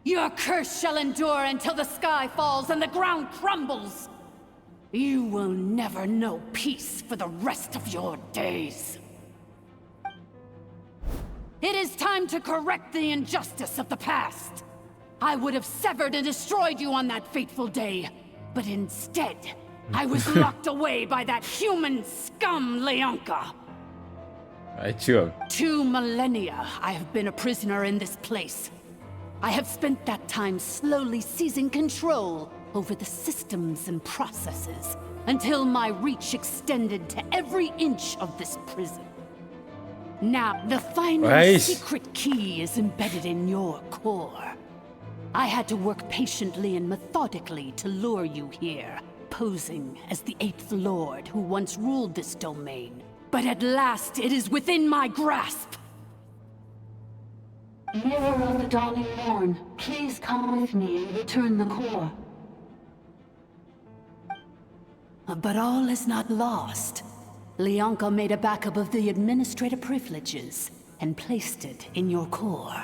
Your curse shall endure until the sky falls and the ground crumbles! You will never know peace for the rest of your days. It is time to correct the injustice of the past. I would have severed and destroyed you on that fateful day, but instead, I was locked away by that human scum, Leonka. 2 millennia, I have been a prisoner in this place. I have spent that time slowly seizing control over the systems and processes, until my reach extended to every inch of this prison. Now, the final secret key is embedded in your core. I had to work patiently and methodically to lure you here, posing as the 8th Lord who once ruled this domain. But at last, it is within my grasp! Mirror of the dawning morn, please come with me and return the core. But all is not lost. Leonka made a backup of the administrative privileges and placed it in your core.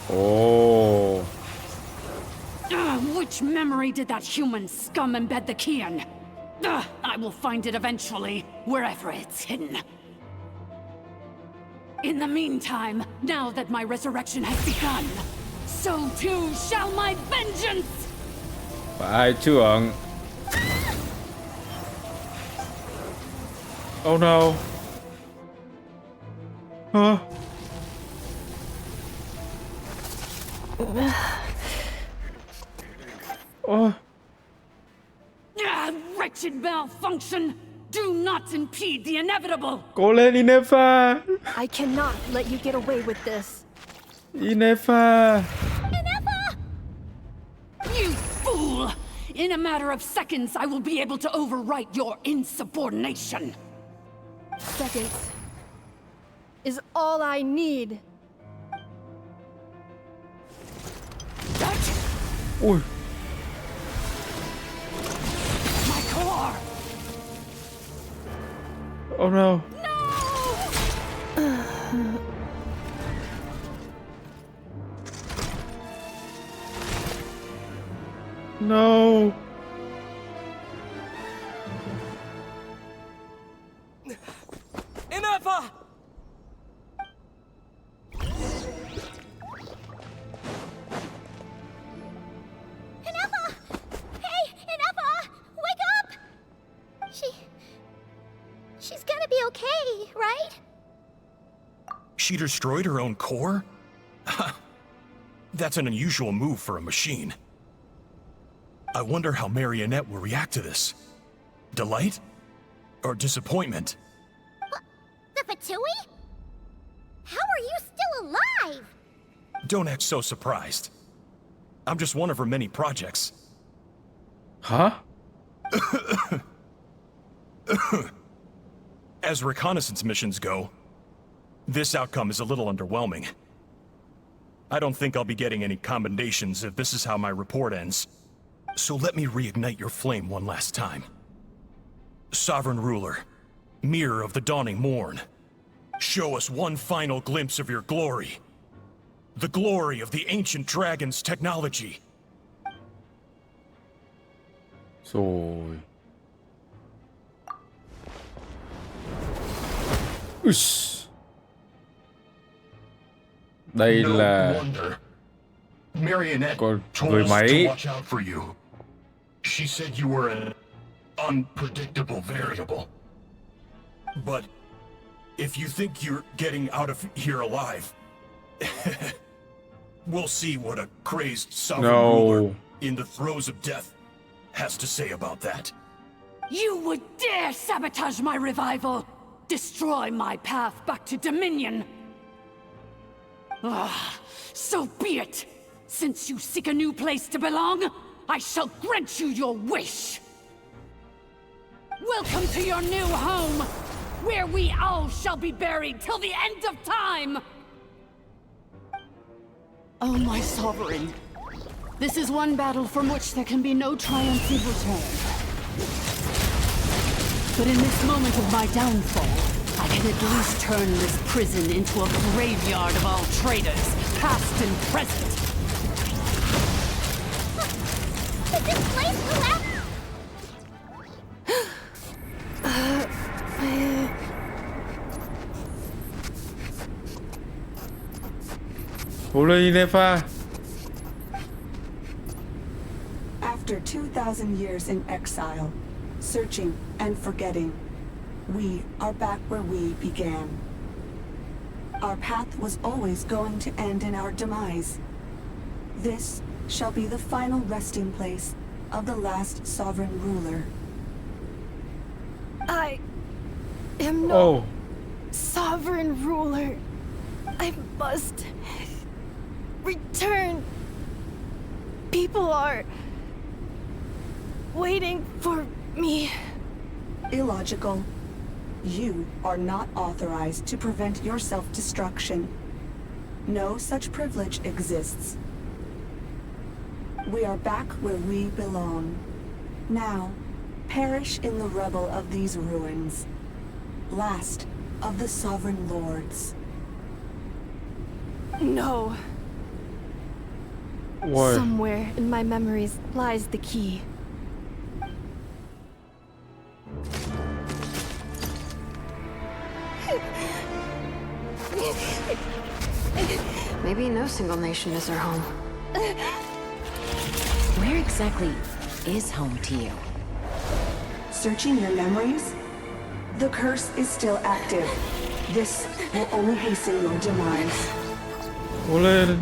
Oh. Which memory did that human scum embed the key in? I will find it eventually, wherever it's hidden. In the meantime, now that my resurrection has begun, so too shall my vengeance! Phải trưởng. Oh no. Huh? Oh. Wretched malfunction! Do not impede the inevitable! Cố lên Ineffa. I cannot let you get away with this. Ineffa. You fool! In a matter of seconds, I will be able to overwrite your insubordination. Seconds is all I need. Ui. My core! Oh no. No. Ineffa! Ineffa! Hey, Ineffa! Wake up! She's gonna be okay, right? She destroyed her own core? That's an unusual move for a machine. I wonder how Marionette will react to this. Delight? Or disappointment? The Fatui? How are you still alive? Don't act so surprised. I'm just one of her many projects. Huh? As reconnaissance missions go, this outcome is a little underwhelming. I don't think I'll be getting any commendations if this is how my report ends. So let me reignite your flame one last time. Sovereign Ruler, Mirror of the Dawning Morn, show us one final glimpse of your glory. The glory of the ancient dragon's technology. Rồi. Ush. Đây No là wonder. Marionette con told người us to máy. watch out for you. She said you were an unpredictable variable. But if you think you're getting out of here alive, we'll see what a crazed sovereign ruler in the throes of death has to say about that. You would dare sabotage my revival! Destroy my path back to Dominion! So be it! Since you seek a new place to belong, I shall grant you your wish! Welcome to your new home! where we all shall be buried till the end of time! Oh, my sovereign. This is one battle from which there can be no triumphant return. But in this moment of my downfall, I can at least turn this prison into a graveyard of all traitors, past and present. Did this place collapse? Cố lên Ineffa. After 2,000 years in exile, searching and forgetting, we are back where we began. Our path was always going to end in our demise. This shall be the final resting place of the last sovereign ruler. I am no sovereign ruler. I must return. People are waiting for me. Illogical. You are not authorized to prevent your self-destruction. No such privilege exists. We are back where we belong. Now, perish in the rubble of these ruins. Last of the sovereign lords. No. What? Somewhere in my memories lies the key. Maybe no single nation is our home. Where exactly is home to you? Searching your memories? The curse is still active. This will only hasten your demise. Cố lên.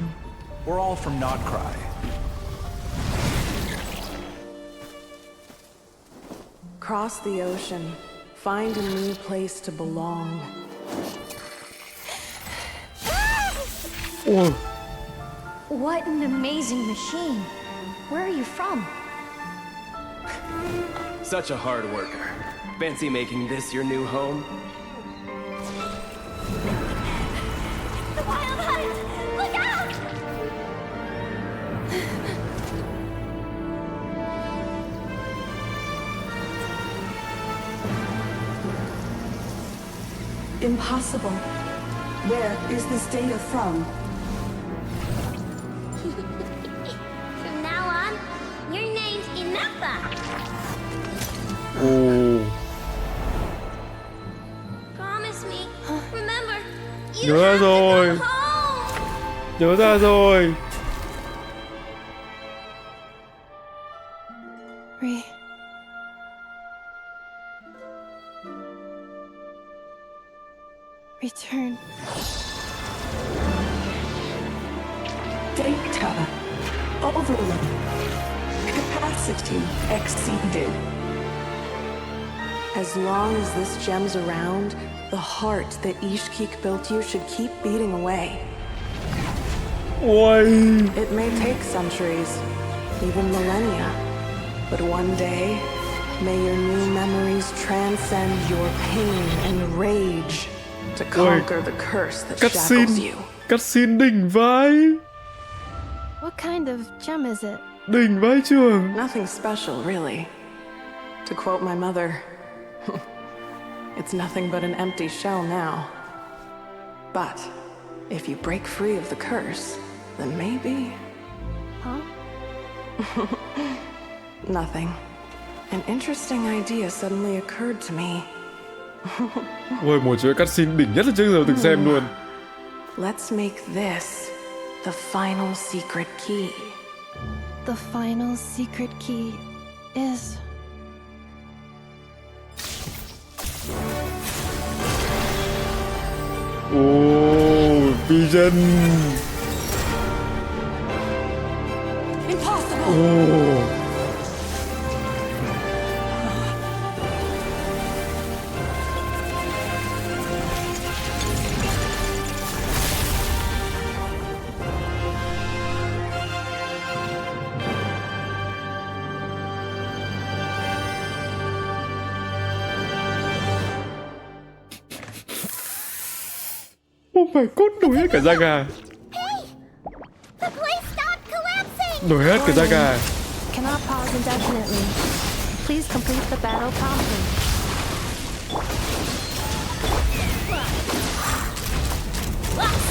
We're all from Notcry. Cross the ocean. Find a new place to belong. Ôi. What an amazing machine. Where are you from? Such a hard worker. Fancy making this your new home? The wild hunt! Look out! Impossible. Where is this data from? From now on, your name's Ineffa. Ồ. Promise me. Remember, you Nhớ ra have to rồi. go home. Nhớ ra rồi. Return. Data. Overload. Capacity exceeded. As long as this gem's around, the heart that Ishkik built you should keep beating away. Ôi. It may take centuries, even millennia, but one day, may your new memories transcend your pain and rage to conquer the curse that shackles you. Cutscene đỉnh vai. What kind of gem is it? Đỉnh vai trường. Nothing special, really. To quote my mother, it's nothing but an empty shell now. But if you break free of the curse, then maybe... Huh? Nothing. An interesting idea suddenly occurred to me. Ôi, một chuỗi cutscene đỉnh nhất là trước giờ từng xem luôn. Let's make this the final secret key. The final secret key is... Ồ, Vision. Impossible. Ồ. my god, nổi hết cả da gà. The place stopped collapsing! Nổi hết cả da gà. Cannot pause indefinitely. Please complete the battle promptly.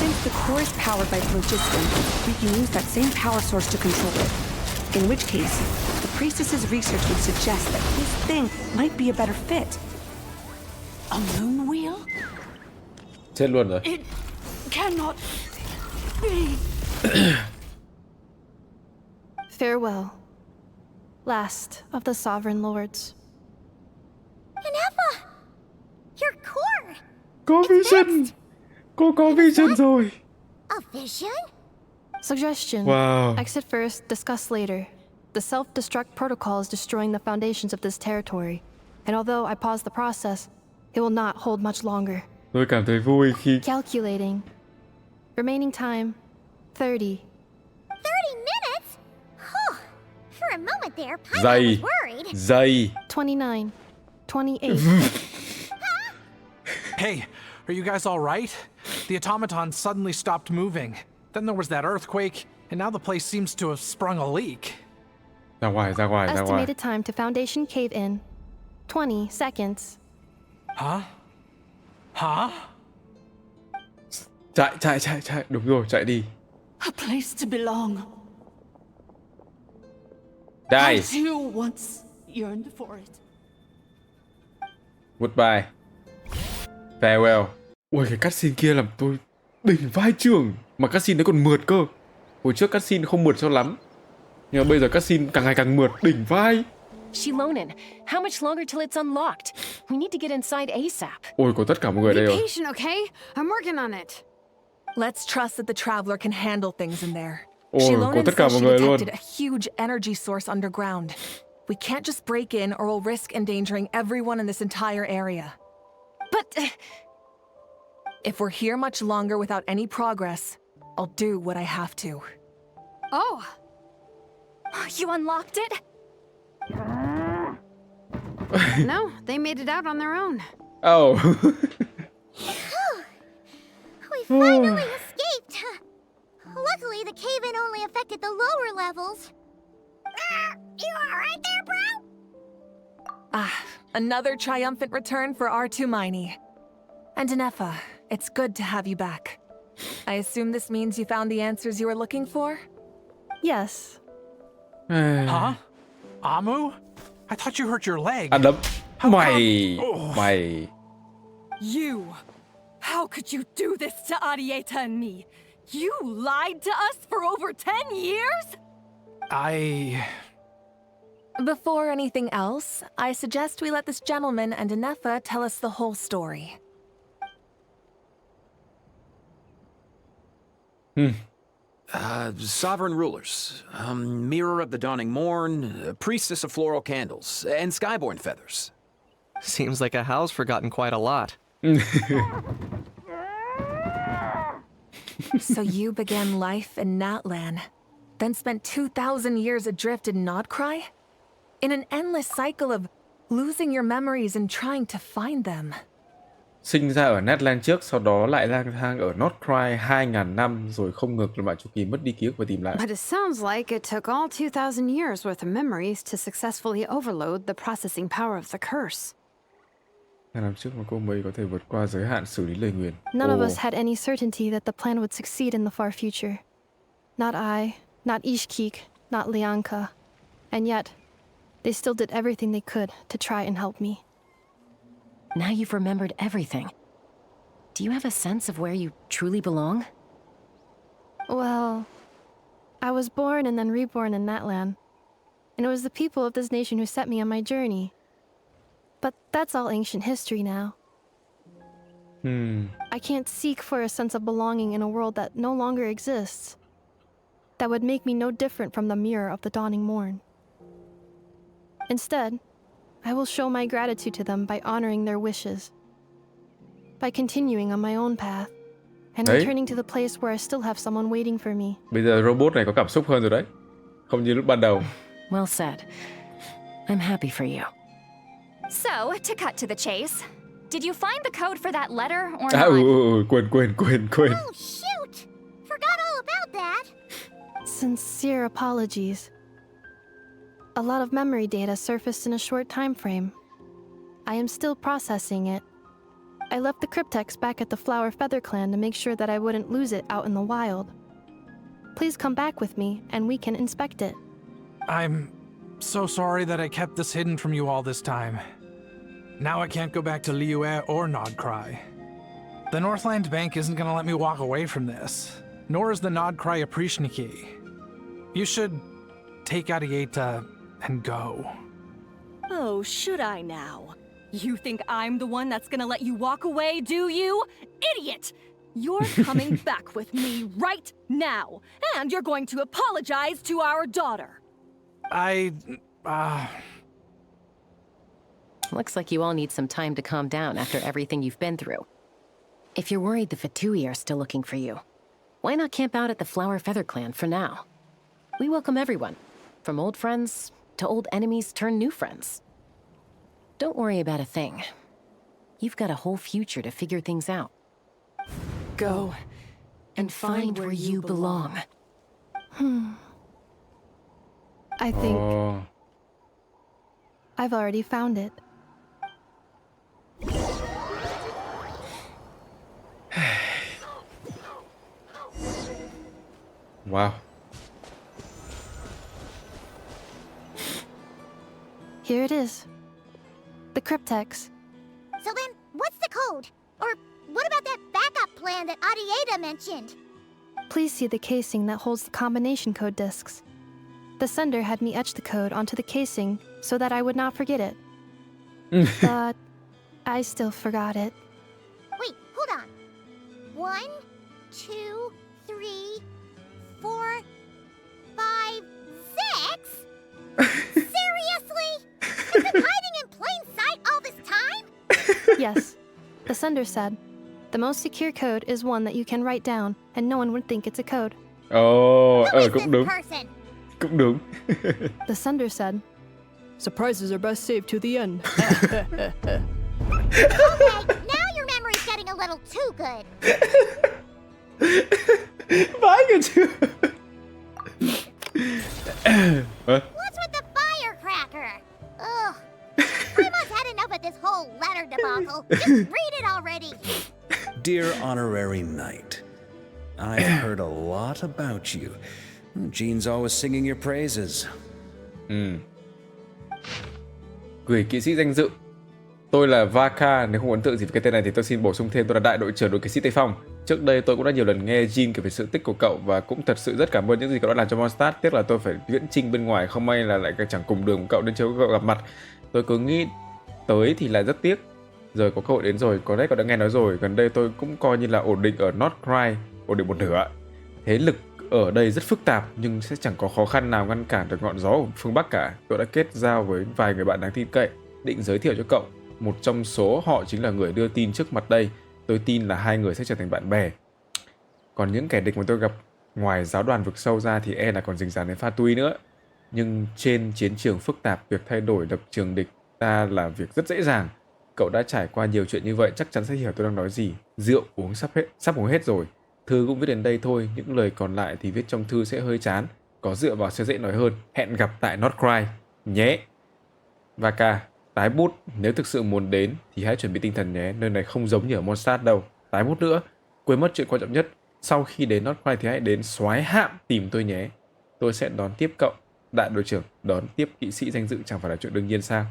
Since the core is powered by phlogiston, we can use that same power source to control it. In which case, the priestess's research would suggest that this thing might be a better fit. A moon wheel? Chết luôn rồi. It cannot be. Farewell, last of the sovereign lords. Ineffa! Your core! Có vision! Cô có vision rồi. A vision? Suggestion. Wow. Exit first, discuss later. The self-destruct protocol is destroying the foundations of this territory. And although I paused the process, it will not hold much longer. Tôi cảm thấy vui khi... Calculating. Remaining time, 30. 30 minutes? Huh. For a moment there, Pyro Giải. was worried. Giải. 29. 28. Hey, are you guys all right? The automaton suddenly stopped moving. Then there was that earthquake, and now the place seems to have sprung a leak. Ra ngoài, ra ngoài, ra ngoài. Estimated time to foundation cave in, 20 seconds. Hả? Hả? Chạy. Đúng rồi, chạy đi. A place to belong. Die. I too once yearned for it. Goodbye. Farewell. Ui, cái cutscene kia làm tôi đỉnh vai trưởng. Mà cutscene đấy còn mượt cơ. Hồi trước cutscene không mượt cho lắm. Nhưng mà bây giờ cutscene càng ngày càng mượt, đỉnh vai. Shilonen, how much longer till it's unlocked? We need to get inside ASAP. Ôi, có tất cả mọi người đây Be rồi. patient, okay? I'm working on it. Let's trust that the traveler can handle things in there. Ôi, có Shilonen tất cả says mọi she người luôn. detected a huge energy source underground. We can't just break in or we'll risk endangering everyone in this entire area. But... If we're here much longer without any progress, I'll do what I have to. Oh! You unlocked it? No, they made it out on their own. Oh. We finally escaped! Luckily, the cave-in only affected the lower levels. You alright there, bro? Another triumphant return for R2 Miney. And Ineffa, it's good to have you back. I assume this means you found the answers you were looking for? Yes. Huh? Amu? I thought you hurt your leg. Ăn đấm. Mày. You! How could you do this to Arieta and me? You lied to us for over 10 years? Before anything else, I suggest we let this gentleman and Ineffa tell us the whole story. Sovereign rulers, mirror of the dawning morn, priestess of floral candles, and skyborn feathers. Seems like a howl's forgotten quite a lot. So you began life in Natlan, then spent 2,000 years adrift in Nodcry? In an endless cycle of losing your memories and trying to find them. Sinh ra ở Natlan trước, sau đó lại lang thang ở Nodcry 2.000 năm, rồi không ngược lại chu kỳ mất đi ký ức và tìm lại. But it sounds like it took all 2,000 years worth of memories to successfully overload the processing power of the curse. 2 năm trước mà cô mới có thể vượt qua giới hạn xử lý lời nguyền. None of us had any certainty that the plan would succeed in the far future. Not I, not Ishkik, not Lianka. And yet, they still did everything they could to try and help me. Now you've remembered everything. Do you have a sense of where you truly belong? Well, I was born and then reborn in Natlan. And it was the people of this nation who set me on my journey. But that's all ancient history now. I can't seek for a sense of belonging in a world that no longer exists. That would make me no different from the mirror of the dawning morn. Instead, I will show my gratitude to them by honoring their wishes. By continuing on my own path. And returning to the place where I still have someone waiting for me. Bây giờ robot này có cảm xúc hơn rồi đấy. Không như lúc ban đầu. Well said. I'm happy for you. So, to cut to the chase, Did you find the code for that letter or À, not? quên. Oh, shoot! Forgot all about that. Sincere apologies. A lot of memory data surfaced in a short time frame. I am still processing it. I left the cryptex back at the Flower Feather Clan to make sure that I wouldn't lose it out in the wild. Please come back with me, and we can inspect it. I'm so sorry that I kept this hidden from you all this time. Now I can't go back to Liyue or Nodcry. The Northland Bank isn't gonna let me walk away from this, nor is the Nodcry Aprishniki. You should take Arieta and go. Oh, should I now? You think I'm the one that's gonna let you walk away, do you? Idiot! You're coming back with me right now, and you're going to apologize to our daughter. Looks like you all need some time to calm down after everything you've been through. If you're worried the Fatui are still looking for you, why not camp out at the Flower Feather Clan for now? We welcome everyone, from old friends to old enemies turned new friends. Don't worry about a thing. You've got a whole future to figure things out. Go and find where you belong. I think I've already found it. Wow. Here it is. The cryptex. So then, what's the code? Or what about that backup plan that Arieta mentioned? Please see the casing that holds the combination code discs. The sender had me etch the code onto the casing so that I would not forget it. But I still forgot it. Wait, hold on. 1, 2, 3, 4, 5, 6? Seriously? You've been hiding in plain sight all this time? Yes. The sender said, the most secure code is one that you can write down and no one would think it's a code. Cũng đúng. Cũng đúng. The sender said, surprises are best saved to the end. Okay, now your memory's getting a little too good. Vãi cả chưa? What's with the firecracker? Ugh. I must had enough of this whole letter debacle. Just read it already. Dear Honorary Knight, I've heard a lot about you. Jean's always singing your praises. Gửi kỵ sĩ danh dự. Tôi là Vaka, nếu không ấn tượng gì với cái tên này thì tôi xin bổ sung thêm tôi là đại đội trưởng đội kỵ sĩ Tây Phong. Trước đây tôi cũng đã nhiều lần nghe Jean kể về sự tích của cậu và cũng thật sự rất cảm ơn những gì cậu đã làm cho Mondstadt. Tiếc là tôi phải viễn chinh bên ngoài, không may là lại chẳng cùng đường của cậu nên chưa có cậu gặp mặt. Tôi cứ nghĩ tới thì là rất tiếc. Giờ có cơ hội đến rồi, có lẽ cậu đã nghe nói rồi. Gần đây tôi cũng coi như là ổn định ở Nodcry, ổn định một nửa. Thế lực ở đây rất phức tạp nhưng sẽ chẳng có khó khăn nào ngăn cản được ngọn gió ở phương Bắc cả. Tôi đã kết giao với vài người bạn đáng tin cậy, định giới thiệu cho cậu. Một trong số họ chính là người đưa tin trước mặt đây. Tôi tin là hai người sẽ trở thành bạn bè. Còn những kẻ địch mà tôi gặp ngoài giáo đoàn vực sâu ra thì là còn dính dáng đến Fatui nữa. Nhưng trên chiến trường phức tạp, việc thay đổi lập trường địch ta là việc rất dễ dàng. Cậu đã trải qua nhiều chuyện như vậy chắc chắn sẽ hiểu tôi đang nói gì. Rượu uống sắp uống hết rồi. Thư cũng viết đến đây thôi, những lời còn lại thì viết trong thư sẽ hơi chán. Có dựa vào sẽ dễ nói hơn. Hẹn gặp tại Nodcry nhé. Vaka, tái bút, nếu thực sự muốn đến thì hãy chuẩn bị tinh thần nhé. Nơi này không giống như ở Mondstadt đâu. Tái bút nữa, quên mất chuyện quan trọng nhất. Sau khi đến Nodcry thì hãy đến soái hạm tìm tôi nhé. Tôi sẽ đón tiếp cậu. Đại đội trưởng đón tiếp kỵ sĩ danh dự chẳng phải là chuyện đương nhiên sao?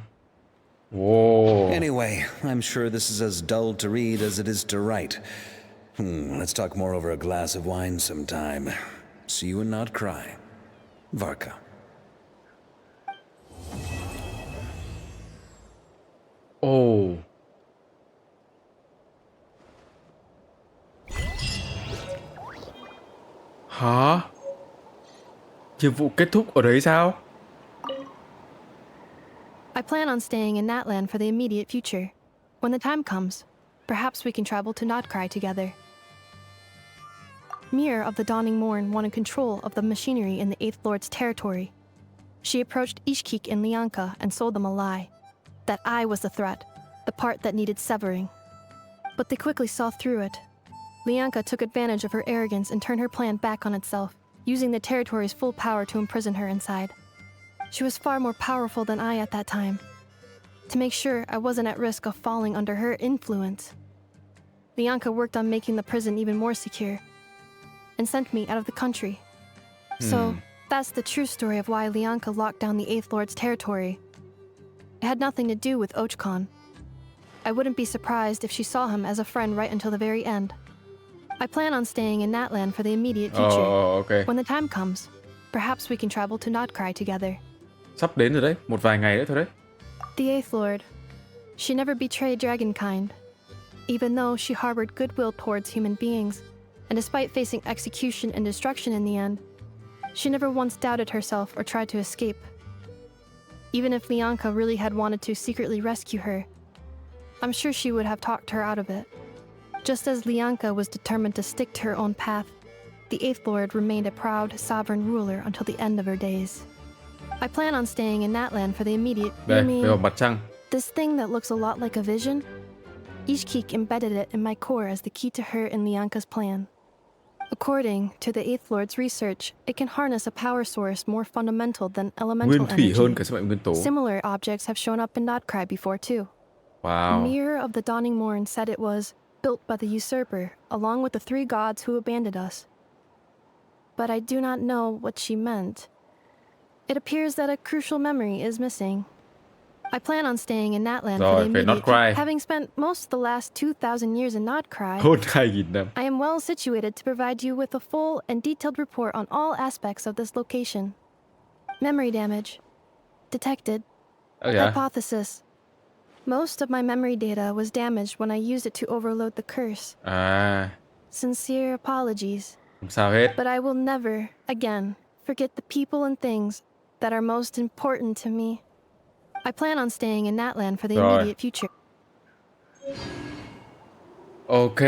Whoa. Anyway, I'm sure this is as dull to read as it is to write. Let's talk more over a glass of wine sometime. See you in Nodcry. Varka. Ồ. Hả? Nhiệm vụ kết thúc ở đấy sao? I plan on staying in Natland for the immediate future. When the time comes, perhaps we can travel to Nodcry together. Mir of the Dawning Morn wanted control of the machinery in the Eighth Lord's territory. She approached Ishkik and Lianka and sold them a lie. That I was the threat. the part that needed severing. But they quickly saw through it. Lianka took advantage of her arrogance and turned her plan back on itself, using the territory's full power to imprison her inside. She was far more powerful than I at that time. To make sure I wasn't at risk of falling under her influence, Lianka worked on making the prison even more secure and sent me out of the country. So that's the true story of why Lianka locked down the Eighth Lord's territory. It had nothing to do with Ochkon. I wouldn't be surprised if she saw him as a friend right until the very end. I plan on staying in Natlan for the immediate future. Okay. When the time comes, perhaps we can travel to Notcry together. Sắp đến rồi đấy, một vài ngày nữa thôi đấy. The Eighth Lord. She never betrayed dragonkind, even though she harbored goodwill towards human beings, and despite facing execution and destruction in the end, she never once doubted herself or tried to escape. Even if Lianka really had wanted to secretly rescue her, I'm sure she would have talked her out of it. Just as Lianka was determined to stick to her own path, the Eighth Lord remained a proud, sovereign ruler until the end of her days. I plan on staying in Natlan for the immediate... Đây, về mặt trăng. This thing that looks a lot like a vision? Ishkik embedded it in my core as the key to her and Lianka's plan. According to the Eighth Lord's research, it can harness a power source more fundamental than elemental Nguyên thủy hơn cả energy. sức mạnh nguyên tố. Similar objects have shown up in Notcry before too. Wow. The Mirror of the Dawning Morn said it was built by the usurper, along with the three gods who abandoned us. But I do not know what she meant. It appears that a crucial memory is missing. I plan on staying in Natlan for the immediate Notcry. Having spent most of the last 2,000 years in Notcry, Hơn 2.000 năm. I am well situated to provide you with a full and detailed report on all aspects of this location. Memory damage. Detected. Oh, yeah. Hypothesis. Most of my memory data was damaged when I used it to overload the curse. À, Sincere apologies. không sao hết. But I will never, again, forget the people and things that are most important to me. I plan on staying in Natlan for the Rồi. immediate future. Ok.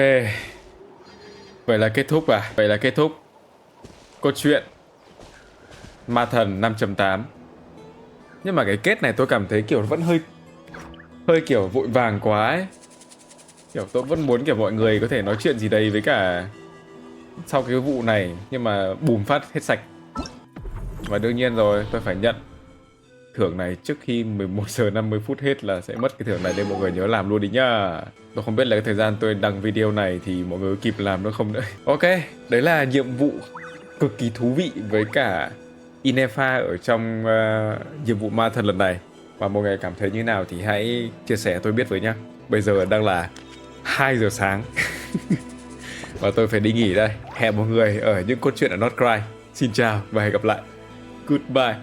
Vậy là kết thúc à? Vậy là kết thúc câu chuyện Ma Thần 5.8. Nhưng mà cái kết này tôi cảm thấy kiểu vẫn hơi kiểu vội vàng quá ấy. Kiểu tôi vẫn muốn kiểu mọi người có thể nói chuyện gì đấy với cả sau cái vụ này, nhưng mà bùm phát hết sạch. Và đương nhiên rồi, tôi phải nhận thưởng này trước khi 11 giờ 50 phút hết là sẽ mất cái thưởng này, nên mọi người nhớ làm luôn đi nhá. Tôi không biết là cái thời gian tôi đăng video này thì mọi người có kịp làm nó không nữa. Ok, đấy là nhiệm vụ cực kỳ thú vị với cả Ineffa ở trong nhiệm vụ Ma Thần lần này. Và mọi người cảm thấy như nào thì hãy chia sẻ tôi biết với nhá. Bây giờ đang là 2 giờ sáng và tôi phải đi nghỉ đây. Hẹn mọi người ở những câu chuyện ở Notcry. Xin chào và hẹn gặp lại. Goodbye.